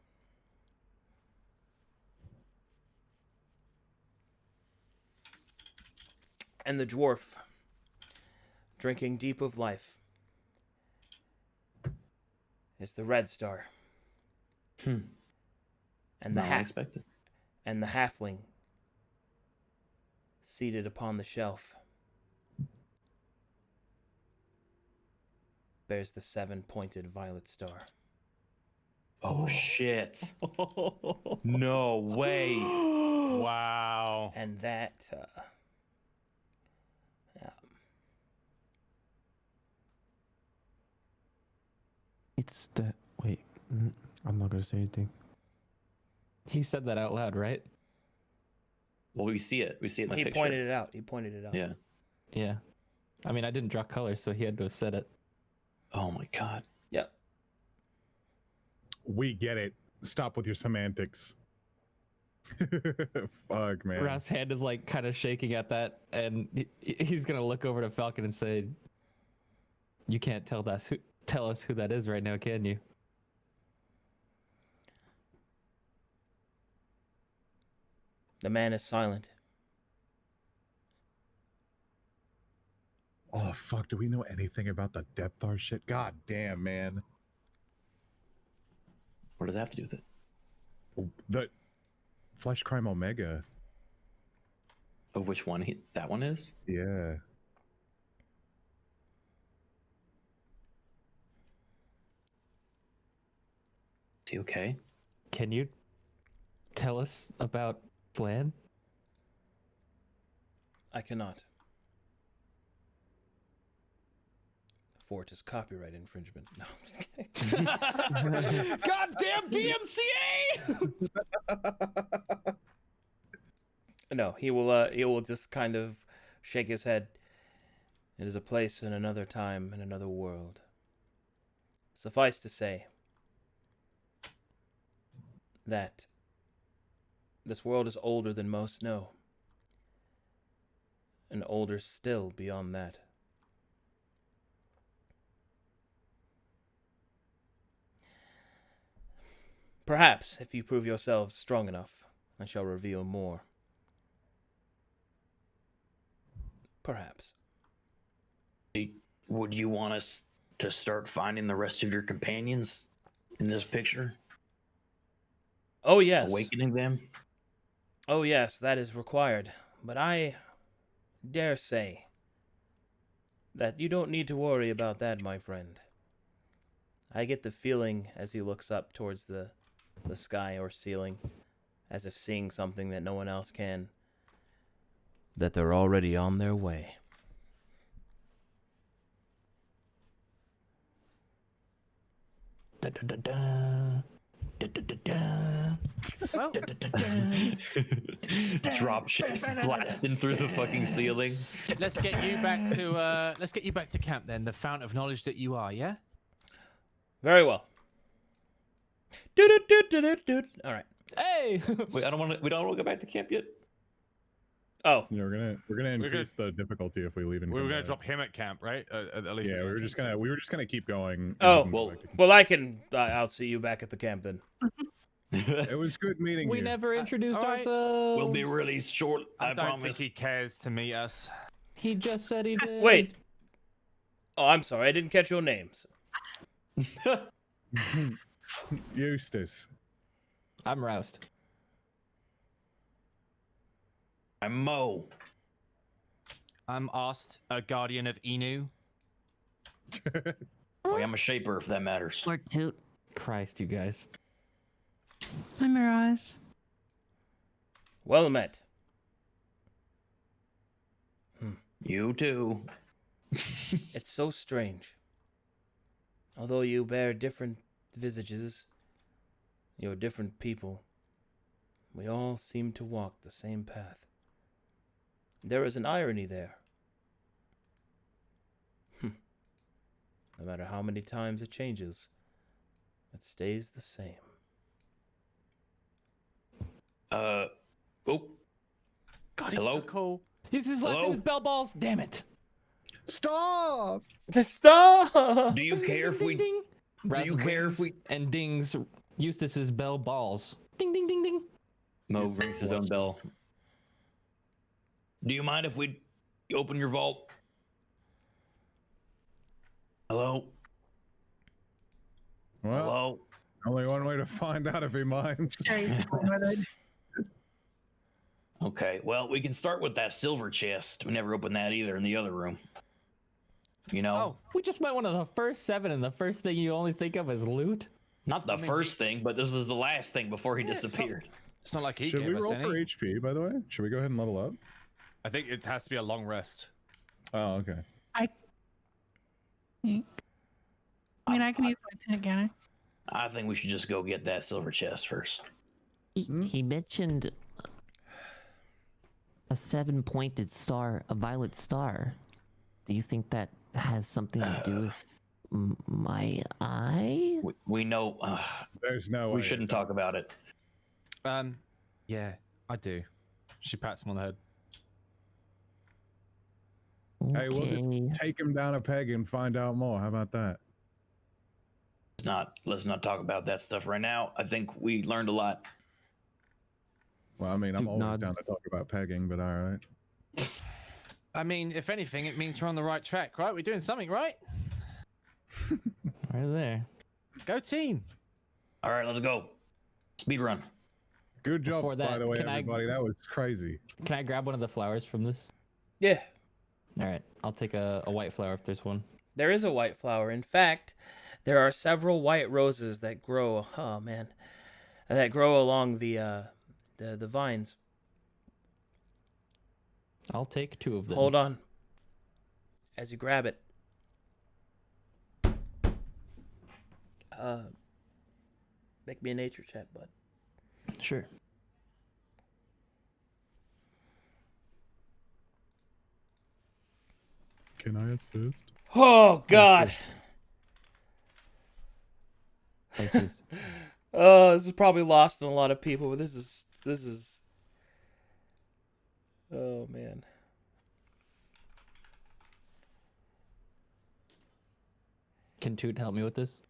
And the dwarf, drinking deep of life, is the red star. And the Unexpected. and the halfling seated upon the shelf bears the 7-pointed violet star. Oh shit! No way! Wow. And that yeah. It's the wait. I'm not gonna say anything. He said that out loud, right? Well, we see it. We see it in the He picture. pointed it out. He pointed it out. Yeah. Yeah. I mean, I didn't draw colors, so he had to have said it. Oh my god. Yep. We get it. Stop with your semantics. Fuck, man. Ra's hand is like kind of shaking at that, and he's gonna look over to Falcon and say, "You can't tell us who that is right now, can you?" The man is silent. Oh, fuck. Do we know anything about the Depthar shit? God damn, man. What does that have to do with it? The Flesh Crime Omega. Oh, which one? That one is? Yeah. Is he okay? Can you tell us about Flan? I cannot. For it is copyright infringement. No, I'm just kidding. Goddamn DMCA! No, he will just kind of shake his head. It is a place in another time, in another world. Suffice to say that this world is older than most know. And older still beyond that. Perhaps, if you prove yourselves strong enough, I shall reveal more. Perhaps. Would you want us to start finding the rest of your companions in this picture? Oh, yes. Awakening them? Oh, yes, that is required. But I dare say that you don't need to worry about that, my friend. I get the feeling as he looks up towards the sky or ceiling, as if seeing something that no one else can, that they're already on their way. Da, da, da, da. Da, da, da, da. Well, Da, da, da, da. Drop ships blasting through the fucking ceiling. Let's get you back to camp then, the fount of knowledge that you are, yeah? Very well. Do. All right. Hey! Wait, we don't want to go back to camp yet? Oh. Yeah, we're gonna increase the difficulty if we leave and We were come gonna back. drop him at camp, right? At least. Yeah, we were just gonna keep going. and Oh, we can go well- back to camp. Well, I can. I'll see you back at the camp then. It was good meeting We you. never introduced all right. ourselves. We'll be released short, I I don't promise. think he cares to meet us. He just said he did. Wait. Oh, I'm sorry. I didn't catch your names. Eustace. I'm roused. I'm Mo. I'm Ast, a guardian of Inu. Oh, I'm a shaper, if that matters. Or toot. Christ, you guys. I'm Mirage. Well met. You too. It's so strange. Although you bear different visages, you're different people. We all seem to walk the same path. There is an irony there. No matter how many times it changes, it stays the same. Oh. God, he's Hello? so cool. His last name is Bell Balls. Damn it. Stop! Stop! Do you care if we? Ding. Do you care if we? And dings Eustace's bell balls. Ding ding ding ding. Mo rings his own bell. Do you mind if we open your vault? Hello? Well, Hello? only one way to find out if he minds. Okay, well, we can start with that silver chest. We never opened that either in the other room. You know? Oh, we just met one of the first 7, and the first thing you only think of is loot. Not the first thing, but this is the last thing before he disappeared. It's not like he Should gave we us roll any. for HP, by the way? Should we go ahead and level up? I think it has to be a long rest. Oh, okay. I mean, I can use my tent, can I think we should just go get that silver chest first. He mentioned a 7-pointed star, a violet star. Do you think that has something to do with my eye? We know. There's no way. We shouldn't talk about it. Yeah, I do. She pats him on the head. Okay. Hey, we'll just take him down a peg and find out more. How about that? Let's not talk about that stuff right now. I think we learned a lot. Well, I mean, I'm Dude, always nods. down to talk about pegging, but all right. I mean, if anything, it means we're on the right track, right? We're doing something, right? Right there. Go team. All right, let's go. Speed run. Good job, Before by that, the way, can I- everybody. That was crazy. Can I grab one of the flowers from this? Yeah, All right, I'll take a white flower if there's one. there is a white flower. In fact, there are several white roses that grow. Oh man, that grow along the vines. I'll take 2 of them. Hold on. As you grab it. Make me a nature check, bud. Sure. Can I assist? Oh God. Places. Oh, this is probably lost on a lot of people, but this is. Oh man. Can Toot help me with this?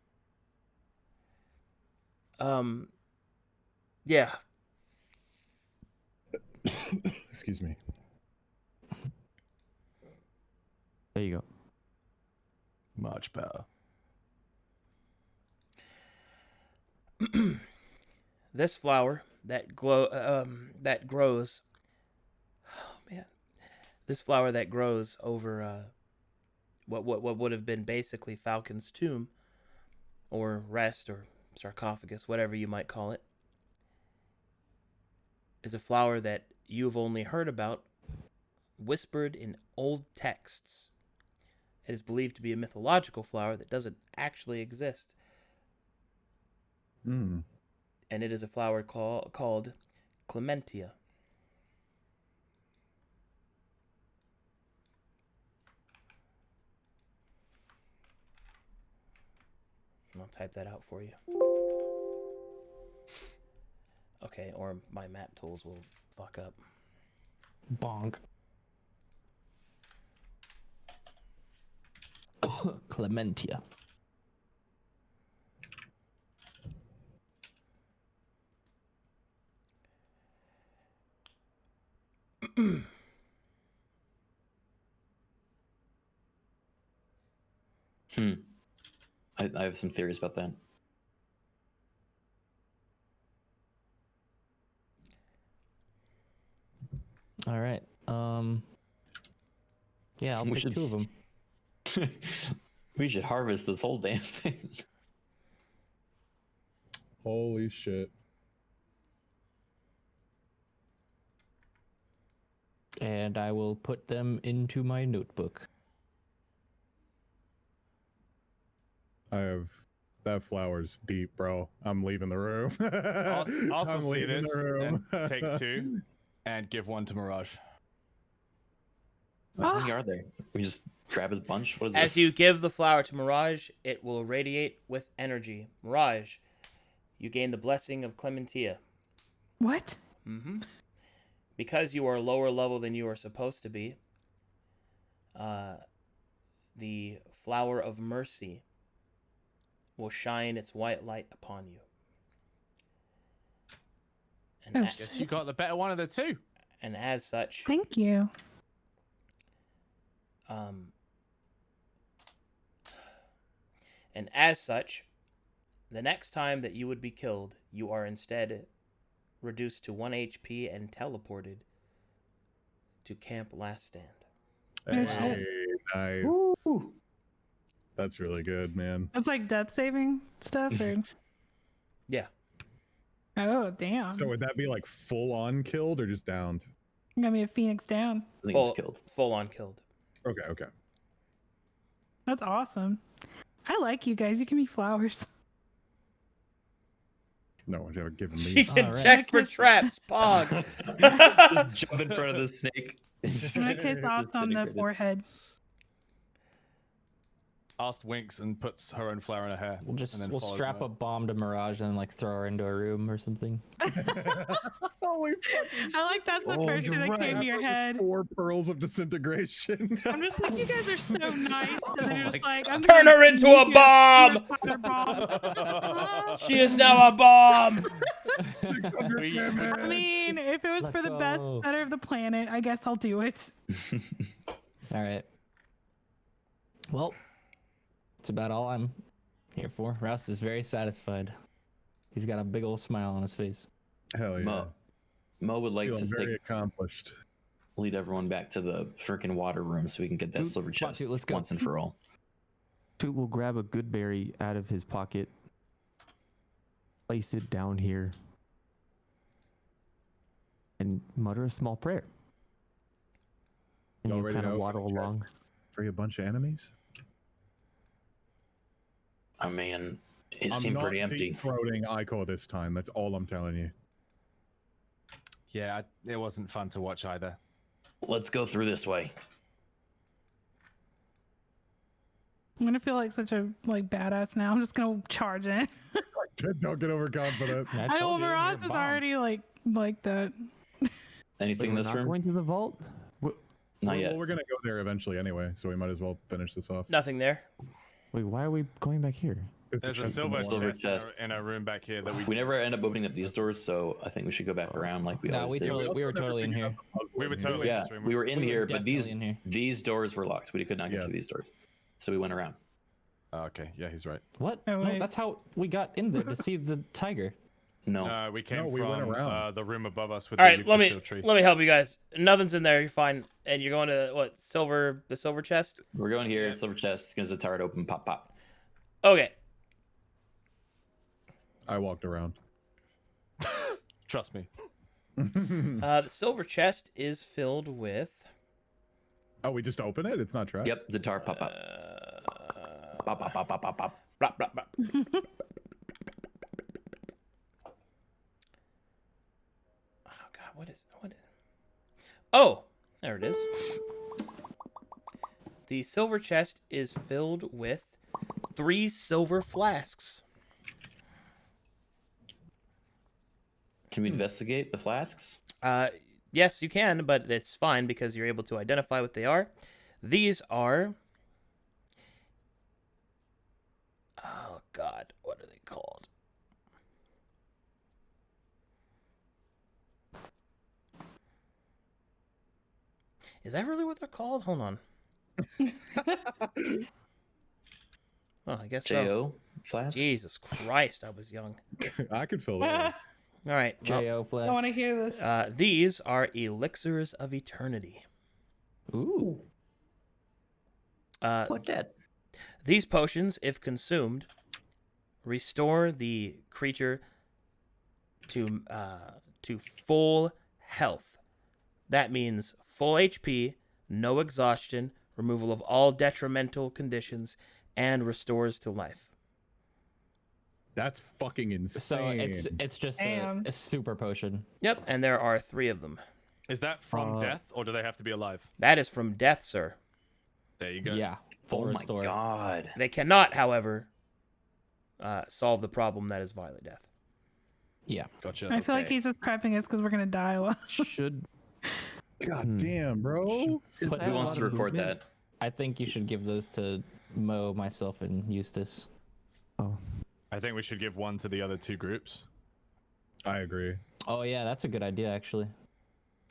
Yeah. Excuse me. There you go. Much better. This flower that grows. Oh man, this flower that grows over what would have been basically Falcon's tomb, or rest, or sarcophagus, whatever you might call it, is a flower that you've only heard about, whispered in old texts. It is believed to be a mythological flower that doesn't actually exist. Hmm. And it is a flower called Clementia. I'll type that out for you. Okay, or my map tools will fuck up. Bonk. Clementia. I have some theories about that. All right. Yeah, I'll We pick should- 2 of them. We should harvest this whole damn thing. Holy shit. And I will put them into my notebook. That flower's deep, bro. I'm leaving the room. I'll I'm see leaving this the room. and take 2 and give 1 to Mirage. How many are there? We just grab his bunch? What is As this? you give the flower to Mirage, it will radiate with energy. Mirage, you gain the blessing of Clementia. What? Mm-hmm. Because you are lower level than you are supposed to be, the flower of mercy will shine its white light upon you. And, Oh, Guess you got the better one of the 2. and as such, Thank you. and as such, the next time that you would be killed, you are instead reduced to 1 HP and teleported to Camp Last Stand. Hey, nice. That's really good, man. That's like death saving stuff, or Yeah. oh damn! So would that be like full on killed or just downed? I'm gonna be a phoenix down. I think it's killed. Full on killed. Okay. That's awesome. I like you guys. You can be flowers. No one's ever given She me. can Alright. check for traps, Pog. Just jump in front of the snake. I'm gonna kiss Oz on the Disintegrated. forehead. Ast winks and puts her own flower in her hair. We'll just and then we'll follows strap Mo. a bomb to Mirage and like throw her into a room or something. Holy fucking I like that's the Oh, first you're thing that right. came to your head. 4 pearls of disintegration. I'm just like, you guys are so nice. And then you're just like, I'm Turn gonna her into make a you bomb! spider bomb. She is now a bomb. I mean, if it was Let's for the best, go. better of the planet, I guess I'll do it. All right. Well, that's about all I'm here for. Rouse is very satisfied. He's got a big old smile on his face. Hell yeah. Mo would like Feeling to very accomplished. lead everyone back to the freaking water room so we can get that Oop, silver chest let's go. once and for all. Toot will grab a good berry out of his pocket, place it down here, and mutter a small prayer. And Y'all you ready to kind of open waddle the chest? along. Free a bunch of enemies? I mean, it I'm seemed not pretty empty. deep-throating Ico this time. That's all I'm telling you. Yeah, it wasn't fun to watch either. Let's go through this way. I'm gonna feel like such a badass now. I'm just gonna charge in. Don't get overconfident. I know told you, you're a Mirage is bomb. already like that. Anything in We're this not room? going to the vault? Not yet. Well, we're gonna go there eventually anyway, so we might as well finish this off. Nothing there. Wait, why are we going back here? There's a silver Silver chest chest. in a room back here that We never end up opening up these doors, so I think we should go back around like we No, always do. we were totally in here. we were totally Yeah, in this room. we were in We were here, but definitely in here. these doors were locked. We could not get Yeah. through these doors, so we went around. Oh, okay, yeah, he's right. What? Oh, No, wait. that's how we got in there to see the tiger. No, We came No, we went from around. the room above us with All the right, let Eucalyptus me tree. let me help you guys. Nothing's in there. You're fine. And you're going to what? The silver chest. we're going here. Silver chest. There's a Tyre open. Pop, pop. Okay. I walked around. Trust me. The silver chest is filled with. Oh, we just open it? It's not trapped? Yep, Zatar, pop, pop. Pop, pop, pop, pop, pop, pop. Blah, blah, blah. Oh God, what is? Oh, there it is. The silver chest is filled with 3 silver flasks. Can we investigate the flasks? Yes, you can, but it's fine because you're able to identify what they are. These are. Oh God, what are they called? Is that really what they're called? Hold on. Oh, I guess so. J.O. flask? Jesus Christ, I was young. I could fill that. All right. Well, J.O. I Flash. want to hear this. these are Elixirs of Eternity. Ooh. What that? These potions, if consumed, restore the creature to full health. That means full HP, no exhaustion, removal of all detrimental conditions, and restores to life. That's fucking So insane. it's just Damn. a super potion. Yep, and there are 3 of them. Is that from death, or do they have to be alive? That is from death, sir. There you go. Yeah, full Oh my restore. god. They cannot, however, solve the problem that is violent death. Yeah, Gotcha. I feel like Okay. he's just prepping us because we're gonna die a lot. Should God damn, bro. Put Who wants to record movement. that? I think you should give those to Mo, myself, and Eustace. Oh, I think we should give one to the other 2 groups. I agree. Oh yeah, that's a good idea actually.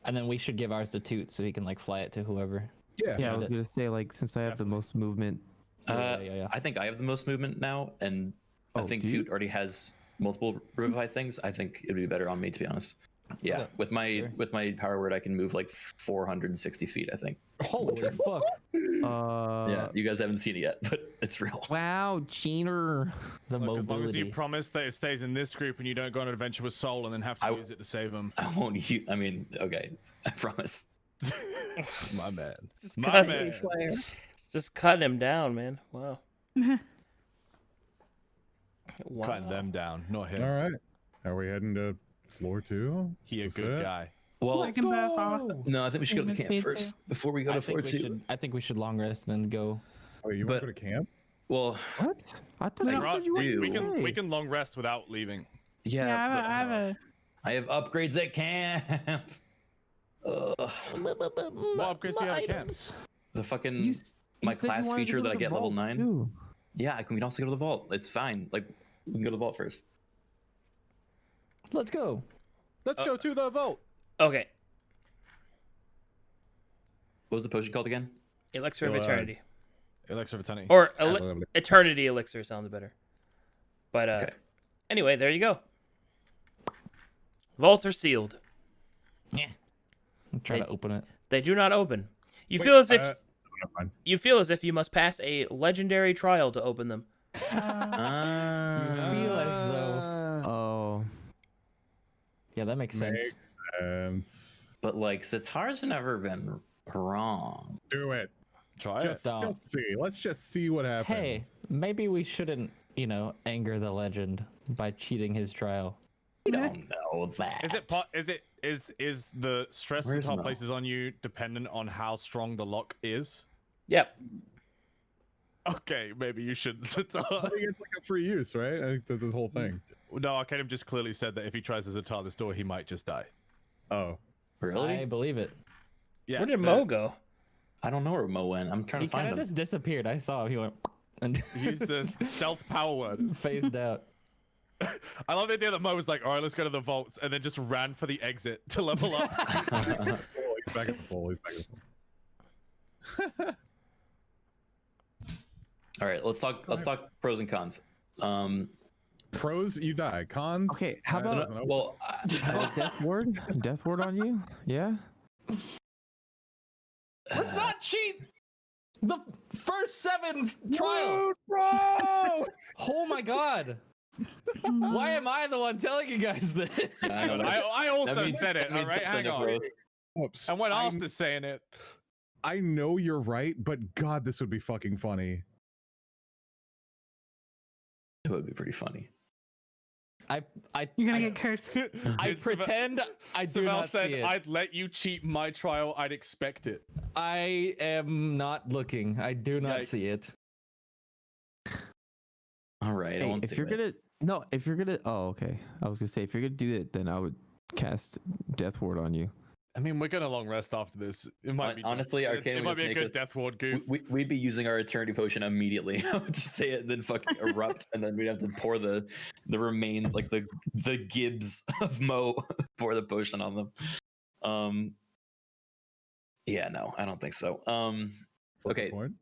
And then we should give ours to Toot so he can like fly it to whoever. Yeah. yeah. I was gonna say like since I have the most movement. Yeah. I think I have the most movement now, and I Oh, think do you? Toot already has multiple revive things. I think it'd be better on me, to be honest. Yeah, Okay, with my sure. with my power word, I can move like 460 feet. I think. Holy fuck! Yeah, you guys haven't seen it yet, but it's real. Wow, cheater. The Look, as long as you mobility. promise that it stays in this group and you don't go on an adventure with Soul and then have to use it to save him. I won't use. I mean, okay, I promise. My man. Just My cut- man. Just cutting him down, man. Wow. Wow. Cutting them down, not him. All right. Are we heading to floor 2? He a Is this good it? guy. Well, I can back off. no, I think we should go to Even camp me first too. before we go to floor 2. I think we should long rest and then go. Wait, you want But- to go to camp? Well, What? I thought Like, you said you wanted dude, to We stay. can long rest without leaving. yeah, Yeah, but I have a. I have upgrades at camp. Ugh, What upgrades do you have at camp? the fucking You my said you class wanted to feature go that to I the get level vault, 9. too. Yeah, we can also go to the vault. It's fine. Like we can go to the vault first. Let's go. Let's go to the vault. Okay. What was the potion called again? Elixir of Well, Eternity. Elixir of Eternity. Or Lovely. Eternity Elixir sounds better. But Okay. anyway, there you go. Vaults are sealed. I'm trying to open it. They do not open. You Wait, feel as if no, fine. you must pass a legendary trial to open them. Ah. Feel as though. Oh, Yeah, that makes sense. Makes sense. But like Sitar's never been wrong. Do it. Try Just, it. Don't. just see. Let's just see what happens. Hey, maybe we shouldn't, anger the legend by cheating his trial. We don't know that. Is the stress Where's Sitar Mo? places on you dependent on how strong the lock is? Yep. Okay, maybe you shouldn't. Sitar. I think it's like a free use, right? I think that's this whole thing. No, Arcadum just clearly said that if he tries to Sitar this door, he might just die. Oh. Really? I believe it. Yeah. Where did Mo go? I don't know where Mo went. I'm trying He to find kind of him. just disappeared. I saw him. He went and Use the stealth power word. phased out. I love the idea that Mo was like, all right, let's go to the vaults, and then just ran for the exit to level up. Oh, he's back at the pool. He's back at the pool. All right, let's talk pros and cons. Pros, you die. Cons. Okay, how I about- don't know. Well, death ward? Death ward on you? Yeah. Let's not cheat the first 7 trial. bro! Oh my god. Why am I the one telling you guys this? I know, that's- I also that means- said it, that means all right? that's Hang the on. pros. Whoops. And when Austin's saying it, I know you're right, but God, this would be fucking funny. It would be pretty funny. You're gonna get cursed. I It's pretend I do Savel not said, see it. I'd let you cheat my trial, I'd expect it. I am not looking. I do not see Yikes. it. All right, I Hey, won't if do you're it. gonna oh, okay. I was gonna say if you're gonna do it, then I would cast death ward on you. I mean, we're gonna long rest after this. It might be Honestly, it, Arcadum it might would be a just good make us- death ward goof. We'd be using our eternity potion immediately. I would just say it and then fucking erupt, and then we'd have to pour the remains, like the gibs of Mo, pour the potion on them. Yeah, no, I don't think so. Flip a Okay. coin.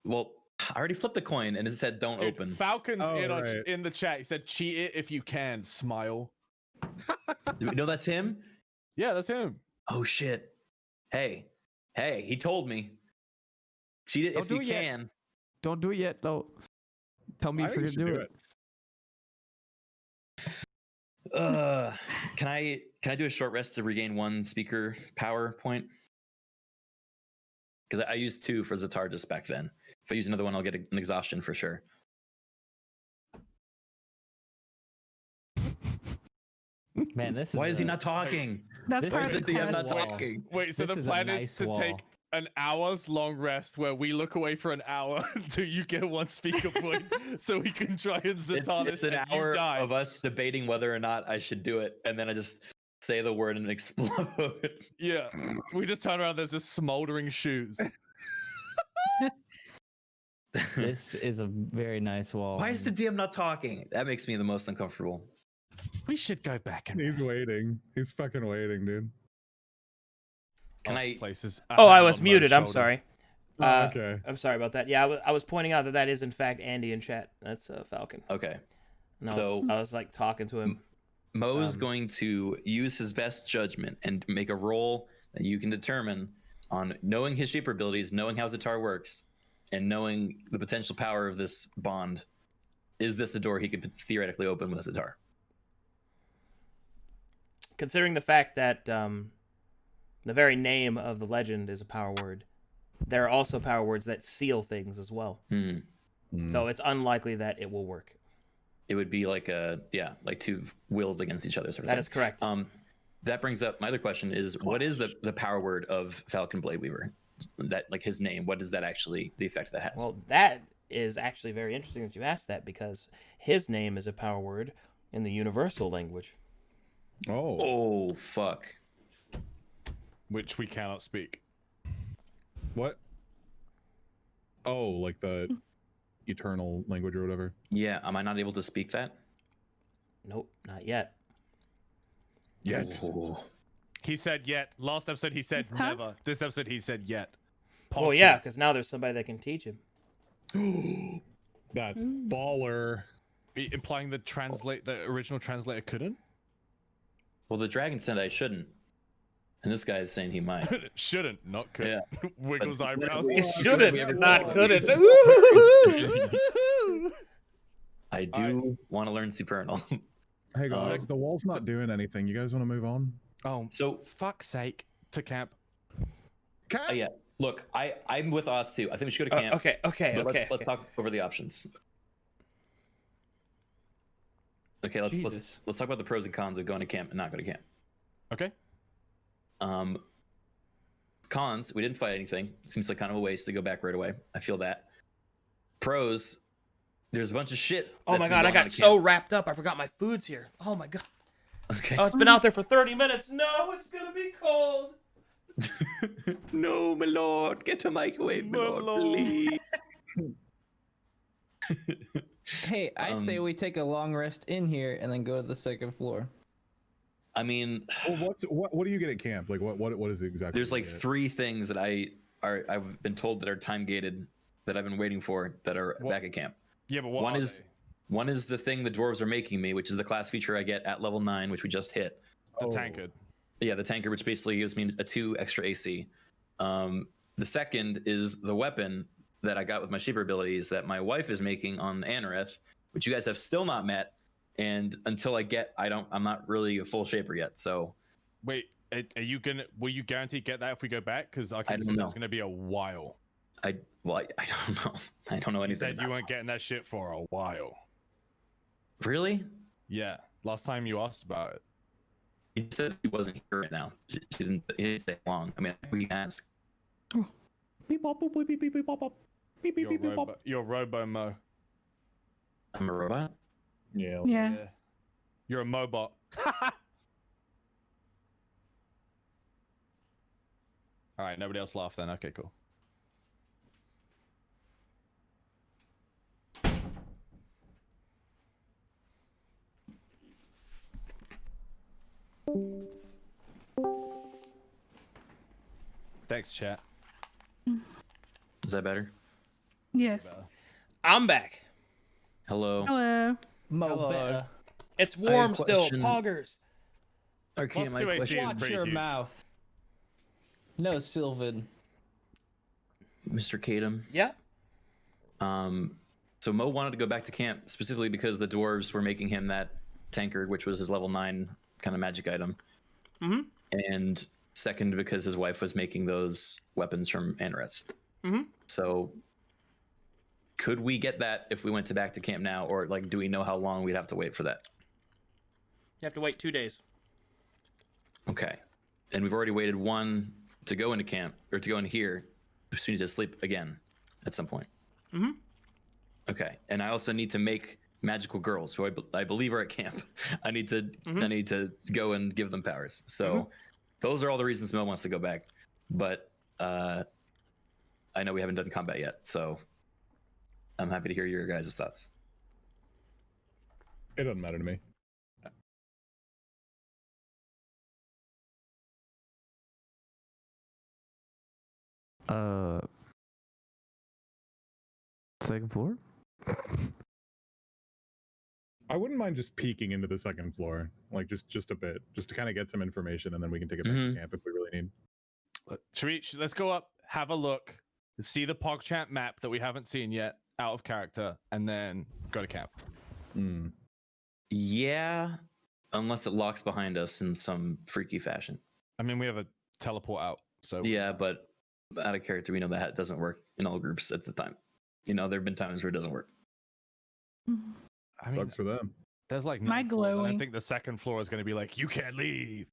Well, I already flipped the coin and it said don't Dude, open. Falcon's Oh, in right. in the chat. He said, "Cheat it if you can." Smile. Do we know that's him? Yeah, that's him. Oh shit. Hey, he told me. Cheat it Don't if do you it yet. can. Don't do it yet, though. Tell me I if think you're you gonna should do do it. it. Can I do a short rest to regain 1 speaker power point? Because I used 2 for Zatar just back then. If I use another one, I'll get an exhaustion for sure. Man, this Why is is he not talking? That's This part is of a the I'm cool not quest. wall. talking. Wait, so This the is a plan nice is to wall. take an hour's long rest where we look away for an hour until you get 1 speaker point, so we can try and Zatar It's an and you hour die. of us debating whether or not I should do it, and then I just say the word and explode. Yeah, we just turn around. There's just smoldering shoes. This is a very nice wall. Why is the DM not talking? That makes me the most uncomfortable. We should go back and He's rest. waiting. He's fucking waiting, dude. Can Lost I? Places. Oh, I hand was on Mo's muted. I'm shoulder. sorry. Oh, okay. I'm sorry about that. Yeah, I was pointing out that is in fact Andy in chat. That's Falcon. Okay. And So- I was like talking to him. Mo's going to use his best judgment and make a roll that you can determine on knowing his shaper abilities, knowing how Zatar works, and knowing the potential power of this bond. Is this the door he could theoretically open with Zatar? Considering the fact that the very name of the legend is a power word, there are also power words that seal things as well. So it's unlikely that it will work. It would be like like 2 wills against each other. Sort of That thing. is correct. That brings up my other question: is what is the power word of Falcon Blade Weaver? That like his name. What does that actually the effect that has? Well, that is actually very interesting that you asked that, because his name is a power word in the universal language. Oh fuck! Which we cannot speak. What? Oh, like the eternal language or whatever. Yeah, am I not able to speak that? Nope, not yet. Yet. Oh. He said yet. Last episode he said Huh? never. This episode he said yet. Well, yeah, because now there's somebody that can teach him. That's baller. Implying the original translator couldn't? Well, the dragon said I shouldn't, and this guy is saying he might. Shouldn't, not could. Yeah. Wiggles But- eyebrows. Shouldn't, not couldn't. I do want to learn Supernal. Hey guys, the wall's not doing anything. You guys want to move on? Oh, So fuck's sake. To camp. yeah, look, I'm with us too. I think we should go to camp. Okay. But let's talk over the options. Okay, let's talk about the pros and cons of going to camp and not going to camp. Okay. Cons, we didn't fight anything. Seems like kind of a waste to go back right away. I feel that. Pros, there's a bunch of shit. Oh my that's been god, I going on got at so camp. wrapped up, I forgot my food's here. Oh my god. Okay. Oh, it's been out there for 30 minutes. No, it's gonna be cold. No, my lord, get a microwave, my lord, please. Hey, I say we take a long rest in here and then go to the 2nd floor. I mean, Well, what do you get at camp? Like what is it exactly? there's like you get? 3 things that I've been told that are time gated that I've been waiting for that are back at camp. Yeah, but what One are is they? one is the thing the dwarves are making me, which is the class feature I get at level 9, which we just hit. The tankard. Yeah, the tanker, which basically gives me a 2 extra AC. The second is the weapon that I got with my shaper abilities that my wife is making on Anoreth, which you guys have still not met. And until I get, I'm not really a full shaper yet. So Wait, are you gonna? Will you guarantee get that if we go back? Because I don't can see know. it's gonna be a while. I don't know. I don't know You anything. said you about weren't getting that shit for a while. it. Really? Yeah, last time you asked about it. He said he wasn't here right now. He didn't stay long. I mean, we can ask. Beep bop boop beep beep beep bop bop. Beep beep beep beep bop. You're Robo Mo. I'm a robot. Yeah. Yeah. You're a Mobot. All right, nobody else laughed then. Okay, cool. Thanks, chat. Is that better? Yes. I'm back. Hello. Hello. Mo better. It's I have warm a still. question. Poggers. Okay, Plus my 2 AC question. is Watch pretty your huge. mouth. No, Sylvan. Mr. Kadam. Yeah. So Mo wanted to go back to camp specifically because the dwarves were making him that tankard, which was his level 9 kind of magic item. Mm-hmm. And second, because his wife was making those weapons from Anreth. Mm-hmm. So could we get that if we went back to camp now, or like, do we know how long we'd have to wait for that? You have to wait 2 days. Okay. And we've already waited 1 to go into camp, or to go in here. So we need to sleep again at some point. Mm-hmm. Okay. And I also need to make magical girls who I believe are at camp. I need to go and give them powers. So those are all the reasons Mel wants to go back. But I know we haven't done combat yet, so I'm happy to hear your guys' thoughts. It doesn't matter to me. Second floor? I wouldn't mind just peeking into the second floor, like just a bit, just to kind of get some information, and then we can take it back to camp if we really need. Let's go up, have a look, see the PogChamp map that we haven't seen yet, out of character, and then go to camp. Yeah, unless it locks behind us in some freaky fashion. I mean, we have a teleport out, so yeah, but out of character, we know that doesn't work in all groups at the time. You know, there have been times where it doesn't work. I mean, sucks for them. There's like My 9 floors, and I glowing. think the second floor is going to be like, you can't leave.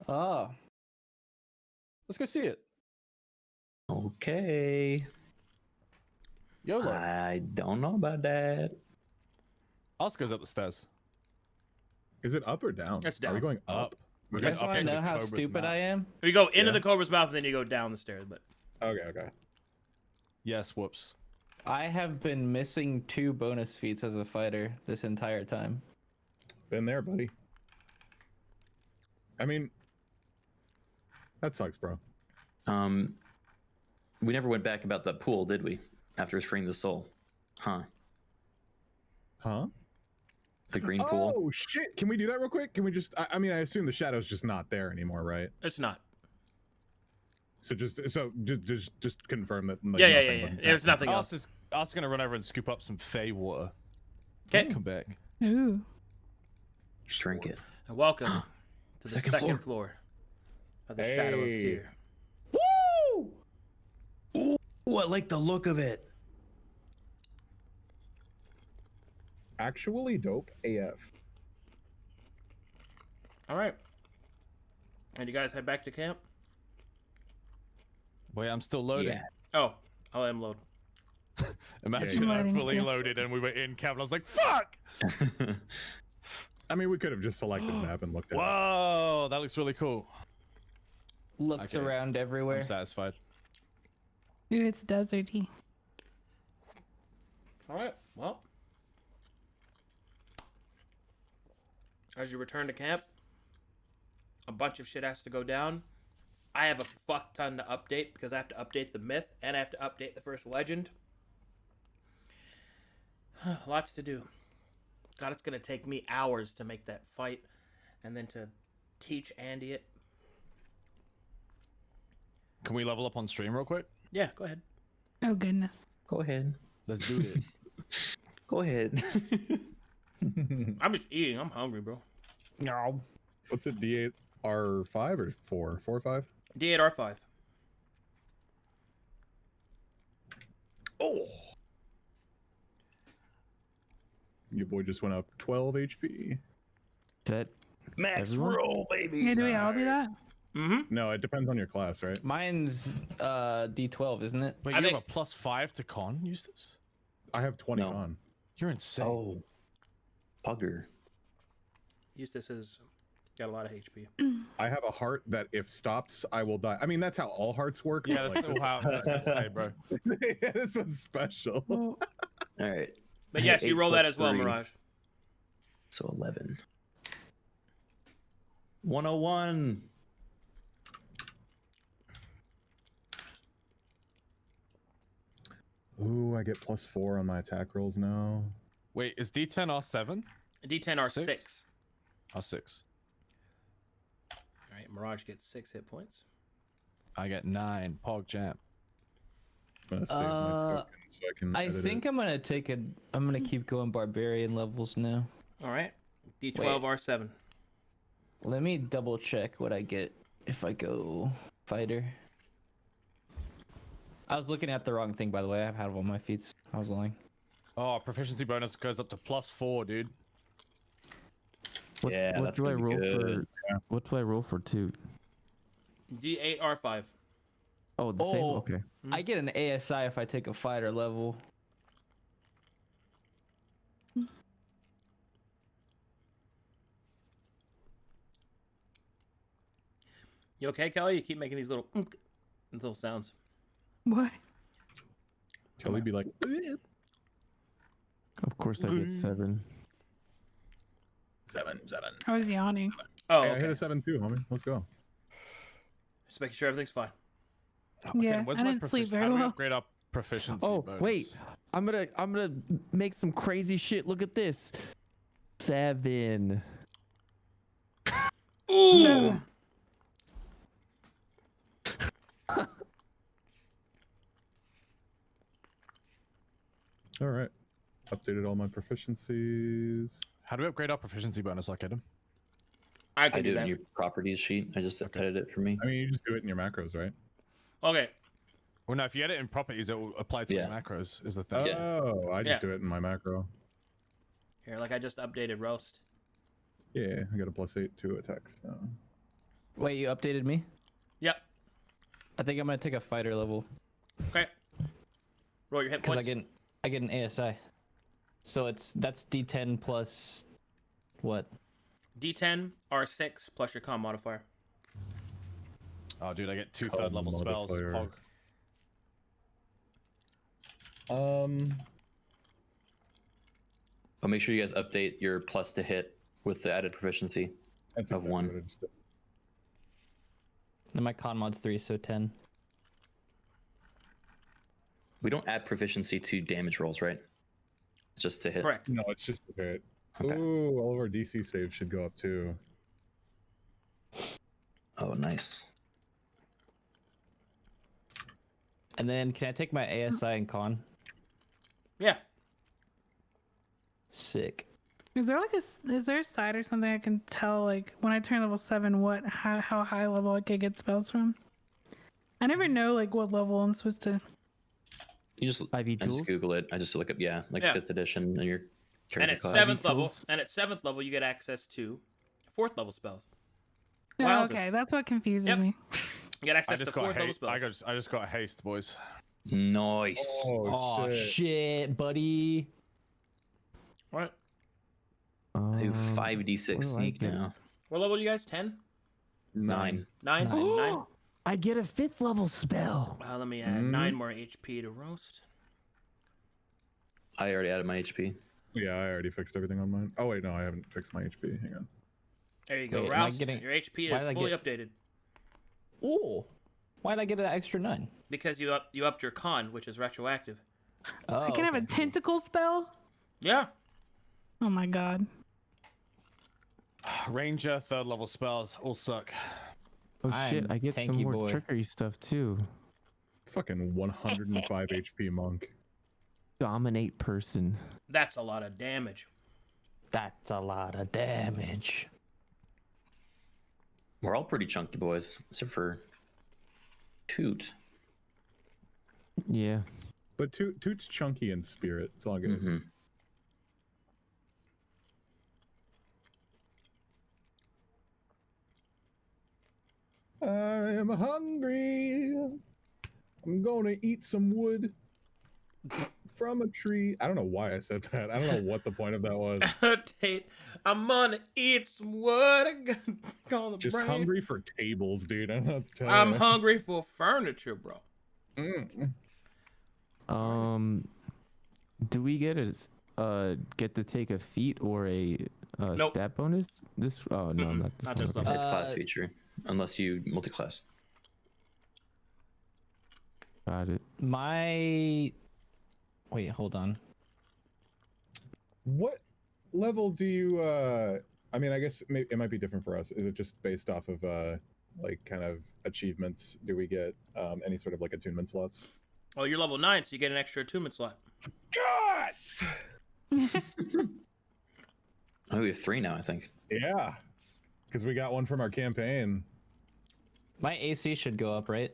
Oh. Let's go see it. Okay. YOLO. I don't know about that. Oscar's up the stairs. Is it up or down? It's Are we down. going up? We're You guys going up want to into know the how Cobra's stupid mouth. I am? You go into Yeah. the cobra's mouth and then you go down the stairs, but Okay. Yes, whoops. I have been missing 2 bonus feats as a fighter this entire time. Been there, buddy. I mean, that sucks, bro. We never went back about that pool, did we? After freeing the soul. Huh. The green pool. Oh shit! Can we do that real quick? Can we just? I mean, I assume the shadow's just not there anymore, right? it's not. So just confirm that. Like, Yeah. nothing went There's back. nothing else. I was going to run over and scoop up some Fey water. Okay. Come back. Ooh. Just drink it. And welcome to the Second second floor of the Shadow of Hey. Tyre. Ooh, I like the look of it. Actually, dope AF. All right. And you guys head back to camp? Wait, I'm still loading. Yeah. Oh, I'll unload. Imagine Yeah. I'm Loading, fully yeah. loaded and we were in camp and I was like, fuck! I mean, we could have just selected a map and looked at it. Whoa, that looks really cool. Looks Okay. around everywhere. I'm satisfied. Ooh, it's deserty. All right. Well, as you return to camp, a bunch of shit has to go down. I have a fuck ton to update because I have to update the myth and I have to update the first legend. Lots to do. God, it's going to take me hours to make that fight and then to teach Andy it. Can we level up on stream real quick? Yeah, go ahead. Oh goodness. Go ahead. Let's do it. Go ahead. I'm just eating. I'm hungry, bro. No. What's it? D8 R5 or 4? 4 or 5? D8R5. Oh. Your boy just went up 12 HP. That Max Everyone? roll, baby. Yeah, do we all do that? Mm-hmm. No, it depends on your class, right? Mine's D12, isn't it? Wait, I you think- have a +5 to con, Eustace? I have 20 No. con. You're insane. Oh. Pugger. Eustace has got a lot of HP. I have a heart that if stops, I will die. I mean, that's how all hearts work. Yeah, but, that's like, still how that's what I say, bro. yeah, this one's special. Well, All right. But I yes, had you 8 roll plus that as well, 3, Mirage. So 11. 101. Ooh, I get +4 on my attack rolls now. Wait, is D10 R7? D10R6. Six? R6. All right, Mirage gets 6 hit points. I get 9. Pog champ. I'm gonna save my token so I can. I edit think it. I'm gonna keep going barbarian levels now. All right. D12 Wait. R7. Let me double check what I get if I go fighter. I was looking at the wrong thing, by the way. I've had it on my feet. I was lying. Oh, proficiency bonus goes up to +4, dude. Yeah, what that's do I gonna be roll good. for? What do I roll for toot? D8 R5. Oh, the same. Oh. Okay. I get an ASI if I take a fighter level. You okay, Kelly? You keep making these little sounds. What? Kelly be like, Of course, I get 7. 7. I was yawning. Oh, Hey, I okay. hit a 7 too, homie. Let's go. Just making sure everything's fine. Yeah, where's I my didn't sleep profici- very How do we well. upgrade our proficiency Oh, bonus? wait. I'm gonna make some crazy shit. Look at this. 7. Ooh. All right. Updated all my proficiencies. How do we upgrade our proficiency bonus, Arcadum? I I can do do it in that. your properties sheet. I just edited it for me. I mean, you just do it in your macros, right? Okay. Well, no, if you edit in properties, it will apply to Yeah. the macros, is the thing. Oh, I just Yeah. do it in my macro. Here, like I just updated roast. Yeah, I got a +8 to attacks now. Wait, you updated me? Yep. I think I'm gonna take a fighter level Okay. Roll your hit because points. I get an ASI. So that's D10 plus what? D10 R6 plus your con modifier. Oh, dude, I get 2 Con third-level spells. modifier. Pog. I'll make sure you guys update your plus to hit with the added proficiency That's of exactly 1. what I just did. And my con mod's 3, so 10. We don't add proficiency to damage rolls, right? Just to hit. Correct. No, it's just a hit. Okay. Ooh, all of our DC saves should go up too. Oh, nice. And then can I take my ASI and con? Yeah. Sick. Is there is there a side or something I can tell like when I turn level 7 how high level I could get spells from? I never know like what level I'm supposed to. You just, IV I tools? just Google it. I just look up, yeah, like Yeah. 5th edition and your And character at class. 7th level, tools. you get access to 4th level spells. Oh, Wowzers. okay, that's what confuses Yep. me. You get I access to just 4th got level haste. spells. I just got haste, boys. Nice. Oh shit, buddy. What? I do Um, 5d6 what do I sneak get? now. What level are you guys? 10? 9. 9? 9? I get a 5th level spell. Let me add 9 more HP to roast. I already added my HP. Yeah, I already fixed everything on mine. Oh wait, no, I haven't fixed my HP. Hang on. There you go, Wait, am I Rouse. getting- Your HP why is did I fully get- updated Oh, why'd I get an extra 9? because you upped your con, which is retroactive. Oh, I can have a okay. tentacle spell. Yeah. Oh my god. Ranger, 3rd-level spells all suck. Oh I'm shit, I get some tanky more boy. trickery stuff too. Fucking 105 HP monk. Dominate person. That's a lot of damage. That's a lot of damage. We're all pretty chunky boys, except for Toot. Yeah. But Toot's chunky in spirit. It's all good. Mm-hmm. I am hungry. I'm gonna eat some wood from a tree. I don't know why I said that. I don't know what the point of that was. Tate, I'm gonna eat some wood. I got on the Just brain. hungry for tables, dude. I don't know what to tell I'm ya. hungry for furniture, bro. Do we get to take a feat or a Nope. stat bonus? This no, Mm-mm, not this not one. this okay. level. It's class feature, unless you multi-class. Got it. Wait, hold on. What level do you? I mean, I guess it might be different for us. Is it just based off of like kind of achievements do we get? Any sort of like attunement slots? Oh, you're level 9, so you get an extra attunement slot. Yes. Oh, we have 3 now, I think. Yeah, because we got one from our campaign. My AC should go up, right?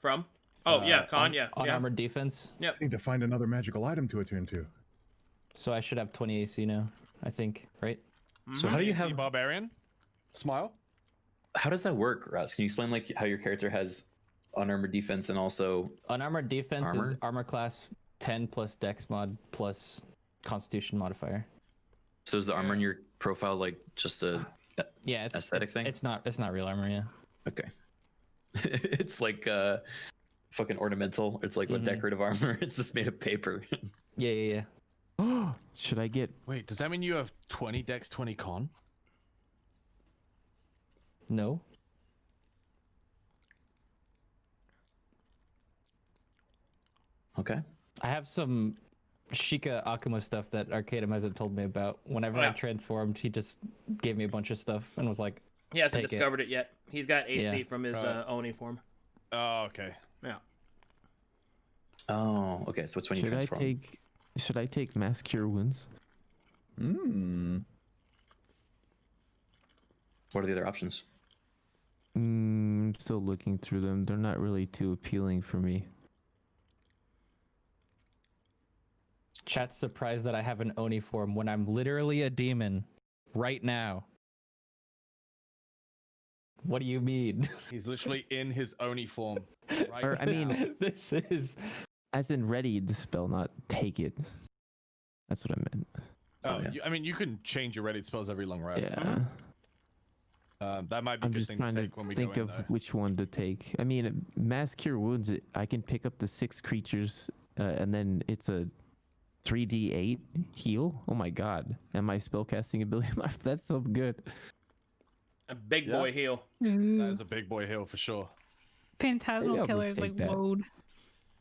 From? Oh, yeah, con, yeah. On yeah. armored defense. Yep. I need to find another magical item to attune to. So I should have 20 AC now, I think, right? So how do you AC have... barbarian? Smile. How does that work, Russ? Can you explain like how your character has unarmored defense and also... Unarmored defense is Armor? armor class 10 plus dex mod plus constitution modifier. So is the armor in your profile like just a Yeah, it's aesthetic thing? It's not real armor, yeah. Okay. It's like fucking ornamental. It's like what decorative armor. It's just made of paper. Yeah. Should I get? Wait, does that mean you have 20 dex, 20 con? No. Okay. I have some Sheikah Akuma stuff that Arcadum hasn't told me about. Whenever I transformed, he just gave me a bunch of stuff and was like, He hasn't "Take discovered it yet. He's got AC Yeah. from his Oni form. Oh, okay. Yeah. Oh, okay. So it's when you Should I transform. Should I take mass cure wounds? What are the other options? Still looking through them. They're not really too appealing for me. Chat's surprised that I have an Oni form when I'm literally a demon right now. What do you mean? He's literally in his Oni form. Right Or I mean, this is as in ready the spell, not take it. That's what I meant. I mean, you can change your ready spells every long rest. Yeah. That might be a I'm good just thing trying to to take when we think go of in, though. which one to take. I mean, mass cure wounds. I can pick up the 6 creatures, and then it's a 3d8 heal. Oh my god! And my spellcasting ability. That's so good. A big boy heal. That is a big boy heal for sure. Phantasmal I'll killers like mistake that. load.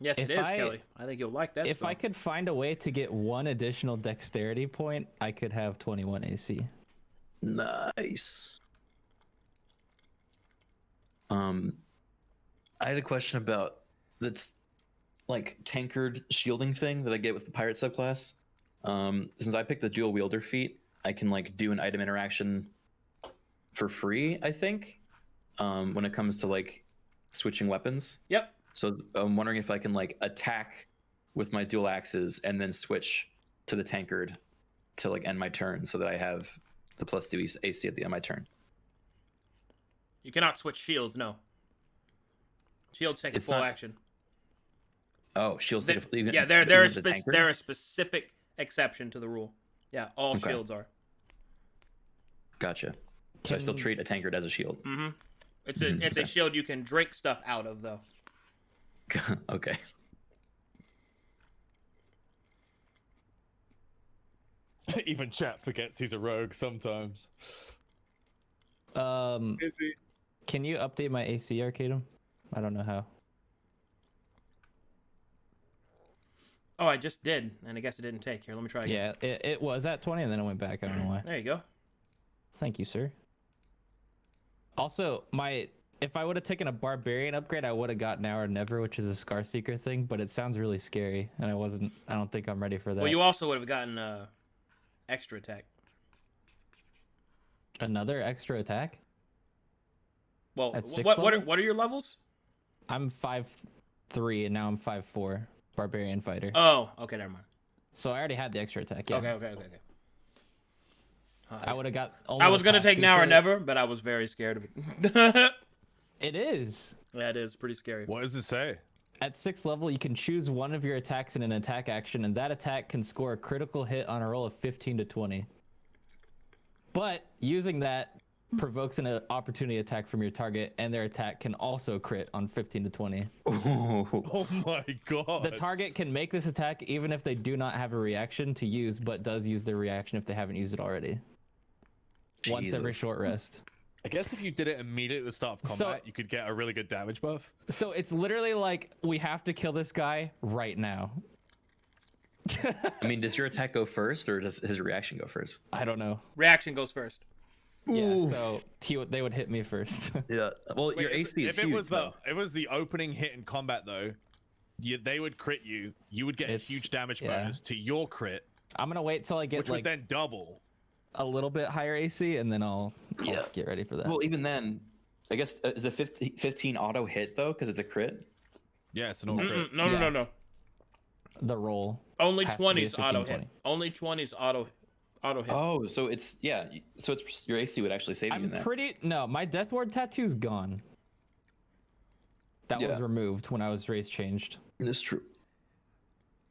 Yes, If it is, I- Kelly. I think you'll like that if spell. I could find a way to get one additional dexterity point, I could have 21 AC. Nice. I had a question about that's like tankard shielding thing that I get with the pirate subclass. Since I picked the dual wielder feat, I can like do an item interaction for free, I think. When it comes to like switching weapons. Yep. So I'm wondering if I can like attack with my dual axes and then switch to the tankard to like end my turn so that I have the +2 AC at the end of my turn. You cannot switch shields, no. Shields take a It's full not- action. Oh, shields take a, even, Yeah, even they're the tankard? they're a specific exception to the rule. Yeah, all Okay. shields are. Gotcha. So I still treat a tankard as a shield. Mm-hmm. It's a shield you can drink stuff out of, though. Okay. Even chat forgets he's a rogue sometimes. Can you update my AC, Arcadum? I don't know how. Oh, I just did, and I guess it didn't take. Here, let me try again. Yeah, it was at 20 and then it went back. I don't know why. There you go. Thank you, sir. Also, if I would have taken a barbarian upgrade, I would have got now or never, which is a Scar Seeker thing, but it sounds really scary, and I don't think I'm ready for that. Well, you also would have gotten extra attack. Another extra attack? Well, At 6th what level? are your levels? I'm 5'3", and now I'm 5'4", barbarian fighter. Oh, okay, never mind. So I already had the extra attack, yeah. Okay. I would have got I was gonna path take now or feature. never, but I was very scared of it. It is. Yeah, it is pretty scary. What does it say? At 6th level, you can choose one of your attacks in an attack action, and that attack can score a critical hit on a roll of 15 to 20. But using that provokes an opportunity attack from your target, and their attack can also crit on 15 to 20. Oh my god. The target can make this attack even if they do not have a reaction to use, but does use their reaction if they haven't used it already. Once every Jesus. short rest. I guess if you did it immediately at the start of combat, you could get a really good damage buff. So it's literally like, we have to kill this guy right now. I mean, does your attack go first or does his reaction go first? I don't know. Reaction goes first. Yeah, so they would hit me first. Yeah. Well, Wait, your AC is if huge. it was though. it was the opening hit in combat though, they would crit you. You would get a huge damage bonus to your crit. I'm gonna wait till I get which like would then double. a little bit higher AC, and then I'll get ready for that. Well, even then, I guess is a 15 auto hit though because it's a crit. Yeah, it's an auto crit. No. The roll. Only has to be a 20s auto 15-20. hit. Only 20s auto hit. Oh, so it's so it's your AC would actually save you in that. No, my Death Ward tattoo's gone. That was Yeah. removed when I was race changed. That's true.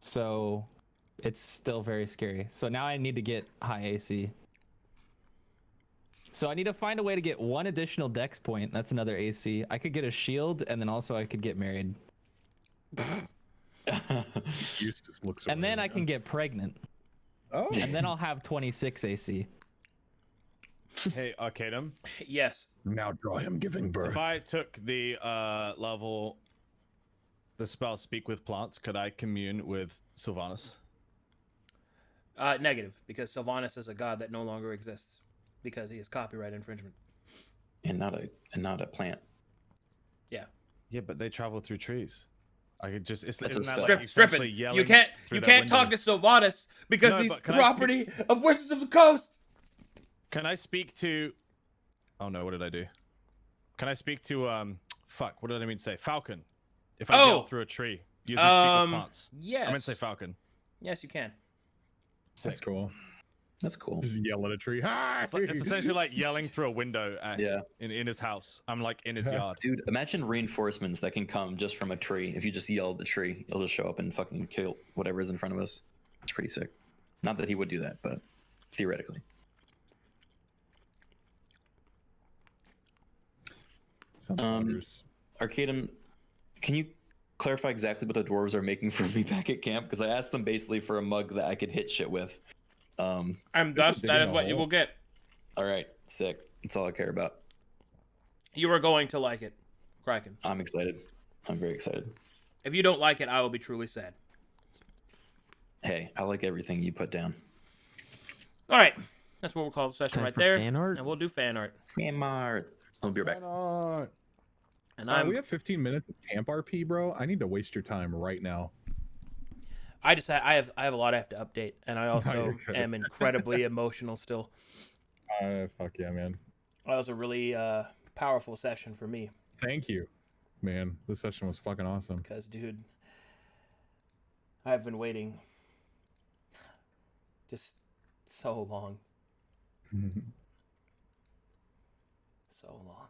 So it's still very scary. So now I need to get high AC. So I need to find a way to get one additional dex point. That's another AC. I could get a shield, and then also I could get married. Eustace looks And away then I now. can get pregnant. Oh. And then I'll have 26 AC. Hey, Arcadum. Yes. Now draw him giving birth. If I took the spell Speak with Plants, could I commune with Sylvanas? Negative, because Sylvanas is a god that no longer exists because he is copyright infringement. And not a plant. Yeah. Yeah, but they travel through trees. I could just That's isn't a that spell. like Strip essentially it. yelling You can't through that talk window? to Sylvanas because No, he's but can I property of Wizards of the Coast. Can I speak to? Oh no, what did I do? Can I speak to fuck? What did I mean to say? Falcon. If I yell through a tree using Speak with Plants. Yes. I meant to say Falcon. Yes, you can. That's cool. That's cool. Just yell at a tree. Hi! It's essentially like yelling through a window at in his house. I'm like in his yard. Dude, imagine reinforcements that can come just from a tree. If you just yell at the tree, it'll just show up and fucking kill whatever is in front of us. It's pretty sick. Not that he would do that, but theoretically. Arcadum, can you clarify exactly what the dwarves are making for me back at camp? Because I asked them basically for a mug that I could hit shit with. And thus, that is what you will get. All right, sick. That's all I care about. You are going to like it, Kraken. I'm excited. I'm very excited. If you don't like it, I will be truly sad. Hey, I like everything you put down. All right, that's what we'll call the session Time right for there, fan art? and we'll do fan art. Fan art. I'll be right back. And we have 15 minutes of camp RP, bro. I need to waste your time right now. I have a lot I have to update, and I also you're good. am incredibly emotional still. Fuck yeah, man. That was a really powerful session for me. Thank you, man. This session was fucking awesome. Because, dude, I've been waiting just so long. So long.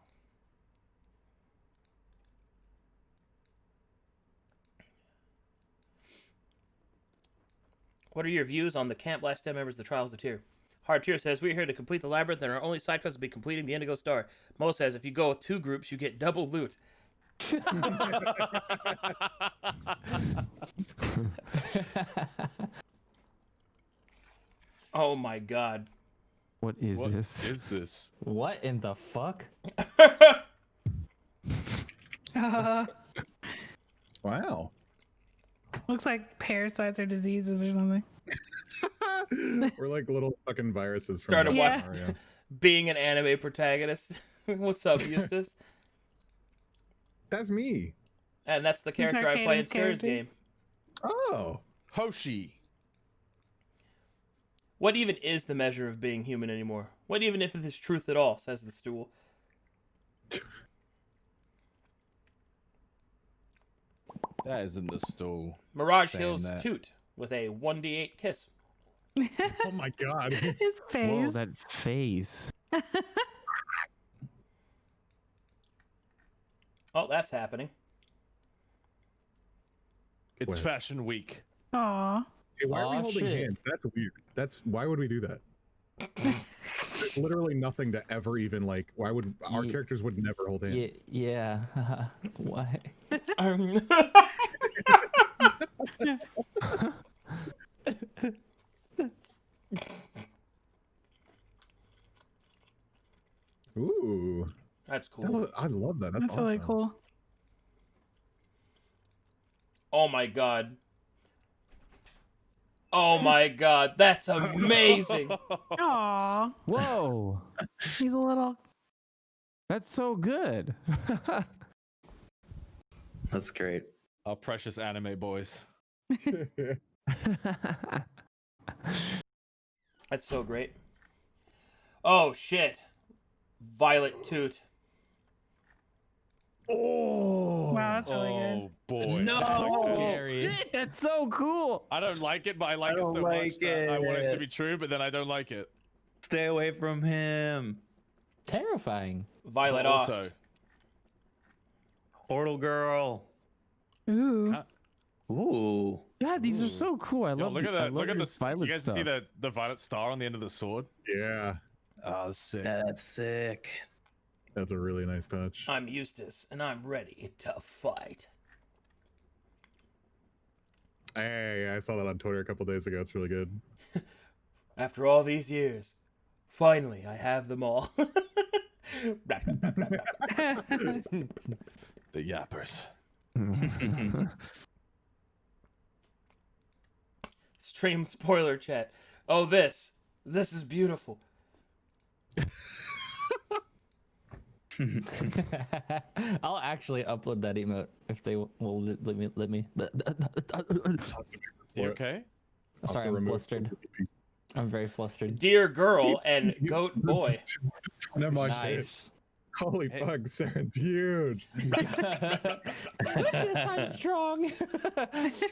What are your views on the Camp Last Stand members of the Trials of Tyre? Hard Tyre says, we're here to complete the labyrinth, and our only side quest will be completing the Indigo Star. Mo says, if you go with 2 groups, you get double loot. Oh my god. What is this? What is this? What in the fuck? Wow. Looks like parasites or diseases or something. We're like little fucking viruses from Started Yeah. Mario. being an anime protagonist. What's up, Eustace? That's me. And that's the character I play in Arcadum's Stairs character. game. Oh. Hoshi. What even is the measure of being human anymore? What even if it is truth at all, says the stool. That is in the stool. Mirage Saying Hills that. Toot with a 1d8 kiss. Oh my god. His Whoa, face. that face. Oh, that's happening. It's Wait. Fashion Week. Aw. Hey, why are we Aw, holding shit. hands? That's weird. Why would we do that? There's literally nothing to ever even like. Why would our Ye- characters would never hold hands? Yeah. Why? Ooh, That's cool. I love that. That's That's awesome. really cool. Oh my god. Oh my god, that's amazing. Aw, Whoa, he's a little. that's so good. That's great. Our precious anime boys. That's so great. Oh shit. Violet Toot. Oh, Wow, that's really good. Oh boy, No! that looks Scary. Shit, that's so cool. I don't like it, but I like I it don't so like much that I want it to it. be true, but then I don't like it. Stay away from him. Terrifying. Violet But Ost. also, Portal girl. Ooh. Ooh. God, these are so cool. I yo, love look at I that. Look love at this this. violet You guys stuff. see the violet star on the end of the sword? Yeah, Oh, that's sick. That's sick. that's a really nice touch. I'm Eustace, and I'm ready to fight. Hey, I saw that on Twitter a couple days ago. It's really good. After all these years, finally I have them all. Blah, blah, blah, blah, blah. The yappers. Stream spoiler chat. Oh, this is beautiful. I'll actually upload that emote if they will let me. You okay? Sorry, I'm flustered. I'm very flustered. Dear girl and goat boy. Never mind. Nice. Holy fuck, Saren's huge. Goodness, I'm strong. Is he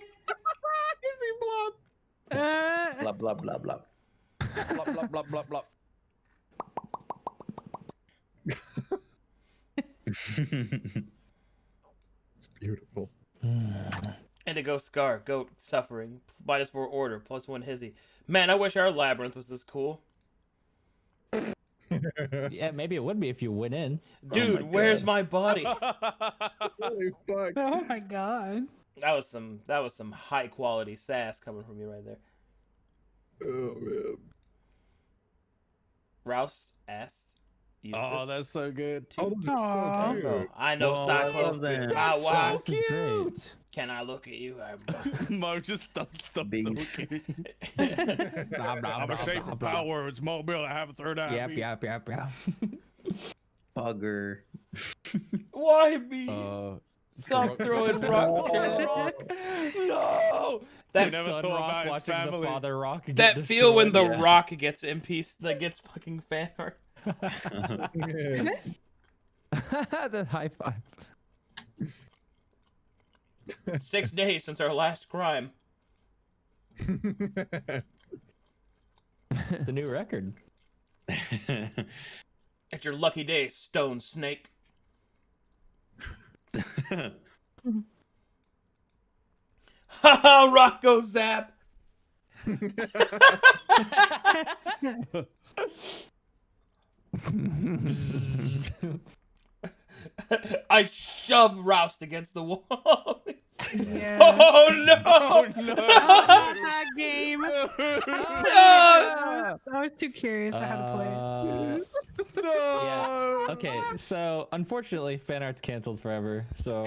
blob? Blah blah blah blah. Blah blah blah blah blah. It's beautiful. Indigo Scar, goat suffering, -4 order, +1 hizzy. Man, I wish our labyrinth was this cool. Yeah, maybe it would be if you went in. Dude, where's my body? Holy fuck. Oh my god. That was some high quality sass coming from you right there. Oh man. Roust asked. Eustace. Oh, that's so good. Oh, those are so Aw. cute. Bro, I know Whoa, I Cyclops. love that. Ah, wow. So cute. Can I look at you? Mo just doesn't stop Beef. talking. Blah, blah, I'm a blah, shape blah, of blah. power. It's mobile. I have a third eye. Yep, yep, yep, yep. Bugger. Why me? Stop Rock- throwing rock. No! That never Son thought Rock about his watching the family. father Rock get that feel when the Yeah. rock gets that gets fucking fan art. Yeah. The high five. 6 days since our last crime. It's a new record. It's your lucky day, Stone Snake. Haha, rock goes zap. I shove Roust against the wall. Yeah. Oh no! That game. No! I was too curious. I had to play it. Yeah. Okay, so unfortunately, fan art's canceled forever. So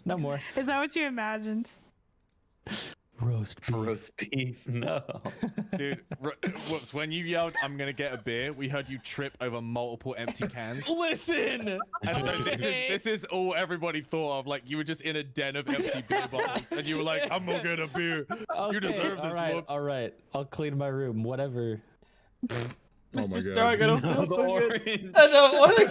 no more. Is that what you imagined? Roast beef. Roast beef. No. Dude, whoops, when you yelled, I'm going to get a beer, we heard you trip over multiple empty cans. Listen. And so this is all everybody thought of. Like, you were just in a den of empty beer bottles, and you were like, I'm going to get a beer. You deserve this, whoops. All right. I'll clean my room. Whatever. Oh Mr. my Stark, I don't No, feel the so good. orange. I don't want to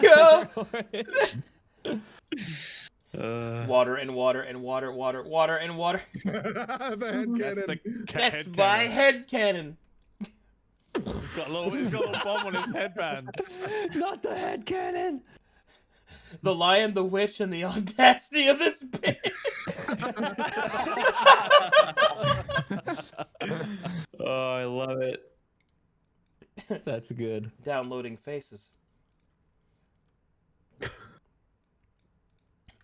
go. Water and water and water, water, water and water. The head That's cannon. the That's head my cannon. head cannon. He's got a little bomb on his headband. Not the head cannon. The lion, the witch, and the audacity of this bitch. Oh, I love it. That's good. Downloading faces.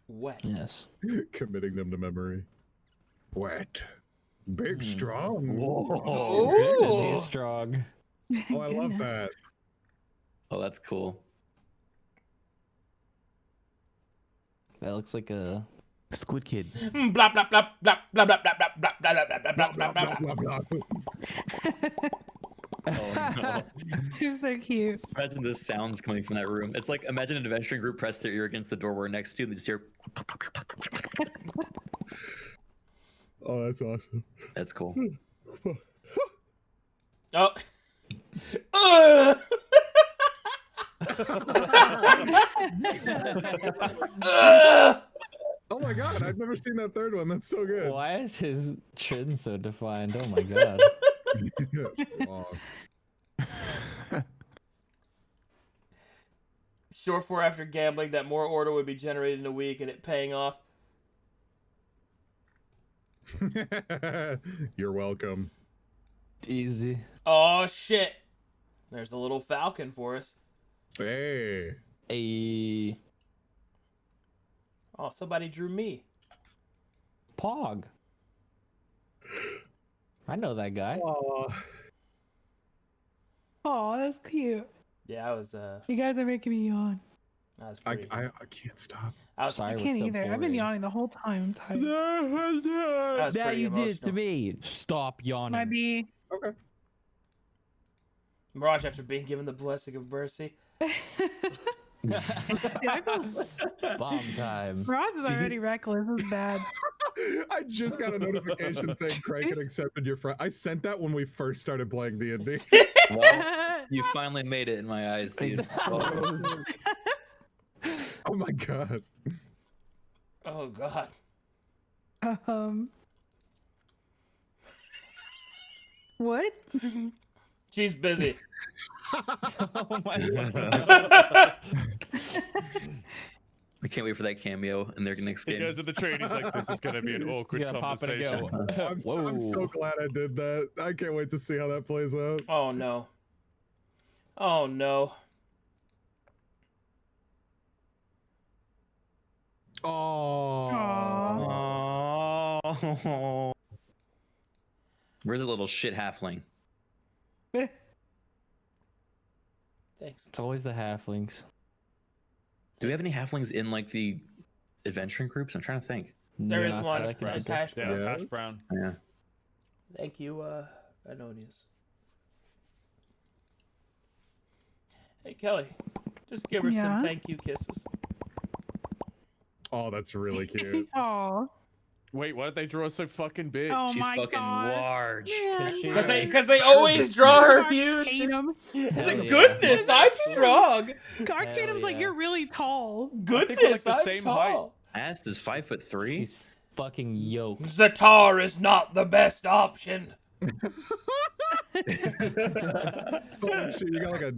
Wet. Yes. Committing them to memory. Wet. Big strong. Whoa. Goodness, Ooh. he's strong. Oh, I love Goodness. that. Oh, that's cool. That looks like a Squid Kid. Blah blah blah blah blah blah blah blah blah blah blah blah blah blah. Oh no. You're so cute. Imagine the sounds coming from that room. It's like imagine an adventuring group press their ear against the door we're next to and they just hear. Oh, that's awesome. That's cool. Oh. Oh my god, I've never seen that third one. That's so good. Why is his chin so defined? Oh my god. Sure for after gambling that more order would be generated in a week and it paying off. You're welcome. Easy. Oh shit. There's a little falcon for us. Hey. A Oh, somebody drew me. Pog. I know that guy. Oh, that's cute. Yeah, I was You guys are making me yawn. that was I pretty. I can't stop. I was Sorry, I we're can't so either. I've been boring. yawning the whole time. I'm tired. that was Now pretty you did it to emotional. me. Stop yawning. Might be. Okay. Mirage after being given the blessing of mercy. Bomb time. Ross is already reckless. This is bad. I just got a notification saying Craig had accepted your friend. I sent that when we first started playing D&D. Well, you finally made it in my eyes, dude. Oh my god. Oh god. What? She's busy. Oh my god. I can't wait for that cameo in their next He game. goes to the train. He's like, "This is gonna be an awkward gonna pop it and go. conversation." I'm so glad I did that. I can't wait to see how that plays out. Oh no. Oh no. Oh. Oh. Where's the little shit halfling? Thanks. It's always the halflings. Do we have any halflings in like the adventuring groups? I'm trying to think. There is Not one. that I can Right, think of. hash Yeah, brown. it's Yes. hash brown. Yeah. Thank you, Anonius. Hey Kelly, just give her Yeah? some thank you kisses. Oh, that's really cute. Oh. Wait, why did they draw us so fucking big? Oh She's my fucking god. large. Man. Because they always draw her huge. Arcadum. It's Hell like, yeah. goodness, I'm strong. Arcadum's like, yeah. you're really tall. Goodness, the I'm same tall. Ast is 5'3". She's fucking yoked. Zatar is not the best option. Holy shit, you got like a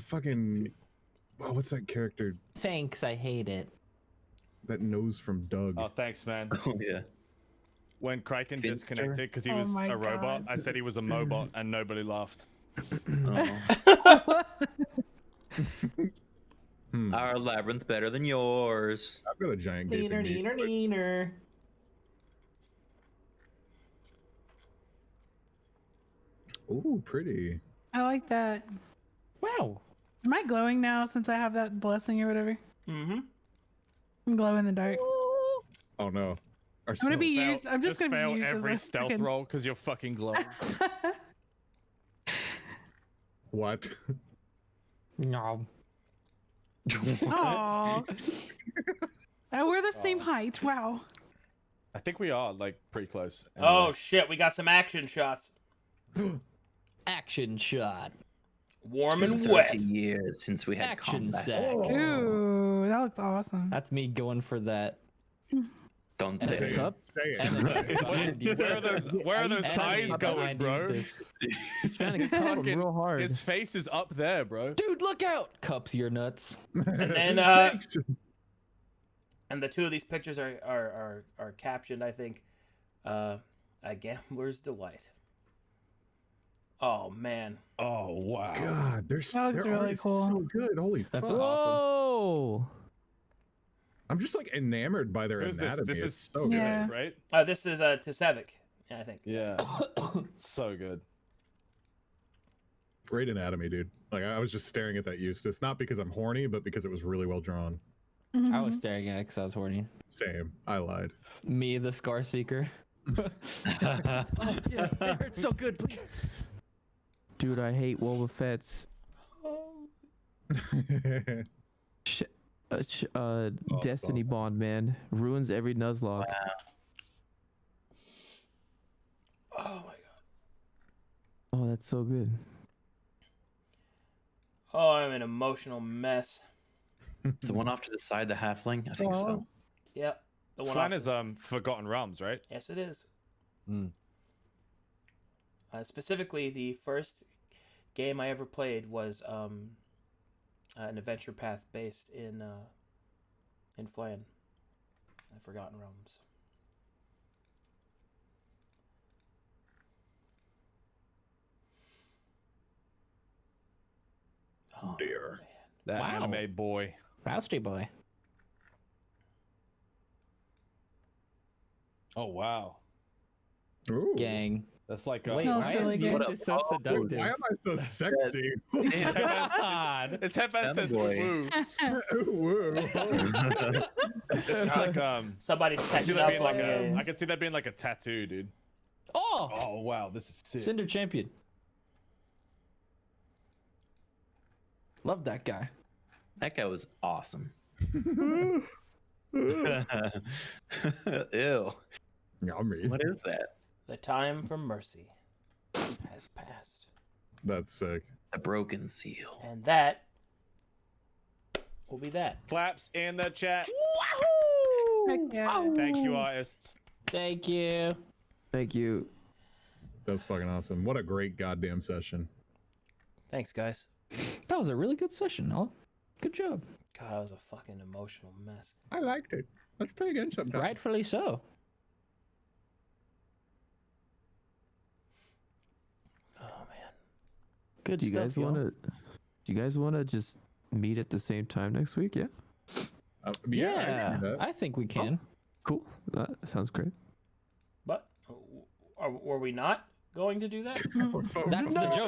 fucking. Oh, what's that character? Thanks, I hate it. That nose from Doug. Oh, thanks, man. Oh yeah. When Kraken Finster? disconnected because he Oh was my a robot, God. I said he was a mobot, and nobody laughed. Oh. Hmm. Our labyrinth's better than yours. I've got a giant gaping Neener, meat. neener, neener. Ooh, pretty. I like that. Wow. Am I glowing now since I have that blessing or whatever? Mm-hmm. I'm glow in the dark. Oh no. Our I'm gonna be Fail- used. I'm just gonna fail be used every as a stealth fucking- roll because you're fucking glowing. What? No. Aw. We're the same height. Wow. I think we are like pretty close. Oh shit, we got some action shots. Action shot. Warm and 30 wet. years since we had Action combat. sack. Ooh, that looks awesome. That's me going for that. Don't And say a it. cup. Say it. And Where are those ties going, behind bro? Eustace. He's trying to get caught Fucking- real hard. His face is up there, bro. Dude, look out! Cups your nuts. And then and the two of these pictures are captioned, I think, a gambler's delight. Oh man. Oh wow. God, they're That looks really cool. so good. Holy That's fuck. Whoa! I'm just like enamored by their Who's this? anatomy. This is It's so good, good. Yeah. right? This is Tisevic, I think. Yeah. So good. Great anatomy, dude. Like I was just staring at that Eustace, not because I'm horny, but because it was really well drawn. I was staring at it because I was horny. Same. I lied. Me, the Scar Seeker. Yeah, it hurts so good, please. Dude, I hate Boba Fett's Destiny Bond, man. Ruins every Nuzlocke. Oh my god. Oh, that's so good. Oh, I'm an emotional mess. It's the one off to the side, the halfling? I think so. Yep. The one Flan off- is Forgotten Realms, right? Yes, it is. Mm. Specifically, the first game I ever played was an adventure path based in Flan, Forgotten Realms. Oh, dear. That Wow. anime boy. Rousty boy. Oh wow. Ooh. Gang. That's like Wait, No, why it's really is good. Eustace so seductive? Why am I so sexy? God. His headband says Boy. woo. Woo. It's like Somebody's I see catching that up being on like you. I can see that being like a tattoo, dude. Oh! Oh wow, this is sick. Cinder Champion. Love that guy. That guy was awesome. Ew. Yummy. What is that? The time for mercy has passed. That's sick. A broken seal. And that will be that. Claps in the chat. Heck yeah. Thank you, artists. Thank you. Thank you. That's fucking awesome. What a great goddamn session. Thanks, guys. That was a really good session, Alan. Good job. God, that was a fucking emotional mess. I liked it. Let's play again sometime. Rightfully so. Oh man. Good Do you stuff, guys y'all. want to? Do you guys want to just meet at the same time next week? Yeah. Yeah. I can do that. I think we can. Cool. That sounds great. But were we not going to do that? That's the joke.